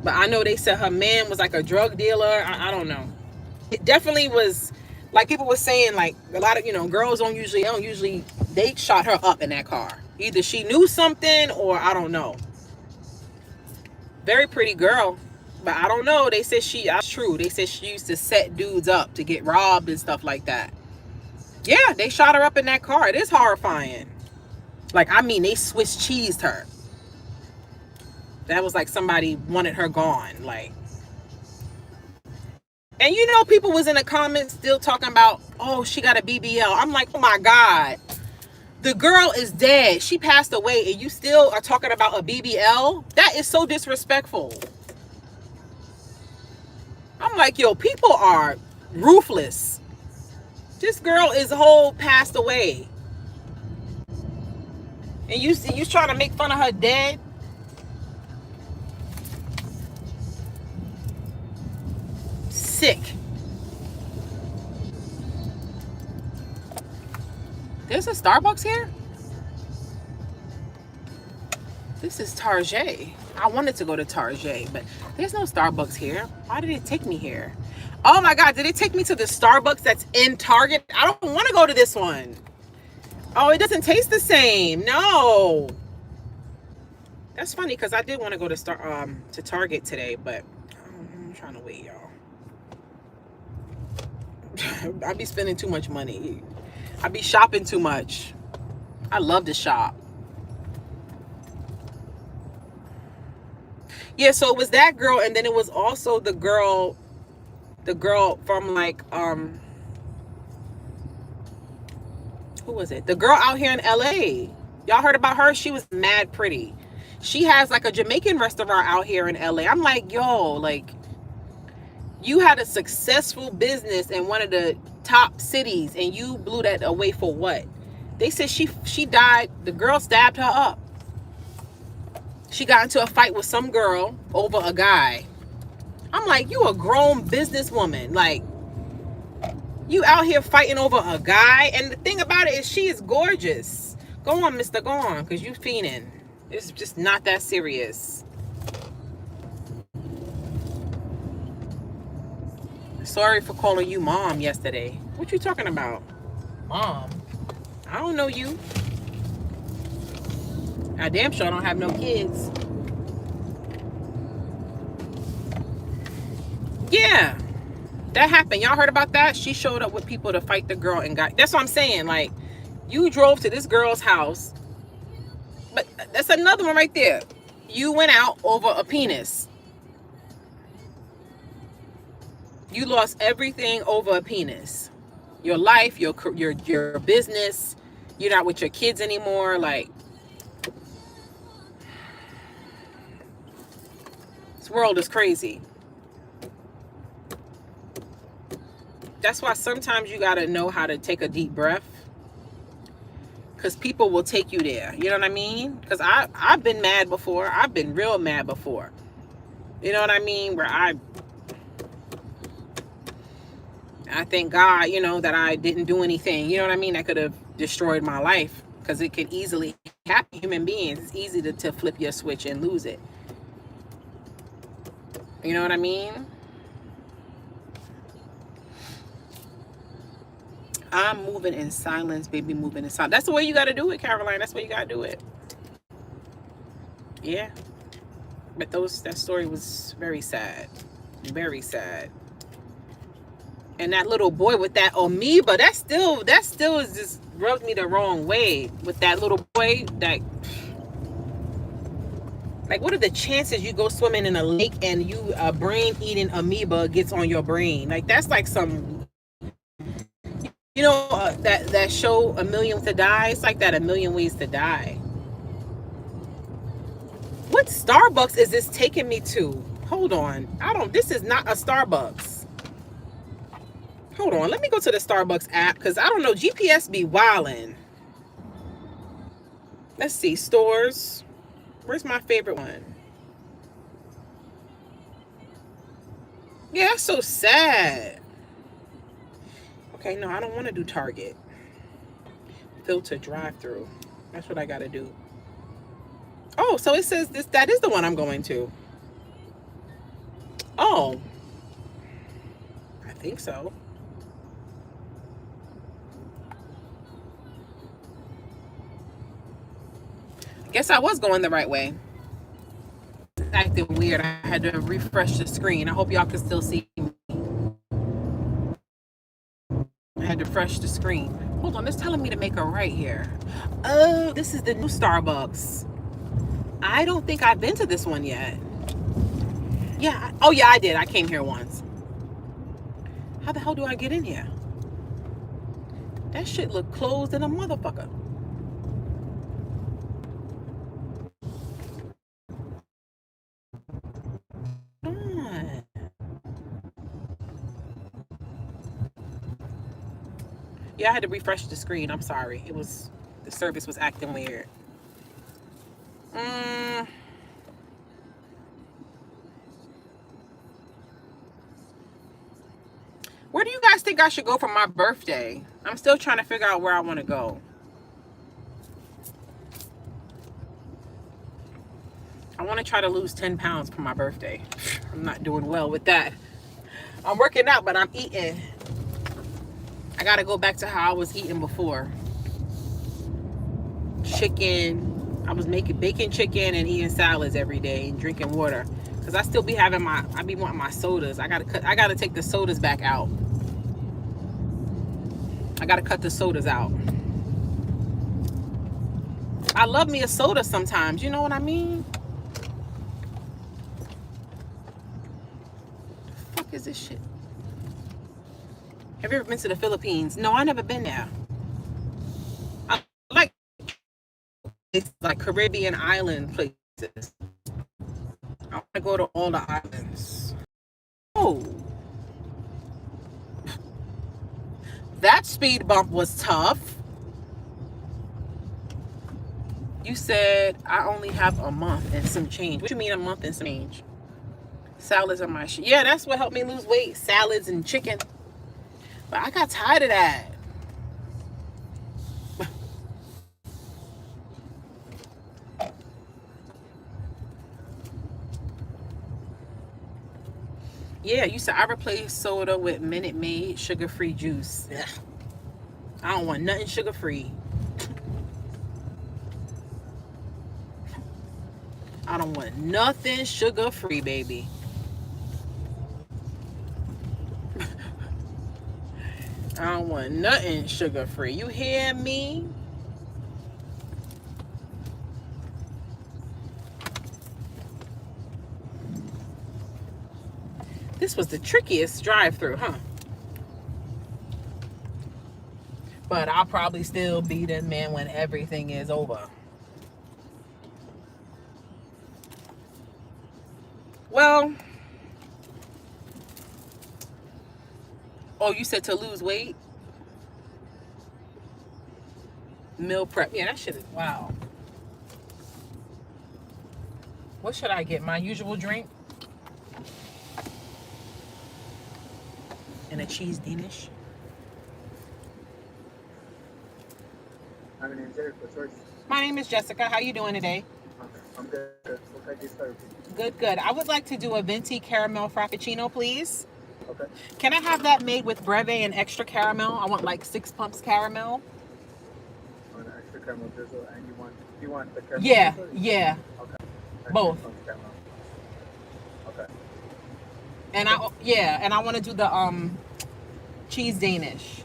Speaker 1: but I know they said her man was like a drug dealer. I don't know. It definitely was, like people were saying, like a lot of, you know, girls they shot her up in that car. Either she knew something or I don't know. Very pretty girl, but I don't know. They said that's true. They said she used to set dudes up to get robbed and stuff like that. Yeah, they shot her up in that car. It is horrifying. Like, I mean, they Swiss cheesed her. That was like somebody wanted her gone. Like, and you know, people was in the comments still talking about, oh, she got a BBL. I'm like, oh my God. The girl is dead. She passed away and you still are talking about a BBL? That is so disrespectful. I'm like, yo, people are ruthless. This girl is whole passed away. And you trying to make fun of her dead? Sick. There's a Starbucks here? This is Target. I wanted to go to Target, but there's no Starbucks here. Why did it take me here? Oh my God, did it take me to the Starbucks that's in Target? I don't want to go to this one. Oh, it doesn't taste the same. No. That's funny because I did want to go to Target today, but I'm trying to wait, y'all. I be spending too much money. I be shopping too much. I love to shop. Yeah, so it was that girl, and then it was also the girl from like who was it? The girl out here in LA. Y'all heard about her? She was mad pretty. She has like a Jamaican restaurant out here in LA. I'm like, yo, like, you had a successful business in one of the top cities and you blew that away for what? They said she died. The girl stabbed her up. She got into a fight with some girl over a guy. I'm like, you a grown businesswoman. Like, you out here fighting over a guy. And the thing about it is she is gorgeous. Go on, mister, go on, because you fiending. It's just not that serious. Sorry for calling you mom yesterday. What you talking about? Mom? I don't know you. I damn sure don't have no kids. Yeah, that happened. Y'all heard about that? She showed up with people to fight the girl and got... That's what I'm saying. Like, you drove to this girl's house. But that's another one right there. You went out over a penis. You lost everything over a penis. Your life, your business. You're not with your kids anymore. Like, this world is crazy. That's why sometimes you got to know how to take a deep breath. Because people will take you there. You know what I mean? Because I've been mad before. I've been real mad before. You know what I mean? Where I thank God, you know, that I didn't do anything. You know what I mean? That could have destroyed my life. Because it can easily happen. Human beings, it's easy to flip your switch and lose it. You know what I mean? I'm moving in silence, baby, moving in silence. That's the way you got to do it, Caroline. That's the way you got to do it. Yeah. But that story was very sad. Very sad. And that little boy with that amoeba, that still is just rubbed me the wrong way. With that little boy, that... Like, what are the chances you go swimming in a lake and you a brain-eating amoeba gets on your brain? Like, that's like some... You know, that show, A Million Ways to Die? It's like that, A Million Ways to Die. What Starbucks is this taking me to? Hold on. This is not a Starbucks. Hold on. Let me go to the Starbucks app because I don't know. GPS be wildin'. Let's see. Stores. Where's my favorite one? Yeah, that's so sad. Okay, no, I don't want to do Target. Filter drive-through. That's what I got to do. Oh, so it says that is the one I'm going to. Oh. I think so. Guess I was going the right way. It's acting weird. I had to refresh the screen. I hope y'all can still see me. I had to refresh the screen. Hold on, it's telling me to make a right here. Oh, this is the new Starbucks. I don't think I've been to this one yet. Yeah. Oh, yeah, I did. I came here once. How the hell do I get in here? That shit look closed in a motherfucker. Yeah, I had to refresh the screen. I'm sorry. The service was acting weird. Where do you guys think I should go for my birthday? I'm still trying to figure out where I want to go. want to try to lose 10 pounds for my birthday. I'm not doing well with that. I'm working out, but I'm eating. I got to go back to how I was eating before. Chicken. I was baking chicken and eating salads every day and drinking water. Because I still be having I be wanting my sodas. I gotta take the sodas back out. I gotta cut the sodas out. I love me a soda sometimes, you know what I mean? The fuck is this shit? Have you ever been to the Philippines? No, I never been there. I like it's like Caribbean island places. I want to go to all the islands. Oh, that speed bump was tough. You said I only have a month and some change. What do you mean a month and some change? Salads are my shit. Yeah, that's what helped me lose weight. Salads and chicken. But I got tired of that. Yeah, you said I replaced soda with Minute Maid sugar-free juice. Ugh. I don't want nothing sugar-free. I don't want nothing sugar-free, baby. I don't want nothing sugar-free. You hear me? This was the trickiest drive-through, huh? But I'll probably still be the man when everything is over. Well, oh, you said to lose weight? Meal prep. Yeah, that shit is wow. What should I get? My usual drink? And a cheese Danish?
Speaker 3: My name is Eric. What's yours?
Speaker 1: My name is Jessica. How you doing today?
Speaker 3: Okay. I'm good. What can I get started?
Speaker 1: Good, good. I would like to do a venti caramel frappuccino, please.
Speaker 3: Okay.
Speaker 1: Can I have that made with breve and extra caramel? I want like 6 pumps caramel.
Speaker 3: On an extra caramel drizzle, and you want the caramel
Speaker 1: Yeah,
Speaker 3: drizzle?
Speaker 1: yeah.
Speaker 3: Okay. And
Speaker 1: Both.
Speaker 3: 6 pumps caramel. Okay.
Speaker 1: And I want to do the cheese Danish.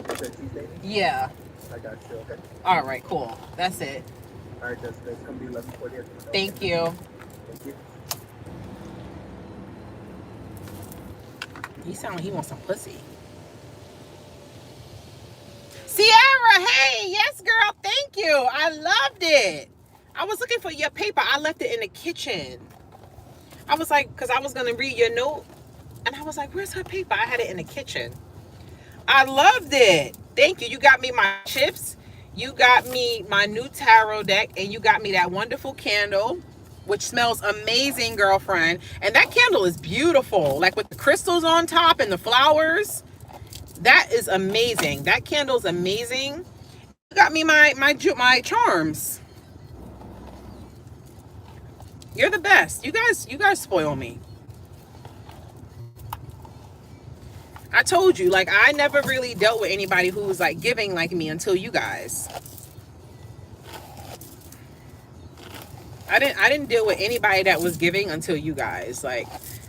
Speaker 3: You said cheese Danish?
Speaker 1: Yeah.
Speaker 3: I got you. Okay.
Speaker 1: All right, cool. That's it.
Speaker 3: All right, Jessica. It's gonna be 11:40.
Speaker 1: Thank you.
Speaker 3: Thank you.
Speaker 1: He sound like he wants some pussy. Sierra, hey, yes, girl, thank you. I loved it. I was looking for your paper. I left it in the kitchen. I was like, because I was going to read your note. And I was like, where's her paper? I had it in the kitchen. I loved it. Thank you. You got me my chips. You got me my new tarot deck. And you got me that wonderful candle, which smells amazing, girlfriend. And that candle is beautiful. Like with the crystals on top and the flowers. That is amazing. That candle's amazing. You got me my charms. You're the best. You guys spoil me. I told you, like, I never really dealt with anybody who was like giving like me until you guys. I didn't deal with anybody that was giving until you guys. Like,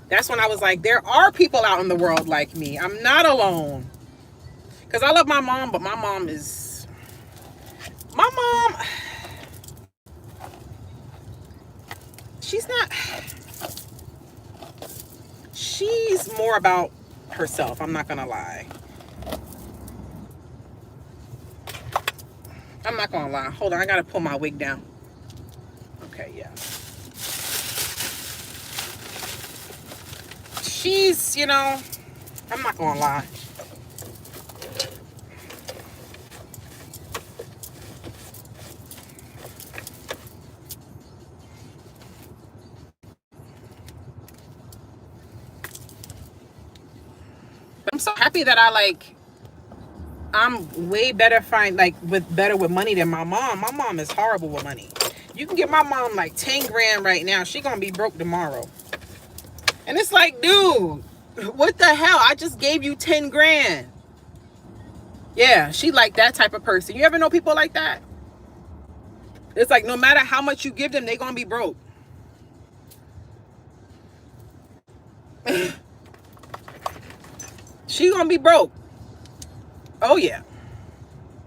Speaker 1: that's when I was like, there are people out in the world like me. I'm not alone. Because I love my mom, but my mom, she's more about herself. I'm not going to lie. I'm not going to lie. Hold on. I got to pull my wig down. Okay, yeah. She's, I'm not going to lie. I'm so happy that I I'm way better better with money than my mom. My mom is horrible with money. You can give my mom like 10 grand right now. She gonna be broke tomorrow. And it's like, dude, what the hell? I just gave you 10 grand. Yeah, she like that type of person. You ever know people like that? It's like no matter how much you give them, they gonna be broke. She gonna be broke. Oh yeah.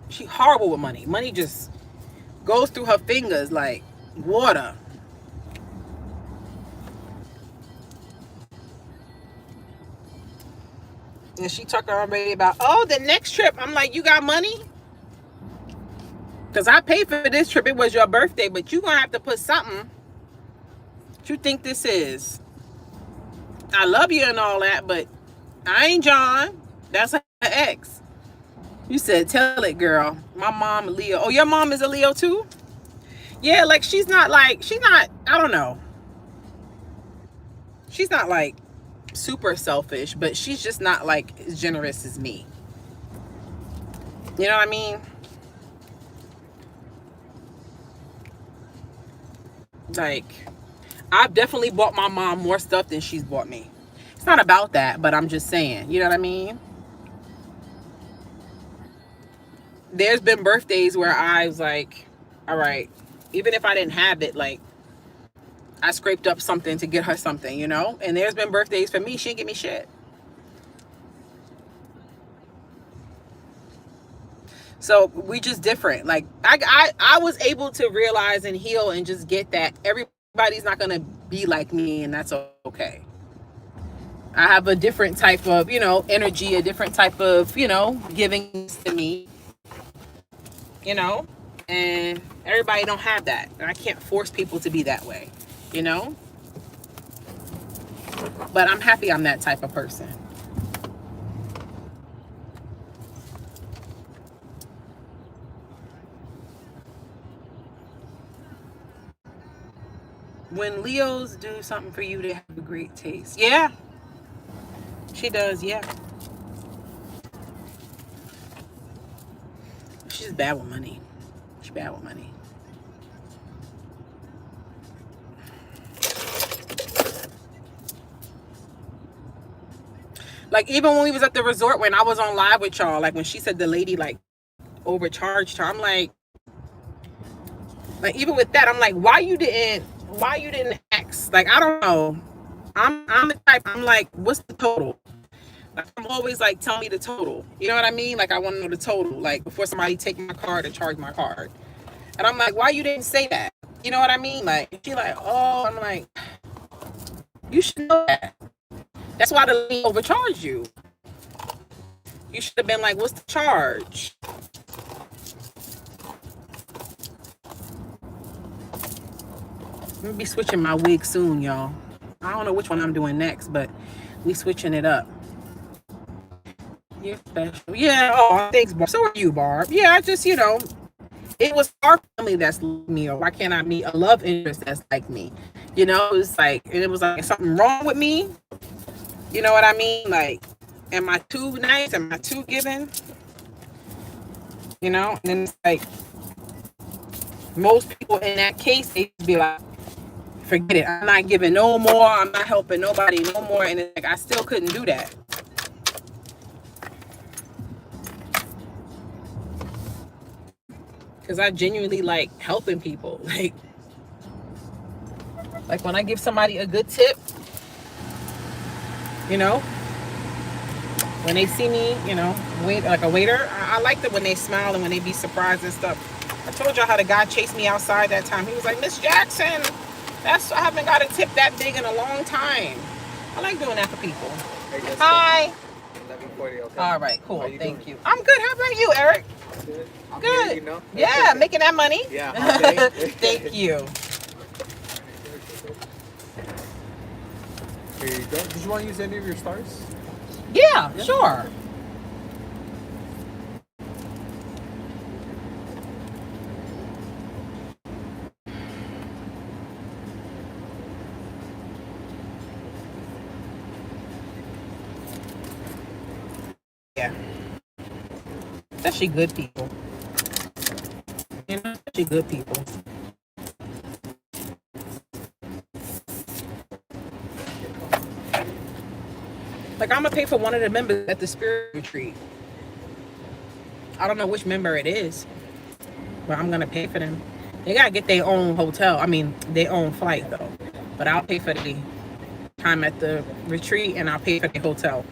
Speaker 1: She horrible with money. Money just goes through her fingers like water. And she talking already about, oh, the next trip. I'm like, you got money? Because I paid for this trip. It was your birthday, but you gonna have to put something. What you think this is? I love you and all that, but I ain't John. That's her ex. You said, tell it, girl. My mom, Leo. Oh, your mom is a Leo too? Yeah, like she's not, I don't know. She's not like super selfish, but she's just not like as generous as me. You know what I mean? Like, I've definitely bought my mom more stuff than she's bought me. It's not about that, but I'm just saying, you know what I mean? There's been birthdays where I was like, all right, even if I didn't have it, like, I scraped up something to get her something, you know? And there's been birthdays for me, she didn't give me shit. So we just different. Like, I was able to realize and heal and just get that everybody's not going to be like me, and that's okay. I have a different type of, you know, energy, a different type of, you know, giving to me, you know, and everybody don't have that. And I can't force people to be that way, you know, but I'm happy I'm that type of person. When Leos do something for you, they have a great taste. Yeah, she does. Yeah. She's bad with money. She's bad with money. Like, even when we was at the resort, when I was on live with y'all, like when she said the lady like overcharged her, I'm like even with that, I'm like, why you didn't ask? Like, I don't know. I'm the type, I'm like, what's the total? Like, I'm always like, tell me the total. You know what I mean? Like, I want to know the total, like, before somebody take my card and charge my card. And I'm like, why you didn't say that? You know what I mean? Like, she like, oh, I'm like, you should know that. That's why the lady overcharged you. You should have been like, what's the charge? I'm gonna be switching my wig soon, y'all. I don't know which one I'm doing next, but we switching it up. You're special. Yeah, oh, thanks, Barb. So are you, Barb. Yeah, I just, you know, it was our family that's like me, or why can't I meet a love interest that's like me? You know, it's like, and it was like, something wrong with me? You know what I mean? Like, am I too nice? Am I too giving? You know, and then it's like, most people in that case, they be like, forget it. I'm not giving no more. I'm not helping nobody no more. And it's like, I still couldn't do that. Because I genuinely like helping people. Like when I give somebody a good tip, you know, when they see me, you know, wait, like a waiter, I like it when they smile and when they be surprised and stuff. I told y'all how the guy chased me outside that time. He was like, Miss Jackson, I haven't got a tip that big in a long time. I like doing that for people.
Speaker 3: Hey,
Speaker 1: Hi.
Speaker 3: 11:40, okay.
Speaker 1: All right, cool. Thank
Speaker 3: doing?
Speaker 1: you. I'm good. How about you, Eric?
Speaker 3: Good. I'm
Speaker 1: Good.
Speaker 3: Here, you know?
Speaker 1: Yeah, making that money.
Speaker 3: Yeah.
Speaker 1: Thank you.
Speaker 3: Here you go. Did you want to use any of your stars?
Speaker 1: Yeah, sure. especially good people. You know, especially good people. Like, I'm gonna pay for one of the members at the spirit retreat. I don't know which member it is, but I'm gonna pay for them. They gotta get their own hotel. I mean, their own flight though. But I'll pay for the time at the retreat, and I'll pay for the hotel.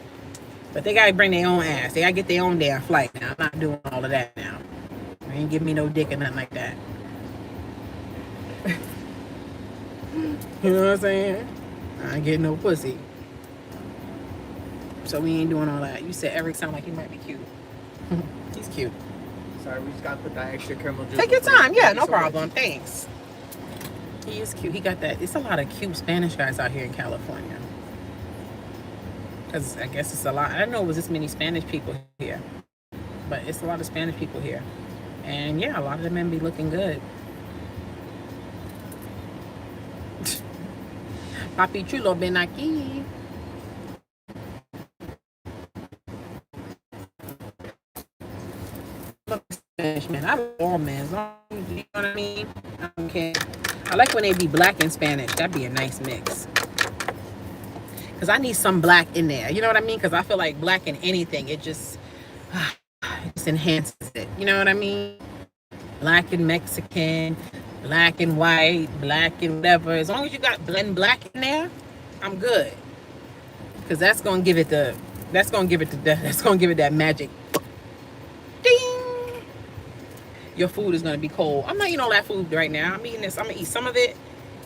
Speaker 1: But they gotta bring their own ass. They gotta get their own damn flight now. I'm not doing all of that now. They ain't give me no dick or nothing like that. You know what I'm saying? I ain't getting no pussy. So we ain't doing all that. You said Eric sound like he might be cute. He's cute.
Speaker 3: Sorry, we just gotta put that extra caramel drizzle.
Speaker 1: Take your
Speaker 3: for you.
Speaker 1: time. Yeah,
Speaker 3: Thank you
Speaker 1: no
Speaker 3: so much.
Speaker 1: problem. Thanks. He is cute. He got that. It's a lot of cute Spanish guys out here in California. Because I guess it's a lot. I didn't know it was this many Spanish people here. But it's a lot of Spanish people here. And yeah, a lot of the men be looking good. Papi chulo, ven aquí. Spanish man. I love all men. As long as, you know what I mean? I don't care. I like when they be black and Spanish. That'd be a nice mix. Because I need some black in there. You know what I mean? Because I feel like black in anything, it just enhances it. You know what I mean? Black and Mexican, black and white, black and whatever. As long as you got blend black in there, I'm good. Because that's gonna give it that magic. Ding! Your food is gonna be cold. I'm not eating all that food right now. I'm eating this. I'm gonna eat some of it,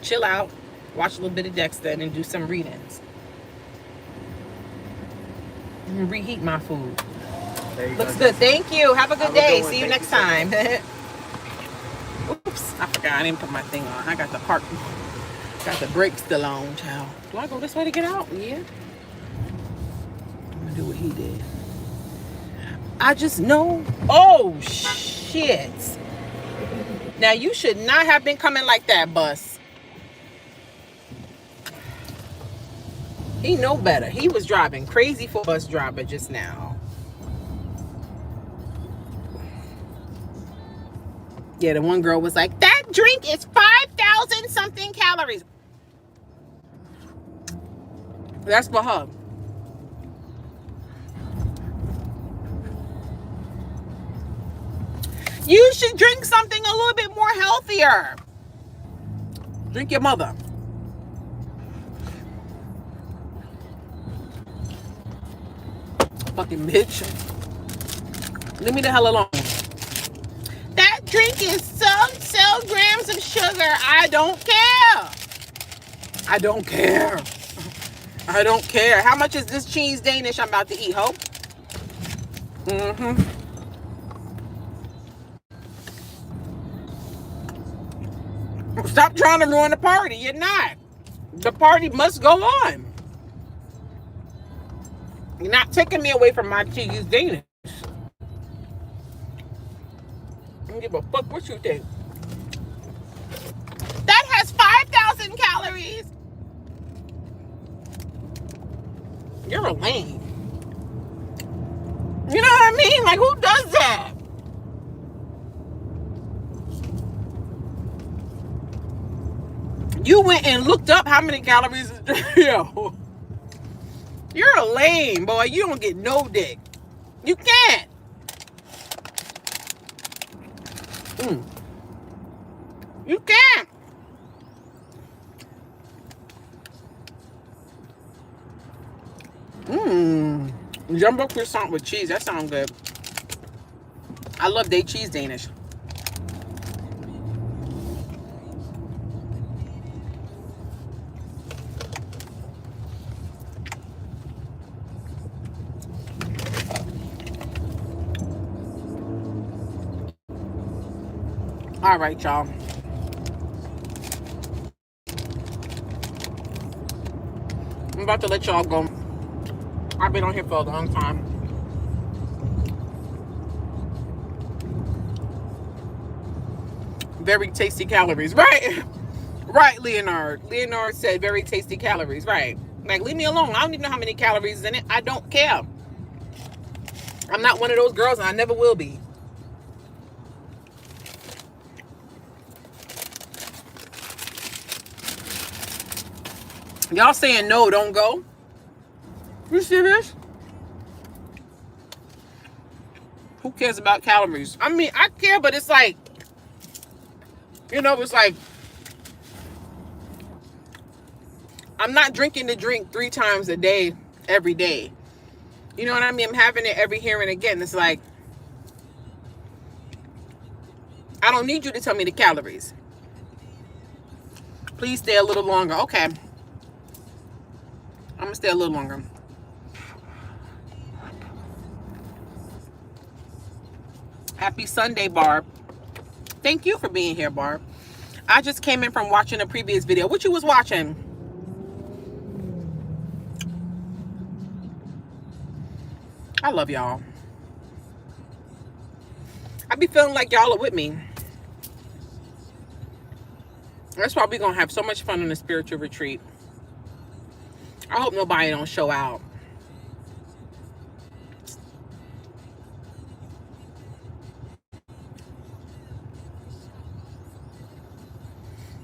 Speaker 1: chill out, watch a little bit of Dexter, and then do some readings. And reheat my food.
Speaker 3: There you
Speaker 1: Looks
Speaker 3: go.
Speaker 1: good. Thank you. Have a good
Speaker 3: Have a
Speaker 1: day.
Speaker 3: good one.
Speaker 1: See you
Speaker 3: Thank
Speaker 1: next
Speaker 3: you so
Speaker 1: time. Oops, I forgot. I didn't put my thing on. I got the park. Got the brakes still on, child. Do I go this way to get out? Yeah. I'm gonna do what he did. I just know. Oh shit. Now you should not have been coming like that, bus. He know better. He was driving crazy for a bus driver just now. Yeah, the one girl was like, that drink is 5,000 something calories. That's for her. You should drink something a little bit more healthier. Drink your mother. Fucking bitch. Leave me the hell alone. That drink is so grams of sugar. I don't care. I don't care. I don't care. How much is this cheese Danish I'm about to eat, ho? Mm-hmm. Stop trying to ruin the party. You're not. The party must go on. You're not taking me away from my cheese Danish. I don't give a fuck what you think. That has 5,000 calories. You're a lame. You know what I mean? Like, who does that? You went and looked up how many calories is yo. You're a lame, boy. You don't get no dick. You can't. You can't. Jumbo croissant with cheese. That sounds good. I love they cheese Danish. All right, y'all. I'm about to let y'all go. I've been on here for a long time. Very tasty calories, right? Right, Leonard. Leonard said very tasty calories, right? Like, leave me alone. I don't even know how many calories is in it. I don't care. I'm not one of those girls, and I never will be. Y'all saying no, don't go. You serious? Who cares about calories? I mean, I care, but it's like, you know, it's like, I'm not drinking the drink 3 times a day, every day. You know what I mean? I'm having it every here and again. It's like, I don't need you to tell me the calories. Please stay a little longer. Okay. I'm going to stay a little longer. Happy Sunday, Barb. Thank you for being here, Barb. I just came in from watching a previous video. What you was watching? I love y'all. I be feeling like y'all are with me. That's why we're going to have so much fun on the spiritual retreat. I hope nobody don't show out.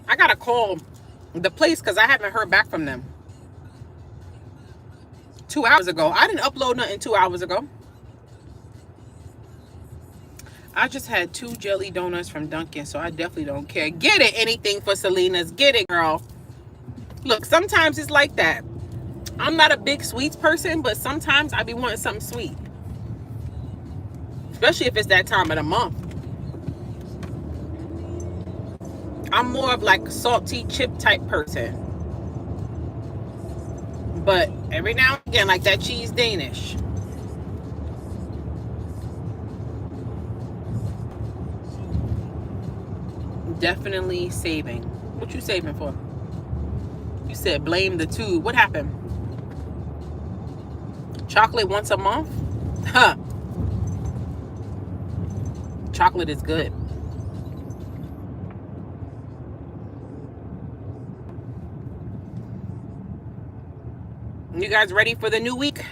Speaker 1: I got to call the place because I haven't heard back from them. 2 hours ago. I didn't upload nothing 2 hours ago. I just had 2 jelly donuts from Dunkin', so I definitely don't care. Get it, anything for Selena's. Get it, girl. Look, sometimes it's like that. I'm not a big sweets person, but sometimes I be wanting something sweet. Especially if it's that time of the month. I'm more of like a salty chip type person. But every now and again, like that cheese Danish. Definitely saving. What you saving for? You said blame the tube. What happened? Chocolate once a month? Huh. Chocolate is good. You guys ready for the new week?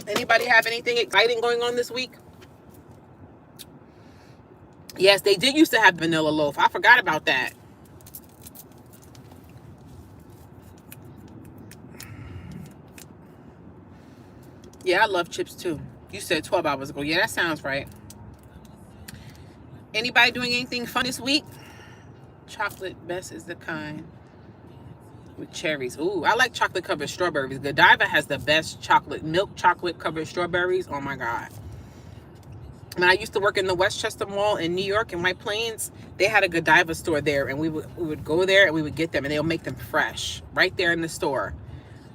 Speaker 1: Anybody have anything exciting going on this week? Yes, they did used to have vanilla loaf. I forgot about that. Yeah, I love chips too. You said 12 hours ago. Yeah, that sounds right. Anybody doing anything fun this week? Chocolate best is the kind with cherries. Ooh, I like chocolate covered strawberries. Godiva has the best chocolate, milk chocolate covered strawberries. Oh my God. When I used to work in the Westchester Mall in New York in White Plains, they had a Godiva store there, and we would go there and we would get them, and they'll make them fresh right there in the store.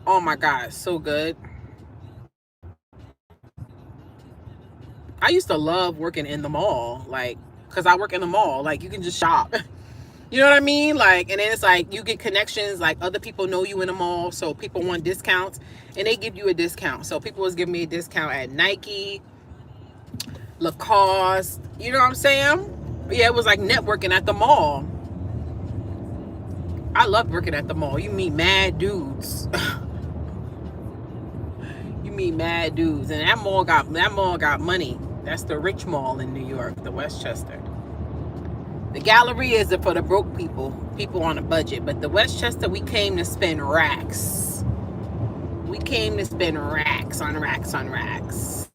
Speaker 1: Oh my God, so good. I used to love working in the mall, like, because I work in the mall. Like, you can just shop. You know what I mean? Like, and then it's like you get connections, like other people know you in the mall, so people want discounts, and they give you a discount. So people was giving me a discount at Nike, Lacoste, you know what I'm saying? Yeah, it was like networking at the mall. I love working at the mall. You meet mad dudes. You meet mad dudes, and that mall got money. That's the rich mall in New York, the Westchester. The gallery is for the broke people on a budget. But the Westchester, we came to spend racks. We came to spend racks on racks on racks.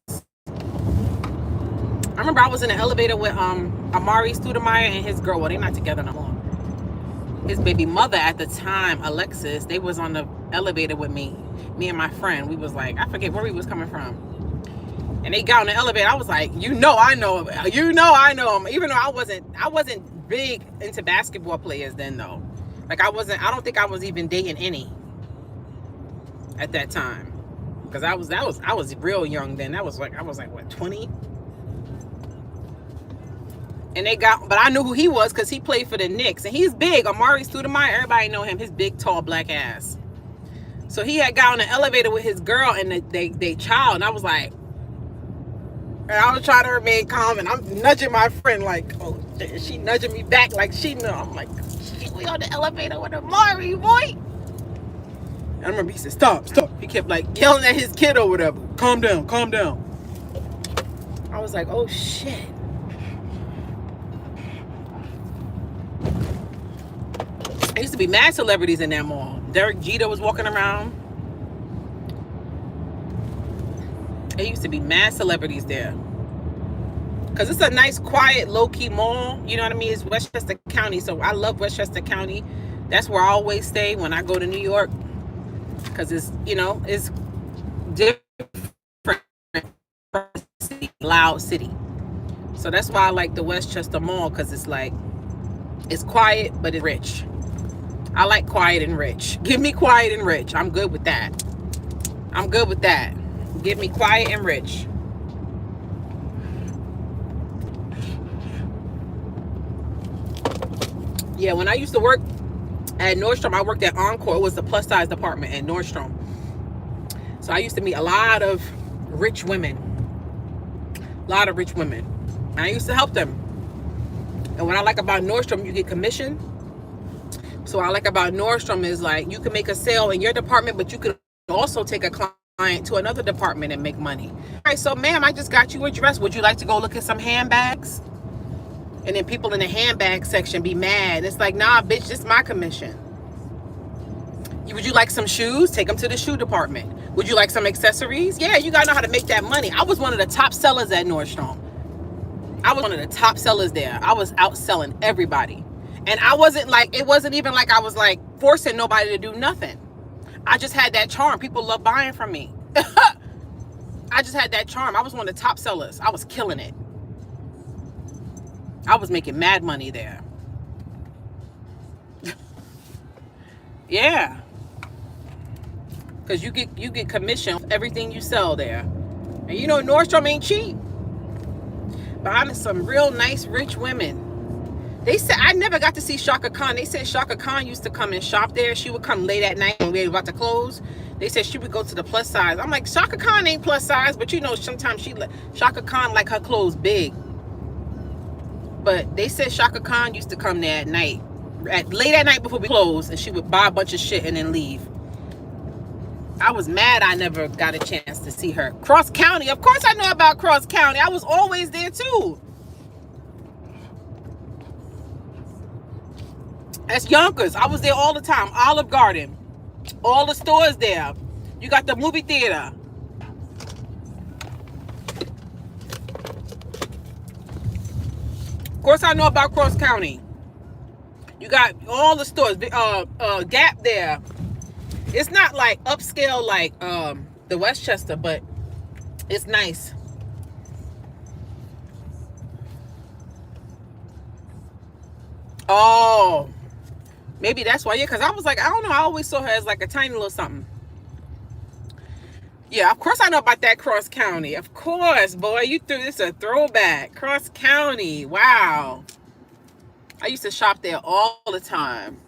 Speaker 1: I remember I was in an elevator with Amari Stoudemire and his girl. Well, they're not together no more. His baby mother at the time, Alexis, they was on the elevator with me and my friend. We was like, I forget where we was coming from. And they got on the elevator. I was like, I know him. Even though I wasn't big into basketball players then though. Like I don't think I was even dating any at that time. Because I was real young then. I was like what, 20? And but I knew who he was because he played for the Knicks. And he's big. Amari Stoudemire, everybody know him. His big, tall, black ass. So he had got on the elevator with his girl and they child. And I was like, and I was trying to remain calm, and I'm nudging my friend like, oh, she nudging me back like she know. I'm like, We on the elevator with Amari, boy. I remember he said, stop. He kept like yelling at his kid or whatever. Calm down. I was like, oh shit. There used to be mad celebrities in that mall. Derek Jeter was walking around. There used to be mad celebrities there. Because it's a nice, quiet, low-key mall. You know what I mean? It's Westchester County, so I love Westchester County. That's where I always stay when I go to New York. Because it's, you know, it's different, loud city. So that's why I like the Westchester Mall, because it's like, it's quiet, but it's rich. I like quiet and rich. Give me quiet and rich. I'm good with that. Give me quiet and rich. Yeah, when I used to work at Nordstrom, I worked at Encore. It was the plus size department at Nordstrom. So I used to meet a lot of rich women. And I used to help them. And what I like about Nordstrom, you get commission. So what I like about Nordstrom is like, you can make a sale in your department, but you could also take a client to another department and make money. All right, so ma'am, I just got you a dress. Would you like to go look at some handbags? And then people in the handbag section be mad. It's like, nah, bitch, this is my commission. Would you like some shoes? Take them to the shoe department. Would you like some accessories? Yeah, you gotta know how to make that money. I was one of the top sellers at Nordstrom. I was one of the top sellers there. I was outselling everybody. And I wasn't like, it wasn't even like I was like forcing nobody to do nothing. I just had that charm. People love buying from me. I just had that charm. I was one of the top sellers. I was killing it. I was making mad money there. Yeah. Because you get commission for everything you sell there. And you know Nordstrom ain't cheap. But I'm some real nice rich women. They said, I never got to see Shaka Khan. They said Shaka Khan used to come and shop there. She would come late at night when we were about to close. They said she would go to the plus size. I'm like, Shaka Khan ain't plus size, but you know, sometimes Shaka Khan like her clothes big. But they said Shaka Khan used to come there at night, late at night before we closed, and she would buy a bunch of shit and then leave. I was mad I never got a chance to see her. Cross County, of course I know about Cross County. I was always there too. That's Yonkers. I was there all the time. Olive Garden. All the stores there. You got the movie theater. Of course I know about Cross County. You got all the stores. Gap there. It's not like upscale like the Westchester, but it's nice. Oh, maybe that's why. Yeah, because I was like, I don't know. I always saw her as like a tiny little something. Yeah, of course I know about that Cross County. Of course, boy. You threw this a throwback. Cross County. Wow. I used to shop there all the time.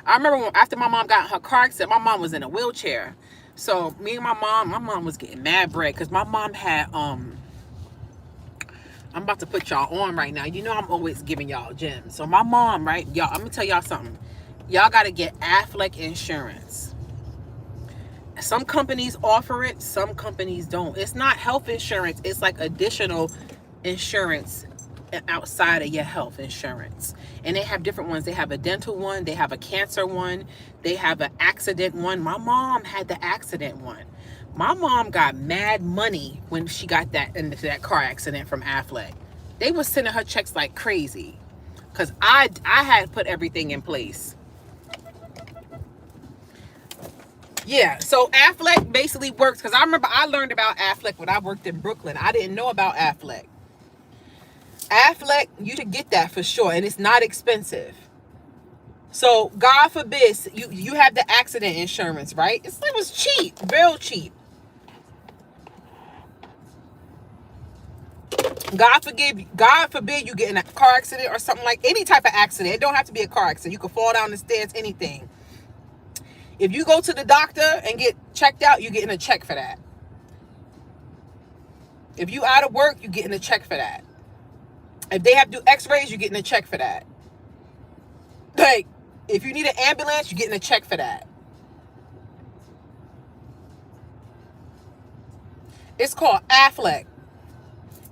Speaker 1: I remember when, after my mom got in her car accident, my mom was in a wheelchair. So me and my mom was getting mad bread because my mom had, I'm about to put y'all on right now. You know I'm always giving y'all gems. So my mom, right, y'all, I'm going to tell y'all something. Y'all got to get Affleck insurance. Some companies offer it. Some companies don't. It's not health insurance. It's like additional insurance outside of your health insurance. And they have different ones. They have a dental one. They have a cancer one. They have an accident one. My mom had the accident one. My mom got mad money when she got that into that car accident from Affleck. They was sending her checks like crazy because I had put everything in place. Yeah, so Affleck basically works because I remember I learned about Affleck when I worked in Brooklyn. I didn't know about Affleck. Affleck, you should get that for sure, and it's not expensive. So God forbid you have the accident insurance, right? It was cheap, real cheap. God forbid you get in a car accident or something, like any type of accident. It don't have to be a car accident. You can fall down the stairs, anything. If you go to the doctor and get checked out, you're getting a check for that. If you out of work, you're getting a check for that. If they have to do x-rays, you're getting a check for that. Like, If you need an ambulance, you're getting a check for that. It's called Affleck.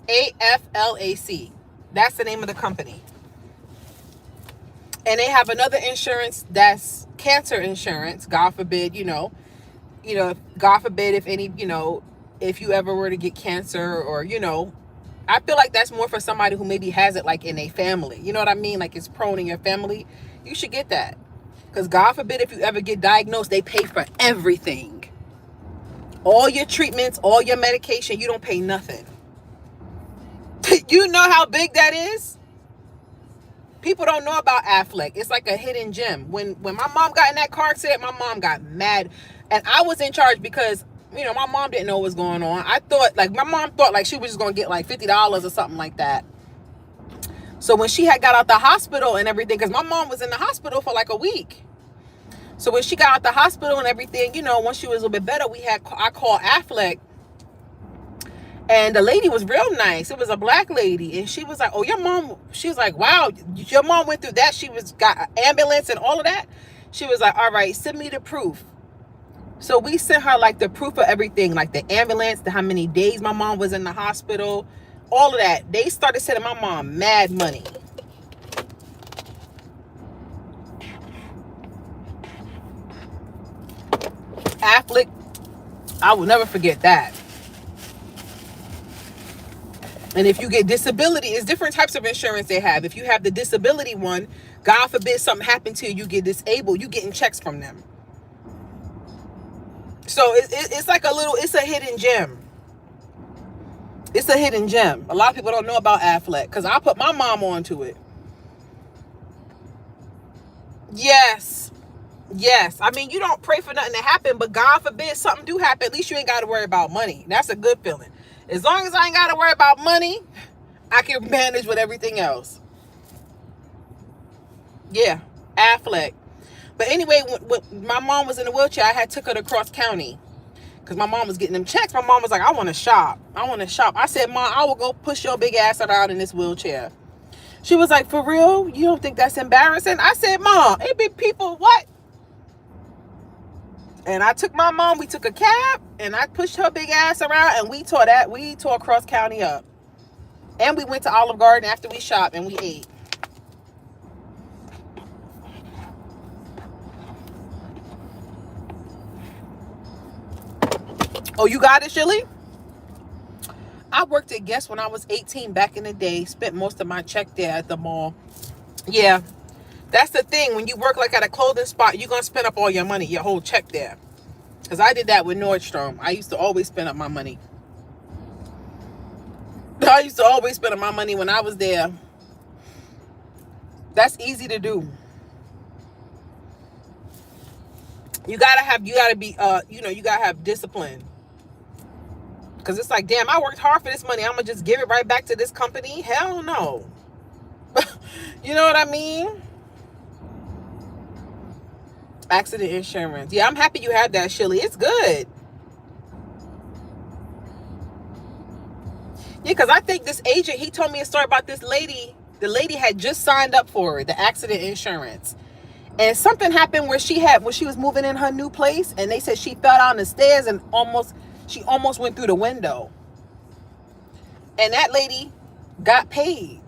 Speaker 1: AFLAC. That's the name of the company. And they have another insurance that's cancer insurance. God forbid, God forbid if any, if you ever were to get cancer or, I feel like that's more for somebody who maybe has it like in a family. You know what I mean? Like it's prone in your family. You should get that. Because God forbid if you ever get diagnosed, they pay for everything. All your treatments, all your medication, you don't pay nothing. You know how big that is? People don't know about Affleck. It's like a hidden gem. When my mom got in that car accident, my mom got mad. And I was in charge because, my mom didn't know what was going on. My mom thought like she was just going to get like $50 or something like that. So when she had got out the hospital and everything, because my mom was in the hospital for like a week. So when she got out the hospital and everything, once she was a little bit better, I called Affleck. And the lady was real nice. It was a black lady. And she was like, oh, your mom, she was like, wow, your mom went through that. She got an ambulance and all of that. She was like, all right, send me the proof. So we sent her like the proof of everything, like the ambulance, how many days my mom was in the hospital, all of that. They started sending my mom mad money. Affleck, I will never forget that. And if you get disability, it's different types of insurance they have. If you have the disability one, God forbid something happened to you, you get disabled, you getting checks from them. So it's like it's a hidden gem. It's a hidden gem. A lot of people don't know about Affleck because I put my mom onto it. Yes. I mean, you don't pray for nothing to happen, but God forbid something do happen. At least you ain't got to worry about money. That's a good feeling. As long as I ain't got to worry about money, I can manage with everything else. Yeah, Affleck. But anyway, when my mom was in a wheelchair, I had took her to Cross County because my mom was getting them checks. My mom was like, I want to shop. I said, Mom, I will go push your big ass around in this wheelchair. She was like, for real? You don't think that's embarrassing? I said, Mom, it be people, what? And I took my mom, we took a cab, and I pushed her big ass around, and we tore Cross County up. And we went to Olive Garden after we shopped, and we ate. Oh, you got it, Shilly? I worked at Guess when I was 18 back in the day. Spent most of my check there at the mall. Yeah. That's the thing. When you work like at a clothing spot, you're going to spend up all your money, your whole check there. Because I did that with Nordstrom. I used to always spend up my money. I used to always spend up my money when I was there. That's easy to do. You gotta have discipline. Because it's like, damn, I worked hard for this money. I'm going to just give it right back to this company? Hell no. You know what I mean? Accident insurance. Yeah, I'm happy you have that, Shilly. It's good. Yeah, because I think this agent, he told me a story about this lady. The lady had just signed up for it, the accident insurance. And something happened where she was moving in her new place, and they said she fell down the stairs and she almost went through the window. And that lady got paid.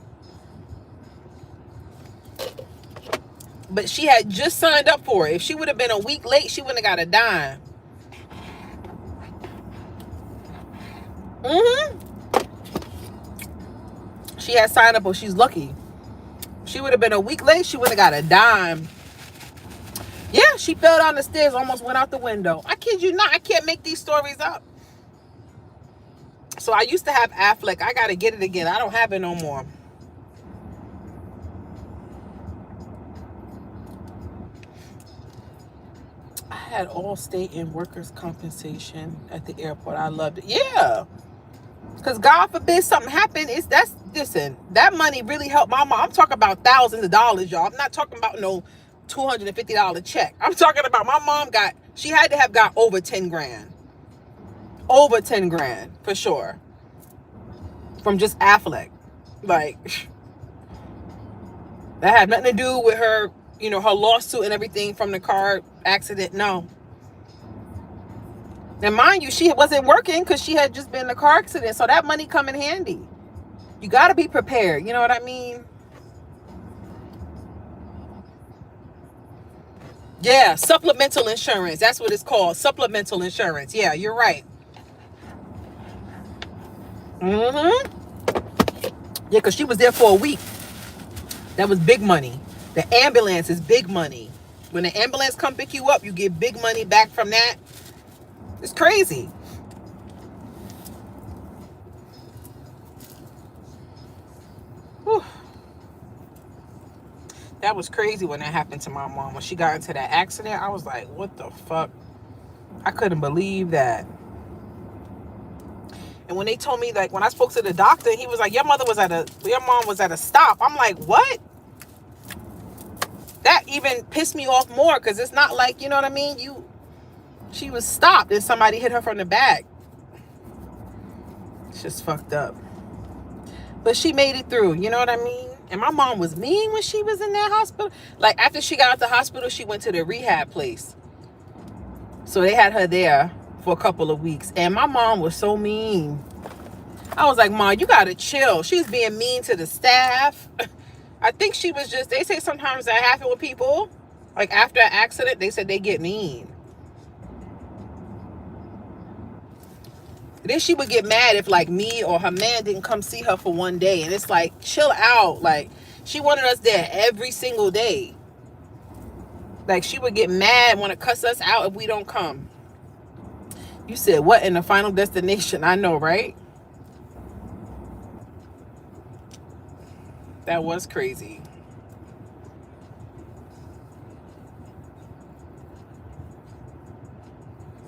Speaker 1: But she had just signed up for it. If she would have been a week late, she wouldn't have got a dime. She had signed up, but she's lucky. She would have been a week late, she wouldn't have got a dime. Yeah, she fell down the stairs, almost went out the window. I kid you not, I can't make these stories up. So I used to have Affleck. I got to get it again. I don't have it no more. I had Allstate and workers' compensation at the airport. I loved it. Yeah. Because God forbid something happened. Listen, that money really helped my mom. I'm talking about thousands of dollars, y'all. I'm not talking about no $250 check. I'm talking about my mom she had to have got over 10 grand. Over 10 grand, for sure. From just Affleck. Like, that had nothing to do with her, you know, her lawsuit and everything from the car accident. No. And mind you, she wasn't working because she had just been in a car accident. So that money come in handy. You got to be prepared. You know what I mean? Yeah, supplemental insurance. That's what it's called. Supplemental insurance. Yeah, you're right. Mm-hmm. Yeah, because she was there for a week. That was big money. The ambulance is big money. When the ambulance come pick you up, you get big money back from that. It's crazy. Whew. That was crazy when that happened to my mom. When she got into that accident, I was like, what the fuck? I couldn't believe that. And when they told me, like, when I spoke to the doctor, he was like, your mom was at a stop. I'm like, what? That even pissed me off more because it's not like, you know what I mean? She was stopped and somebody hit her from the back. It's just fucked up. But she made it through, you know what I mean? And my mom was mean when she was in that hospital. Like, after she got out the hospital, she went to the rehab place. So they had her there for a couple of weeks. And my mom was so mean. I was like, Mom, you gotta chill. She was being mean to the staff. I think she was just, they say sometimes that happen with people. Like, after an accident, they said they get mean. Then she would get mad if, like, me or her man didn't come see her for one day. And it's like, chill out. Like, she wanted us there every single day. Like, she would get mad, want to cuss us out if we don't come. You said, what in the Final Destination? I know, right? That was crazy.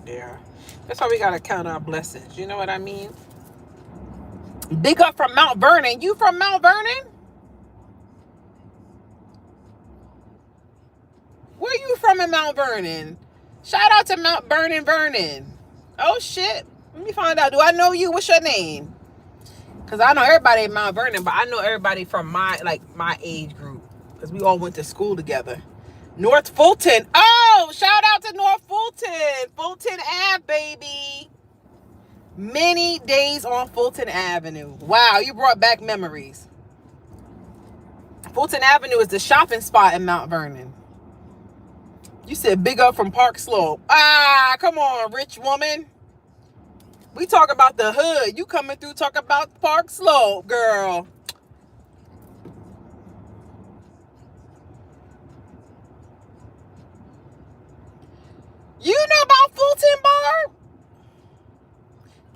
Speaker 1: Yeah. That's why we got to count our blessings. You know what I mean? Big up from Mount Vernon. You from Mount Vernon? Where you from in Mount Vernon? Shout out to Mount Vernon. Oh, shit. Let me find out. Do I know you? What's your name? Because I know everybody in Mount Vernon, but I know everybody from my age group. Because we all went to school together. North Fulton. Oh, shout out to North Fulton. Fulton Ave, baby. Many days on Fulton Avenue. Wow, you brought back memories. Fulton Avenue is the shopping spot in Mount Vernon. You said big up from Park Slope. Ah, come on, rich woman. We talk about the hood. You coming through talk about Park Slope, girl. You know about Fulton, Barb?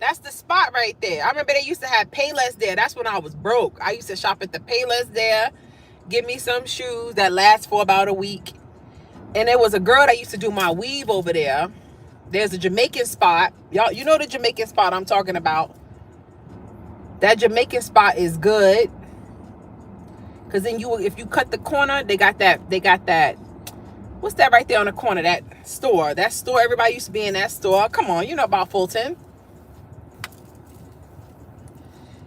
Speaker 1: That's the spot right there. I remember they used to have Payless there. That's when I was broke. I used to shop at the Payless there. Give me some shoes that last for about a week. And there was a girl that used to do my weave over there. There's a Jamaican spot. Y'all, you know the Jamaican spot I'm talking about. That Jamaican spot is good. Because then if you cut the corner, they got that. What's that right there on the corner? That store. Everybody used to be in that store. Come on, you know about Fulton.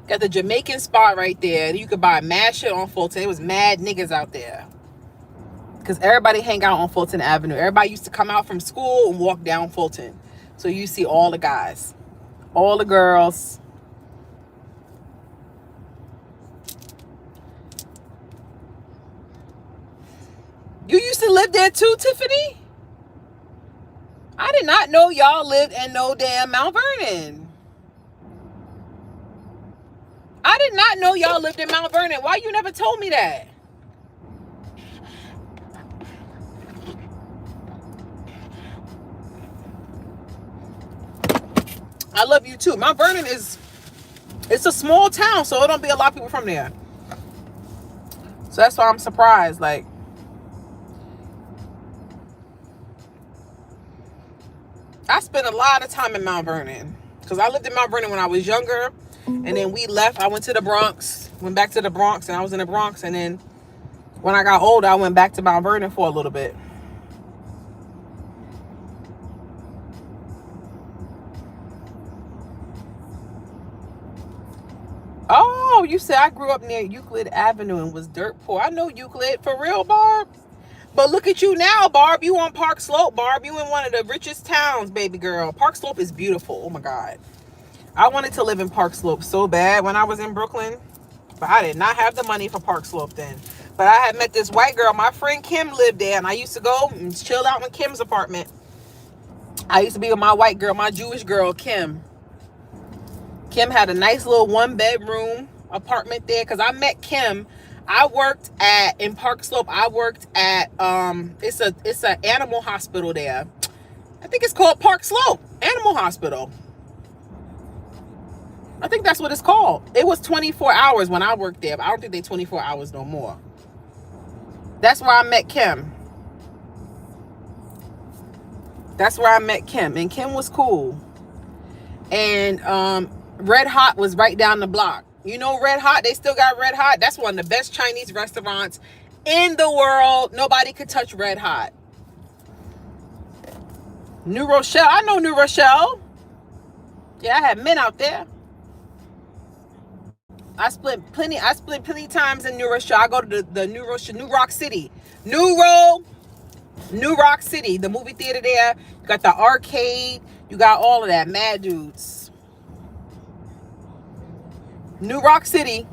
Speaker 1: Got the Jamaican spot right there. You could buy mad shit on Fulton. It was mad niggas out there. Because everybody hang out on Fulton Avenue. Everybody used to come out from school and walk down Fulton. So you see all the guys. All the girls. You used to live there too, Tiffany? I did not know y'all lived in no damn Mount Vernon. I did not know y'all lived in Mount Vernon. Why you never told me that? I love you too. Mount Vernon it's a small town, so it don't be a lot of people from there. So that's why I'm surprised. Like, I spent a lot of time in Mount Vernon because I lived in Mount Vernon when I was younger, and then we left. I went to the Bronx, went back to the Bronx, and I was in the Bronx, and then when I got older, I went back to Mount Vernon for a little bit. Oh, you said I grew up near Euclid Avenue and was dirt poor. I know Euclid. For real, Barb? But look at you now, Barb. You on Park Slope, Barb. You in one of the richest towns, baby girl. Park Slope is beautiful. Oh my God. I wanted to live in Park Slope so bad when I was in Brooklyn. But I did not have the money for Park Slope then. But I had met this white girl. My friend Kim lived there. And I used to go and chill out in Kim's apartment. I used to be with my white girl, my Jewish girl, Kim. Kim had a nice little 1-bedroom apartment there. Because I met Kim. I worked in Park Slope. I worked at it's a animal hospital there. I think it's called Park Slope Animal Hospital. I think that's what it's called. It was 24 hours when I worked there, but I don't think they're 24 hours no more. That's where I met Kim. That's where I met Kim, and Kim was cool. And Red Hot was right down the block. You know Red Hot? They still got Red Hot. That's one of the best Chinese restaurants in the world. Nobody could touch Red Hot. New Rochelle. I know New Rochelle. Yeah, I had men out there. I split plenty times in New Rochelle. I go to the New Rock City. New Rock City. The movie theater there. You got the arcade. You got all of that. Mad Dudes. New Rock City.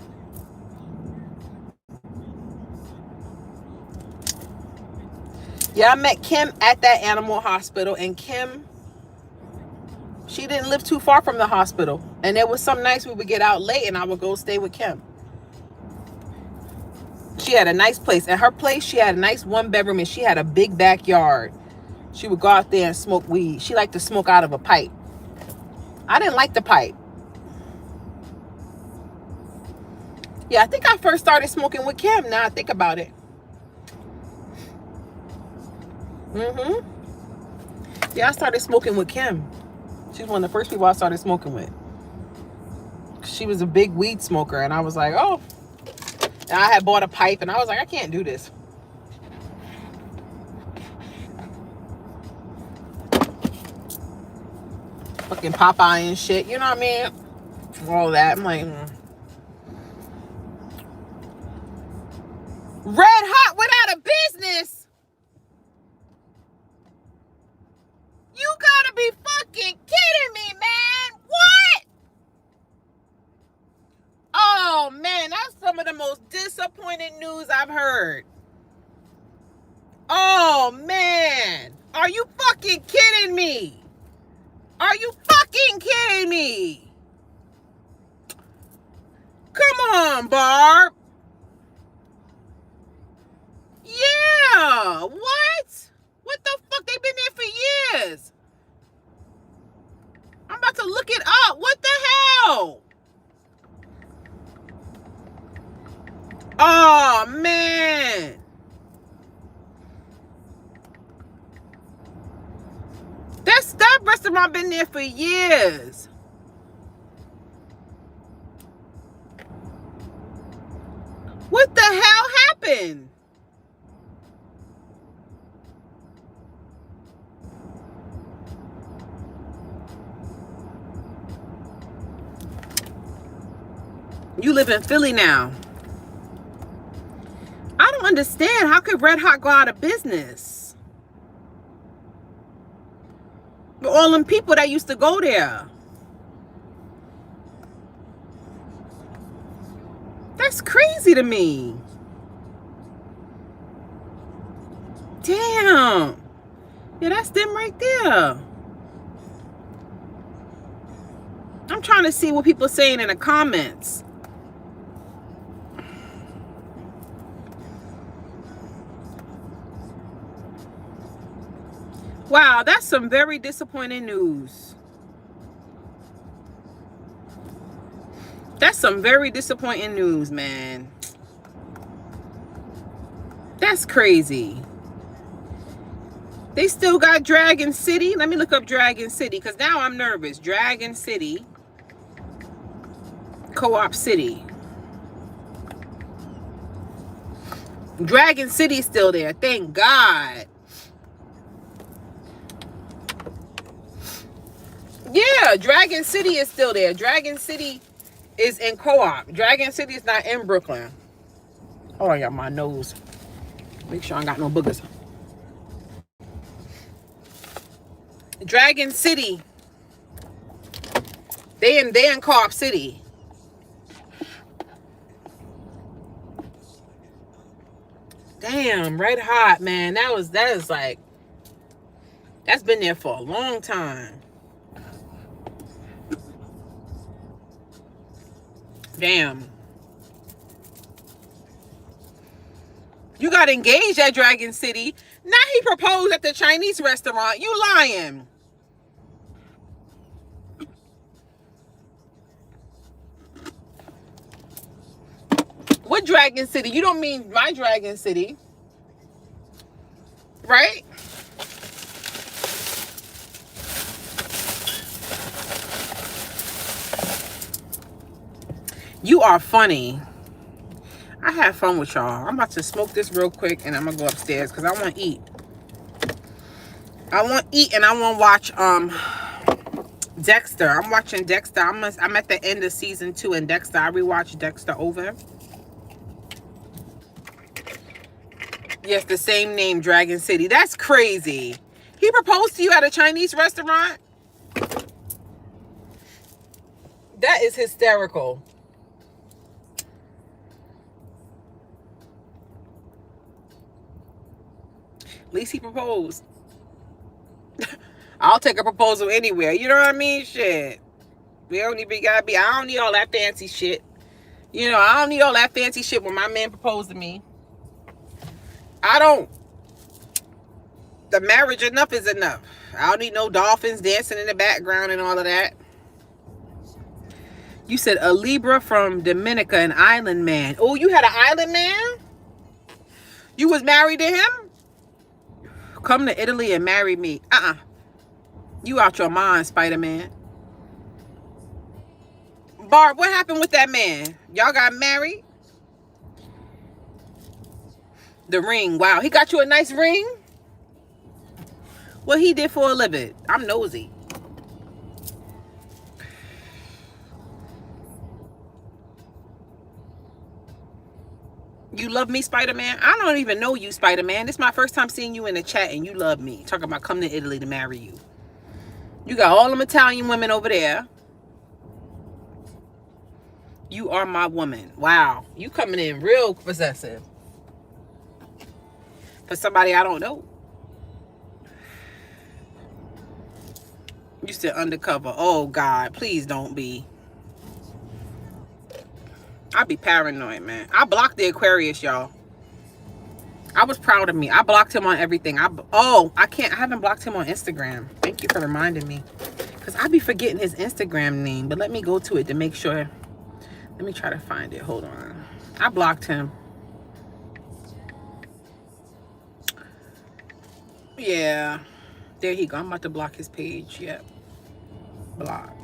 Speaker 1: Yeah, I met Kim at that animal hospital, and Kim, she didn't live too far from the hospital. And there was some nights we would get out late and I would go stay with Kim. She had a nice place. At her place, she had a nice 1-bedroom and she had a big backyard. She would go out there and smoke weed. She liked to smoke out of a pipe. I didn't like the pipe. Yeah, I think I first started smoking with Kim. Now I think about it. Yeah, I started smoking with Kim. She's one of the first people I started smoking with. She was a big weed smoker, and I was like, oh. And I had bought a pipe, and I was like, I can't do this. Fucking Popeye and shit, you know what I mean? All that. I'm like, Red Hot without a business? You gotta be fucking kidding me, man. What? Oh, man, that's some of the most disappointing news I've heard. Oh, man. Are you fucking kidding me? Are you fucking kidding me? Come on, Barb. Yeah. What? What the fuck? They've been there for years. I'm about to look it up. What the hell? Oh, man. That restaurant been there for years. What the hell happened? You live in Philly now. I don't understand. How could Red Hot go out of business? All them people that used to go there. That's crazy to me. Damn. Yeah, that's them right there. I'm trying to see what people are saying in the comments. Wow, that's some very disappointing news. That's some very disappointing news, man. That's crazy. They still got Dragon City. Let me look up Dragon City because now I'm nervous. Dragon City. Co-op City. Dragon City's still there. Thank God. Yeah, Dragon City is still there. Dragon City is in Co-op. Dragon City is not in Brooklyn. Hold on, y'all, my nose. Make sure I got no boogers. Dragon City. They in Co-op City. Damn, red hot, man. That is like, that's been there for a long time. Damn. You got engaged at Dragon City. Now he proposed at the Chinese restaurant. You lying. What Dragon City? You don't mean my Dragon City, right? You are funny. I had fun with y'all. I'm about to smoke this real quick and I'm gonna go upstairs because I want to eat. I want to eat and I want to watch Dexter. I'm watching Dexter. I'm at the end of season 2 in Dexter. I rewatched Dexter over. Yes, the same name, Dragon City. That's crazy. He proposed to you at a Chinese restaurant? That is hysterical. At least he proposed. I'll take a proposal anywhere. You know what I mean? Shit. We don't even gotta be. I don't need all that fancy shit. You know, I don't need all that fancy shit when my man proposed to me. I don't. The marriage enough is enough. I don't need no dolphins dancing in the background and all of that. You said a Libra from Dominica, an island man. Oh, you had an island man? You was married to him? Come to Italy and marry me. You out your mind, Spider-Man. Barb, what happened with that man? Y'all got married? The ring. Wow, he got you a nice ring? What he did for a living? I'm nosy. You love me, Spider-Man? I don't even know you, Spider-Man. This is my first time seeing you in the chat and you love me. Talking about coming to Italy to marry you. You got all them Italian women over there. You are my woman. Wow. You coming in real possessive. For somebody I don't know. You said undercover. Oh, God. Please don't be. I be paranoid, man. I blocked the Aquarius, y'all. I was proud of me. I blocked him on everything. I haven't blocked him on Instagram. Thank you for reminding me. Because I be forgetting his Instagram name. But let me go to it to make sure. Let me try to find it. Hold on. I blocked him. Yeah. There he go. I'm about to block his page. Yep. Block.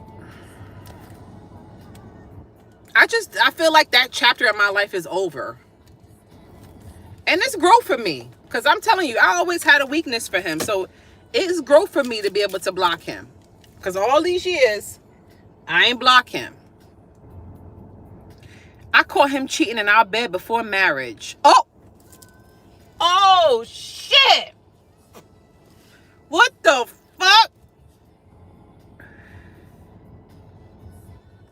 Speaker 1: I feel like that chapter of my life is over. And it's growth for me. Because I'm telling you, I always had a weakness for him. So it's growth for me to be able to block him. Because all these years, I ain't block him. I caught him cheating in our bed before marriage. Oh, shit. What the fuck?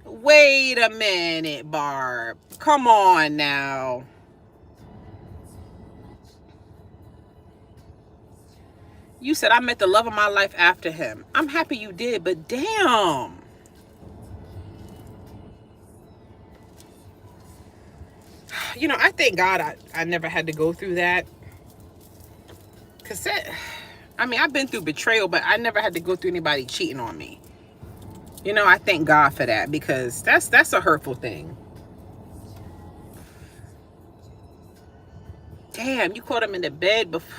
Speaker 1: Wait a minute, Barb. Come on now. You said I met the love of my life after him. I'm happy you did, but damn. You know, I thank God I never had to go through that. Because I mean, I've been through betrayal, but I never had to go through anybody cheating on me. You know, I thank God for that because that's a hurtful thing. Damn, you caught him in the bed before.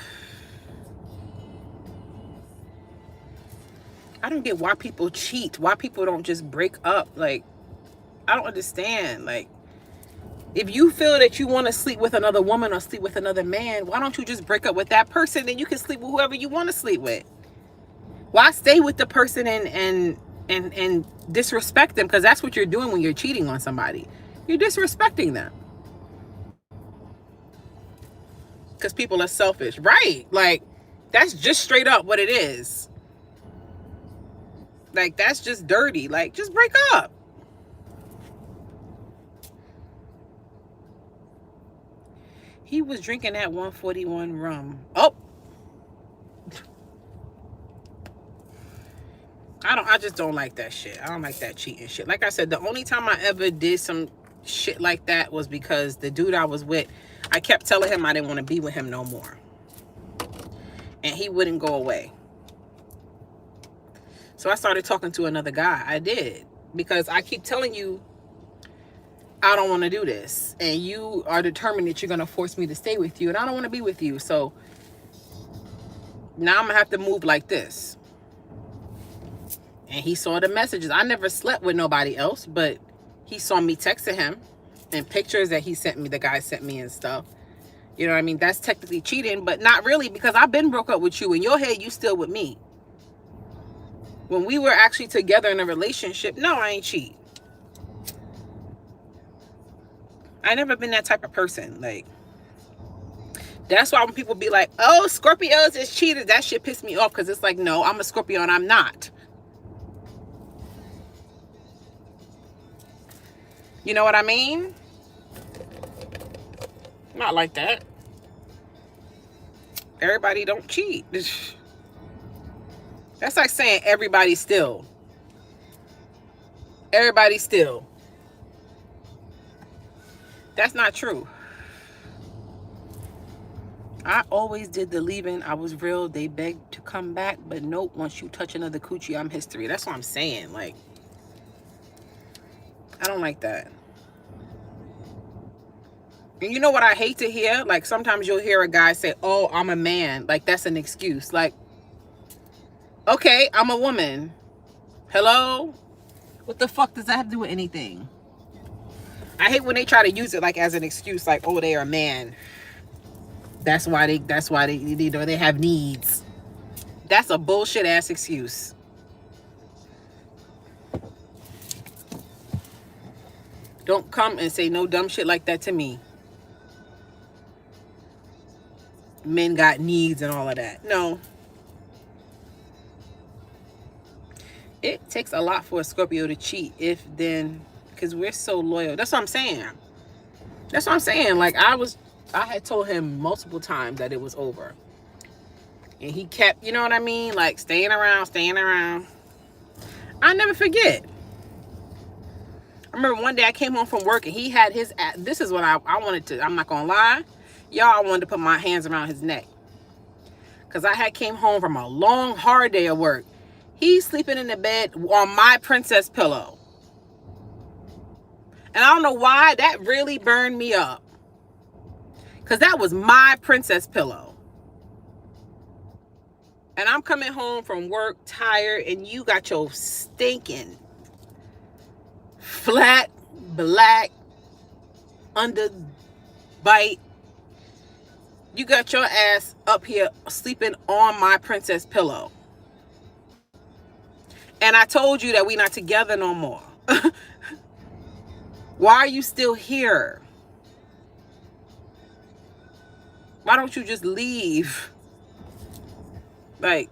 Speaker 1: I don't get why people cheat. Why people don't just break up. Like, I don't understand. Like, if you feel that you want to sleep with another woman or sleep with another man, why don't you just break up with that person? Then you can sleep with whoever you want to sleep with. Why stay with the person and disrespect them? Because that's what you're doing when you're cheating on somebody. You're disrespecting them. Because people are selfish. Right. Like, that's just straight up what it is. Like, that's just dirty. Like, just break up. He was drinking that 141 rum. Oh. I just don't like that shit. I don't like that cheating shit. Like I said, the only time I ever did some shit like that was because the dude I was with, I kept telling him I didn't want to be with him no more. And he wouldn't go away. So I started talking to another guy. I did. Because I keep telling you, I don't want to do this. And you are determined that you're going to force me to stay with you. And I don't want to be with you. So now I'm going to have to move like this. And he saw the messages. I never slept with nobody else, but he saw me texting him and pictures that he sent me, the guy sent me and stuff. You know what I mean? That's technically cheating, but not really, because I've been broke up with you. In your head, you still with me. When we were actually together in a relationship, no, I ain't cheat. I never been that type of person. Like, that's why when people be like, oh, Scorpios is cheaters, that shit pissed me off, because it's like, no, I'm a Scorpio and I'm not. You know what I mean? Not like that. Everybody don't cheat. That's like saying everybody still. Everybody still. That's not true. I always did the leaving. I was real. They begged to come back. But nope, once you touch another coochie, I'm history. That's what I'm saying. Like, I don't like that. And you know what I hate to hear? Like, sometimes you'll hear a guy say, oh, I'm a man. Like, that's an excuse. Like, okay, I'm a woman. Hello? What the fuck does that have to do with anything? I hate when they try to use it like as an excuse, like, oh, they're a man. That's why they have needs. That's a bullshit ass excuse. Don't come and say no dumb shit like that to me. Men got needs and all of that. No. It takes a lot for a Scorpio to cheat, if then, because we're so loyal. That's what I'm saying. That's what I'm saying. Like, I had told him multiple times that it was over. And he kept, you know what I mean? Like, staying around. I never forget. I remember one day I came home from work and he had his, this is what I wanted to, I'm not going to lie. Y'all, I wanted to put my hands around his neck. Because I had came home from a long, hard day of work. He's sleeping in the bed on my princess pillow. And I don't know why that really burned me up. Because that was my princess pillow. And I'm coming home from work tired and you got your stinking flat, black, underbite. You got your ass up here sleeping on my princess pillow. And I told you that we're not together no more. Why are you still here? Why don't you just leave? Like,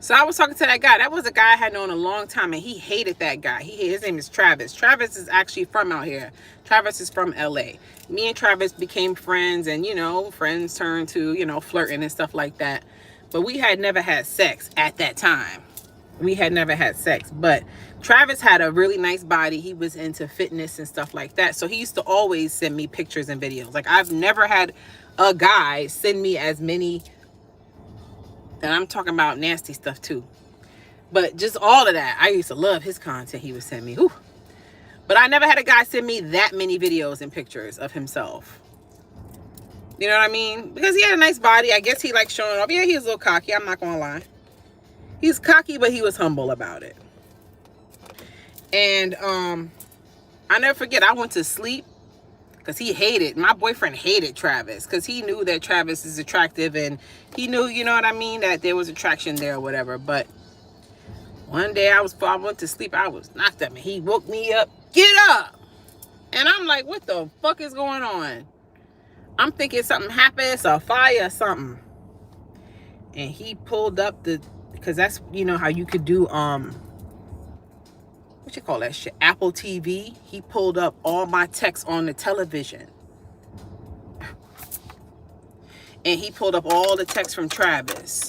Speaker 1: so I was talking to that guy. That was a guy I had known a long time, and he hated that guy. His name is Travis. Travis is actually from out here. Travis is from LA. Me and Travis became friends, and, you know, friends turned to, you know, flirting and stuff like that. But we had never had sex at that time. We had never had sex. But Travis had a really nice body. He was into fitness and stuff like that. So he used to always send me pictures and videos. Like, I've never had a guy send me as many. And I'm talking about nasty stuff too. But just all of that. I used to love his content he would send me. Whew. But I never had a guy send me that many videos and pictures of himself. You know what I mean? Because he had a nice body. I guess he liked showing off. Yeah, he was a little cocky. I'm not going to lie. He's cocky, but he was humble about it. And I never forget, I went to sleep. Because he hated, my boyfriend hated Travis. Because he knew that Travis is attractive. And he knew, you know what I mean, that there was attraction there or whatever. But one day I went to sleep. I was knocked up. And he woke me up. Get up. And I'm like, what the fuck is going on? I'm thinking something happened, it's a fire or something. And he pulled up because that's, you know, how you could do, what you call that shit? Apple TV. He pulled up all my texts on the television. And he pulled up all the texts from Travis.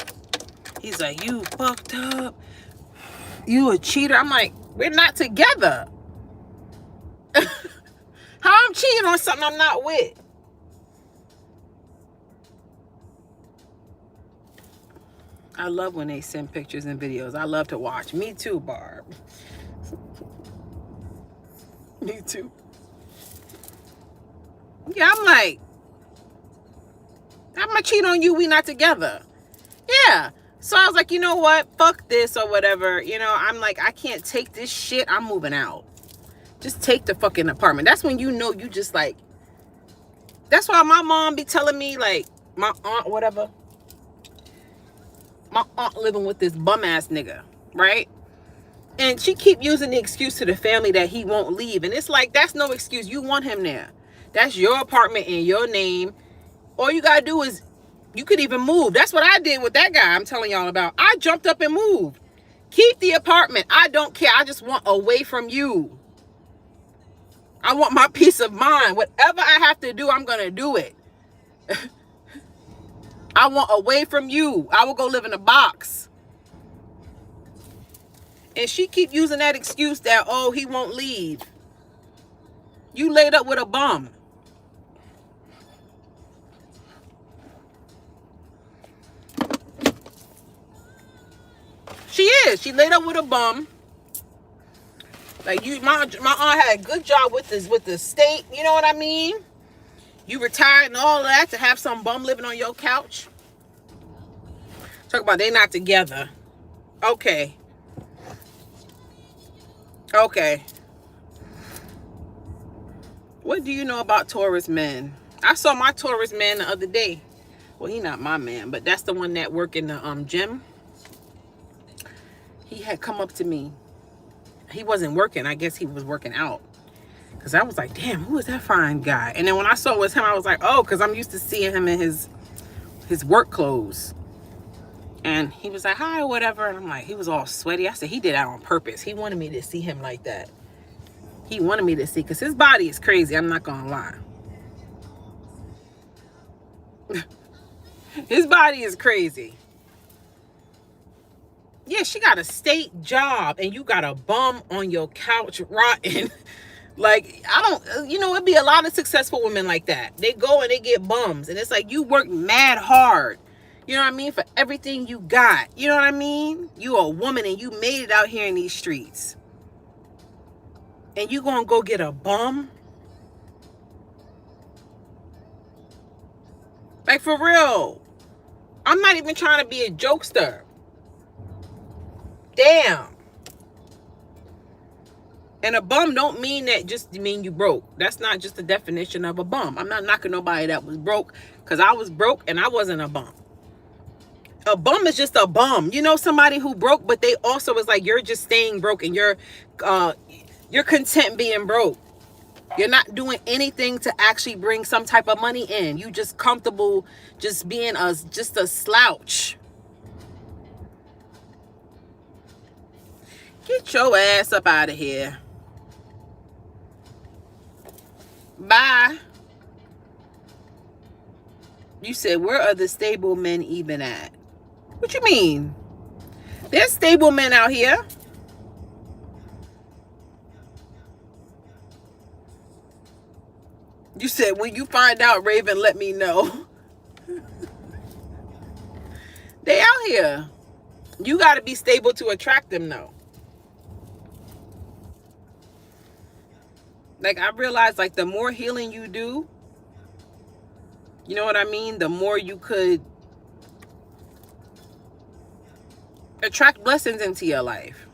Speaker 1: He's like, you fucked up. You a cheater. I'm like, we're not together. How I'm cheating on something I'm not with? I love when they send pictures and videos. I love to watch. Me too, Barb. Me too. Yeah, I'm like, I'm gonna cheat on you. We not together. Yeah. So I was like, you know what? Fuck this or whatever. You know, I'm like, I can't take this shit. I'm moving out. Just take the fucking apartment. That's when you know you just like, that's why my mom be telling me, like, my aunt, whatever. My aunt living with this bum ass nigga, right? And she keep using the excuse to the family that he won't leave. And it's like, that's no excuse. You want him there. That's your apartment in your name. All you gotta do is, you could even move. That's what I did with that guy I'm telling y'all about. I jumped up and moved. Keep the apartment. I don't care. I just want away from you. I want my peace of mind. Whatever I have to do, I'm going to do it. I want away from you. I will go live in a box. And she keep using that excuse that, oh, he won't leave. You laid up with a bum. She is. She laid up with a bum. Like, you, my aunt had a good job with the state. You know what I mean? You retired and all of that to have some bum living on your couch. Talk about they not together. Okay. Okay. What do you know about Taurus men? I saw my Taurus man the other day. Well, he not my man, but that's the one that work in the gym. He had come up to me. He wasn't working. I guess he was working out. Because I was like, damn, who is that fine guy? And then when I saw it was him, I was like, oh, because I'm used to seeing him in his work clothes. And he was like, hi, or whatever. And I'm like, he was all sweaty. I said, he did that on purpose. He wanted me to see him like that. He wanted me to see, because his body is crazy. I'm not going to lie. His body is crazy. Yeah, she got a state job and you got a bum on your couch rotting. Like, I don't, you know, it'd be a lot of successful women like that. They go and they get bums. And it's like, you work mad hard. You know what I mean? For everything you got. You know what I mean? You a woman and you made it out here in these streets. And you gonna go get a bum? Like, for real. I'm not even trying to be a jokester. Damn. And a bum don't mean that just mean you broke. That's not just the definition of a bum. I'm not knocking nobody that was broke, because I was broke and I wasn't a bum. A bum is just a bum. You know, somebody who broke, but they also is like, you're just staying broke and you're content being broke. You're not doing anything to actually bring some type of money in. You just comfortable just being just a slouch. Get your ass up out of here. Bye. You said, where are the stable men even at? What you mean? There's stable men out here. You said, when you find out, Raven, let me know. They out here. You got to be stable to attract them, though. Like, I realized, like, the more healing you do, you know what I mean? The more you could attract blessings into your life.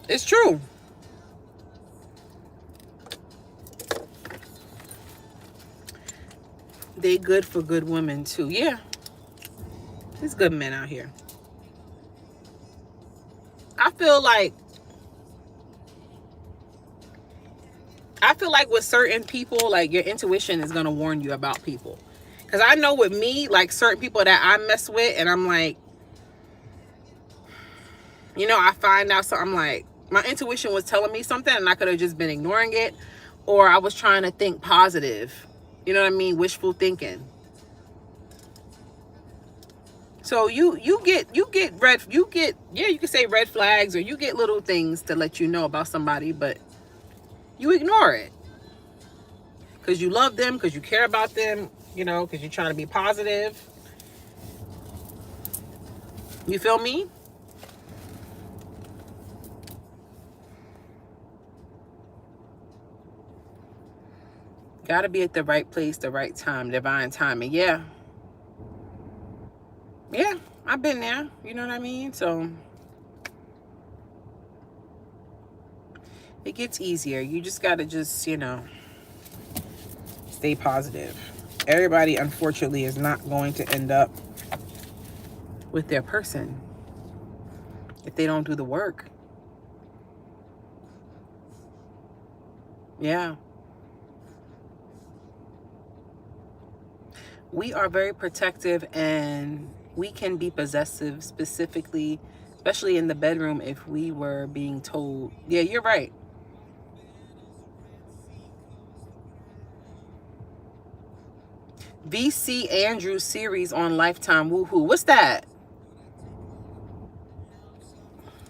Speaker 1: It's true. They good for good women, too. Yeah. There's good men out here. I feel like with certain people, like your intuition is gonna warn you about people. Cause I know with me, like certain people that I mess with, and I'm like, you know, I find out something, like my intuition was telling me something and I could have just been ignoring it, or I was trying to think positive. You know what I mean? Wishful thinking. So you get yeah, you can say red flags, or you get little things to let you know about somebody, but you ignore it. Because you love them, because you care about them, you know, because you're trying to be positive. You feel me? Gotta be at the right place, the right time, divine timing. Yeah. Yeah, I've been there. You know what I mean? So it gets easier. You just gotta just, you know, stay positive. Everybody, unfortunately, is not going to end up with their person if they don't do the work. Yeah. We are very protective, and we can be possessive, specifically, especially in the bedroom, if we were being told. Yeah, you're right. VC Andrews series on Lifetime. Woohoo. What's that?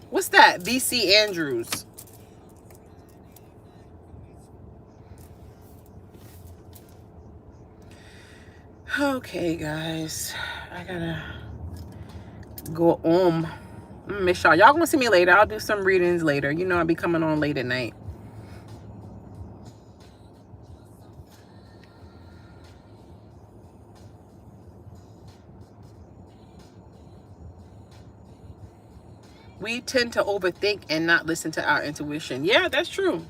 Speaker 1: What's that? VC Andrews. Okay, guys. I gotta go home. I'm gonna miss y'all. Y'all gonna see me later. I'll do some readings later. You know, I'll be coming on late at night. We tend to overthink and not listen to our intuition. Yeah, that's true.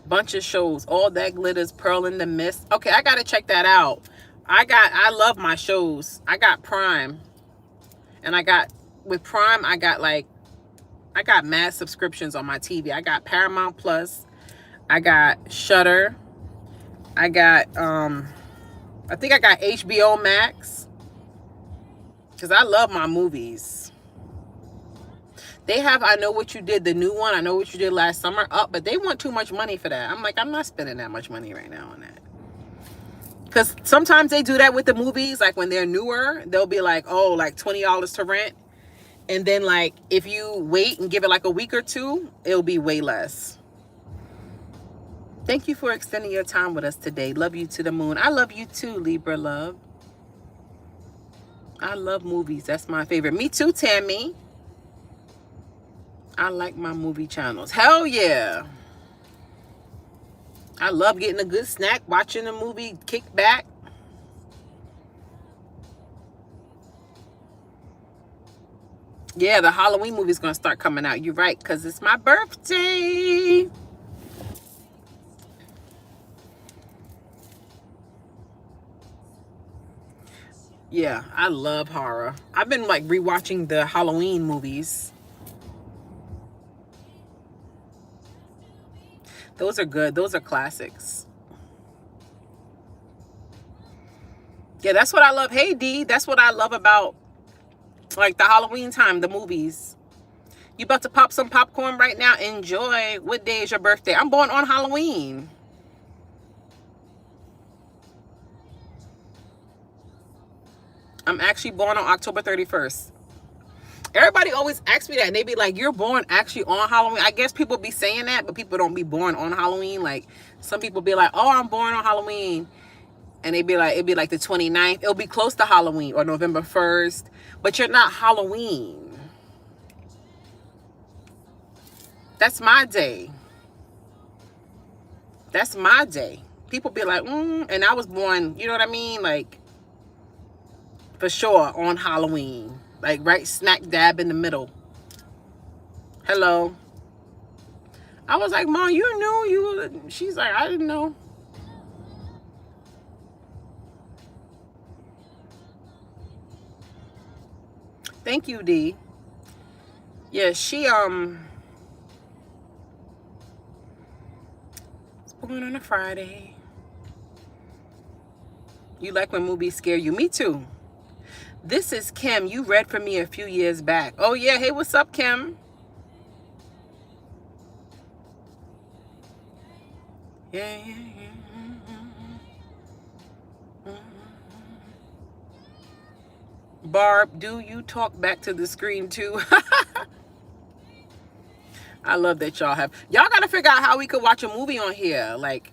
Speaker 1: Bunch of shows. All That Glitters, Pearl in the Mist. Okay, I gotta check that out. I love my shows. I got Prime. And with Prime, I got mad subscriptions on my TV. I got Paramount Plus. I got Shudder. I got, I think I got HBO Max. Because I love my movies. They have I Know What You Did, the new one. I Know What You Did Last Summer, up, but they want too much money for that. I'm like, I'm not spending that much money right now on that. Because sometimes they do that with the movies. Like when they're newer, they'll be like, oh, like $20 to rent. And then like, if you wait and give it like a week or two, it'll be way less. Thank you for extending your time with us today. Love you to the moon. I love you too, Libra love. I love movies. That's my favorite. Me too, Tammy. I like my movie channels. Hell yeah. I love getting a good snack, watching a movie, kick back. Yeah, the Halloween movie is going to start coming out. You're right, because it's my birthday. Yeah, I love horror. I've been like rewatching the Halloween movies. Those are good. Those are classics. Yeah, that's what I love. Hey, D, that's what I love about like the Halloween time, the movies. You about to pop some popcorn right now? Enjoy. What day is your birthday? I'm born on Halloween. I'm actually born on October 31st. Everybody always asks me that, and they be like, you're born actually on Halloween. I guess people be saying that, but people don't be born on Halloween. Like some people be like, oh, I'm born on Halloween. And they be like, it'd be like the 29th. It'll be close to Halloween or November 1st. But you're not Halloween. That's my day. That's my day. People be like, and I was born, you know what I mean? Like, for sure, on Halloween. Like, right smack dab in the middle. Hello. I was like, Mom, you knew you... She's like, I didn't know. Thank you, D. Yeah, she was born on a Friday. You like when movies scare you? Me too. This is Kim. You read for me a few years back. Oh yeah. Hey, what's up, Kim? Yeah, yeah, yeah. Barb, do you talk back to the screen too? I love that y'all gotta figure out how we could watch a movie on here, like,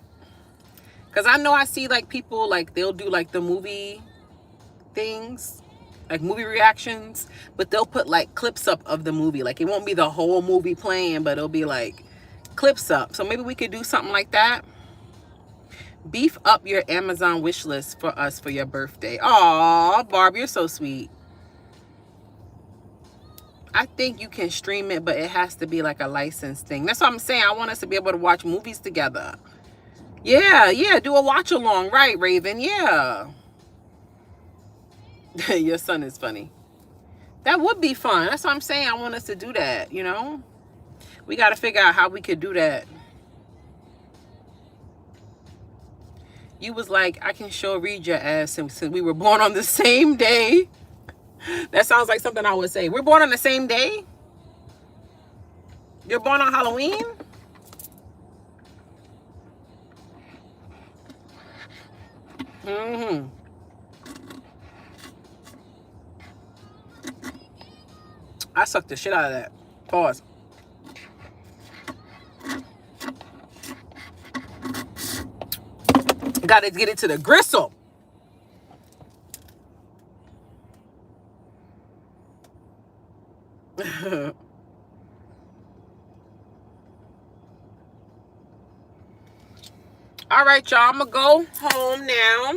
Speaker 1: because I know I see like people like they'll do like the movie things, like movie reactions, but they'll put like clips up of the movie. Like it won't be the whole movie playing, but it'll be like clips up. So maybe we could do something like that. Beef up your Amazon wish list for us for your birthday. Aw, Barb, you're so sweet. I think you can stream it, but it has to be like a licensed thing. That's what I'm saying. I want us to be able to watch movies together. Yeah, yeah, do a watch along. Right, Raven, yeah. Your son is funny. That would be fun. That's what I'm saying. I want us to do that, you know? We got to figure out how we could do that. You was like, I can sure read your ass since we were born on the same day. That sounds like something I would say. We're born on the same day? You're born on Halloween? Mm-hmm. I sucked the shit out of that. Pause. Gotta get it to the gristle. All right, y'all. I'm gonna go home now.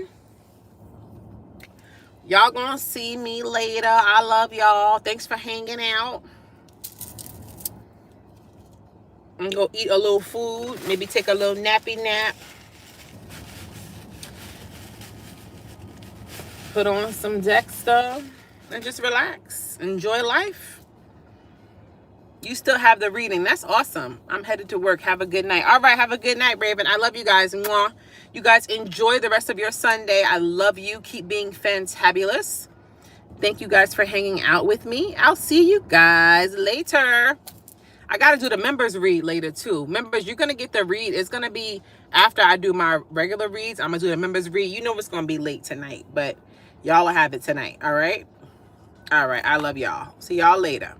Speaker 1: Y'all gonna see me later. I love y'all. Thanks for hanging out. I'm gonna go eat a little food. Maybe take a little nappy nap. Put on some Dexter and just relax. Enjoy life. You still have the reading. That's awesome. I'm headed to work. Have a good night. All right. Have a good night, Raven. I love you guys. Mwah. You guys enjoy the rest of your Sunday. I love you. Keep being fantabulous. Thank you guys for hanging out with me. I'll see you guys later. I got to do the members read later too. Members, you're going to get the read. It's going to be after I do my regular reads. I'm going to do the members read. You know it's going to be late tonight, but y'all will have it tonight. All right. All right. I love y'all. See y'all later.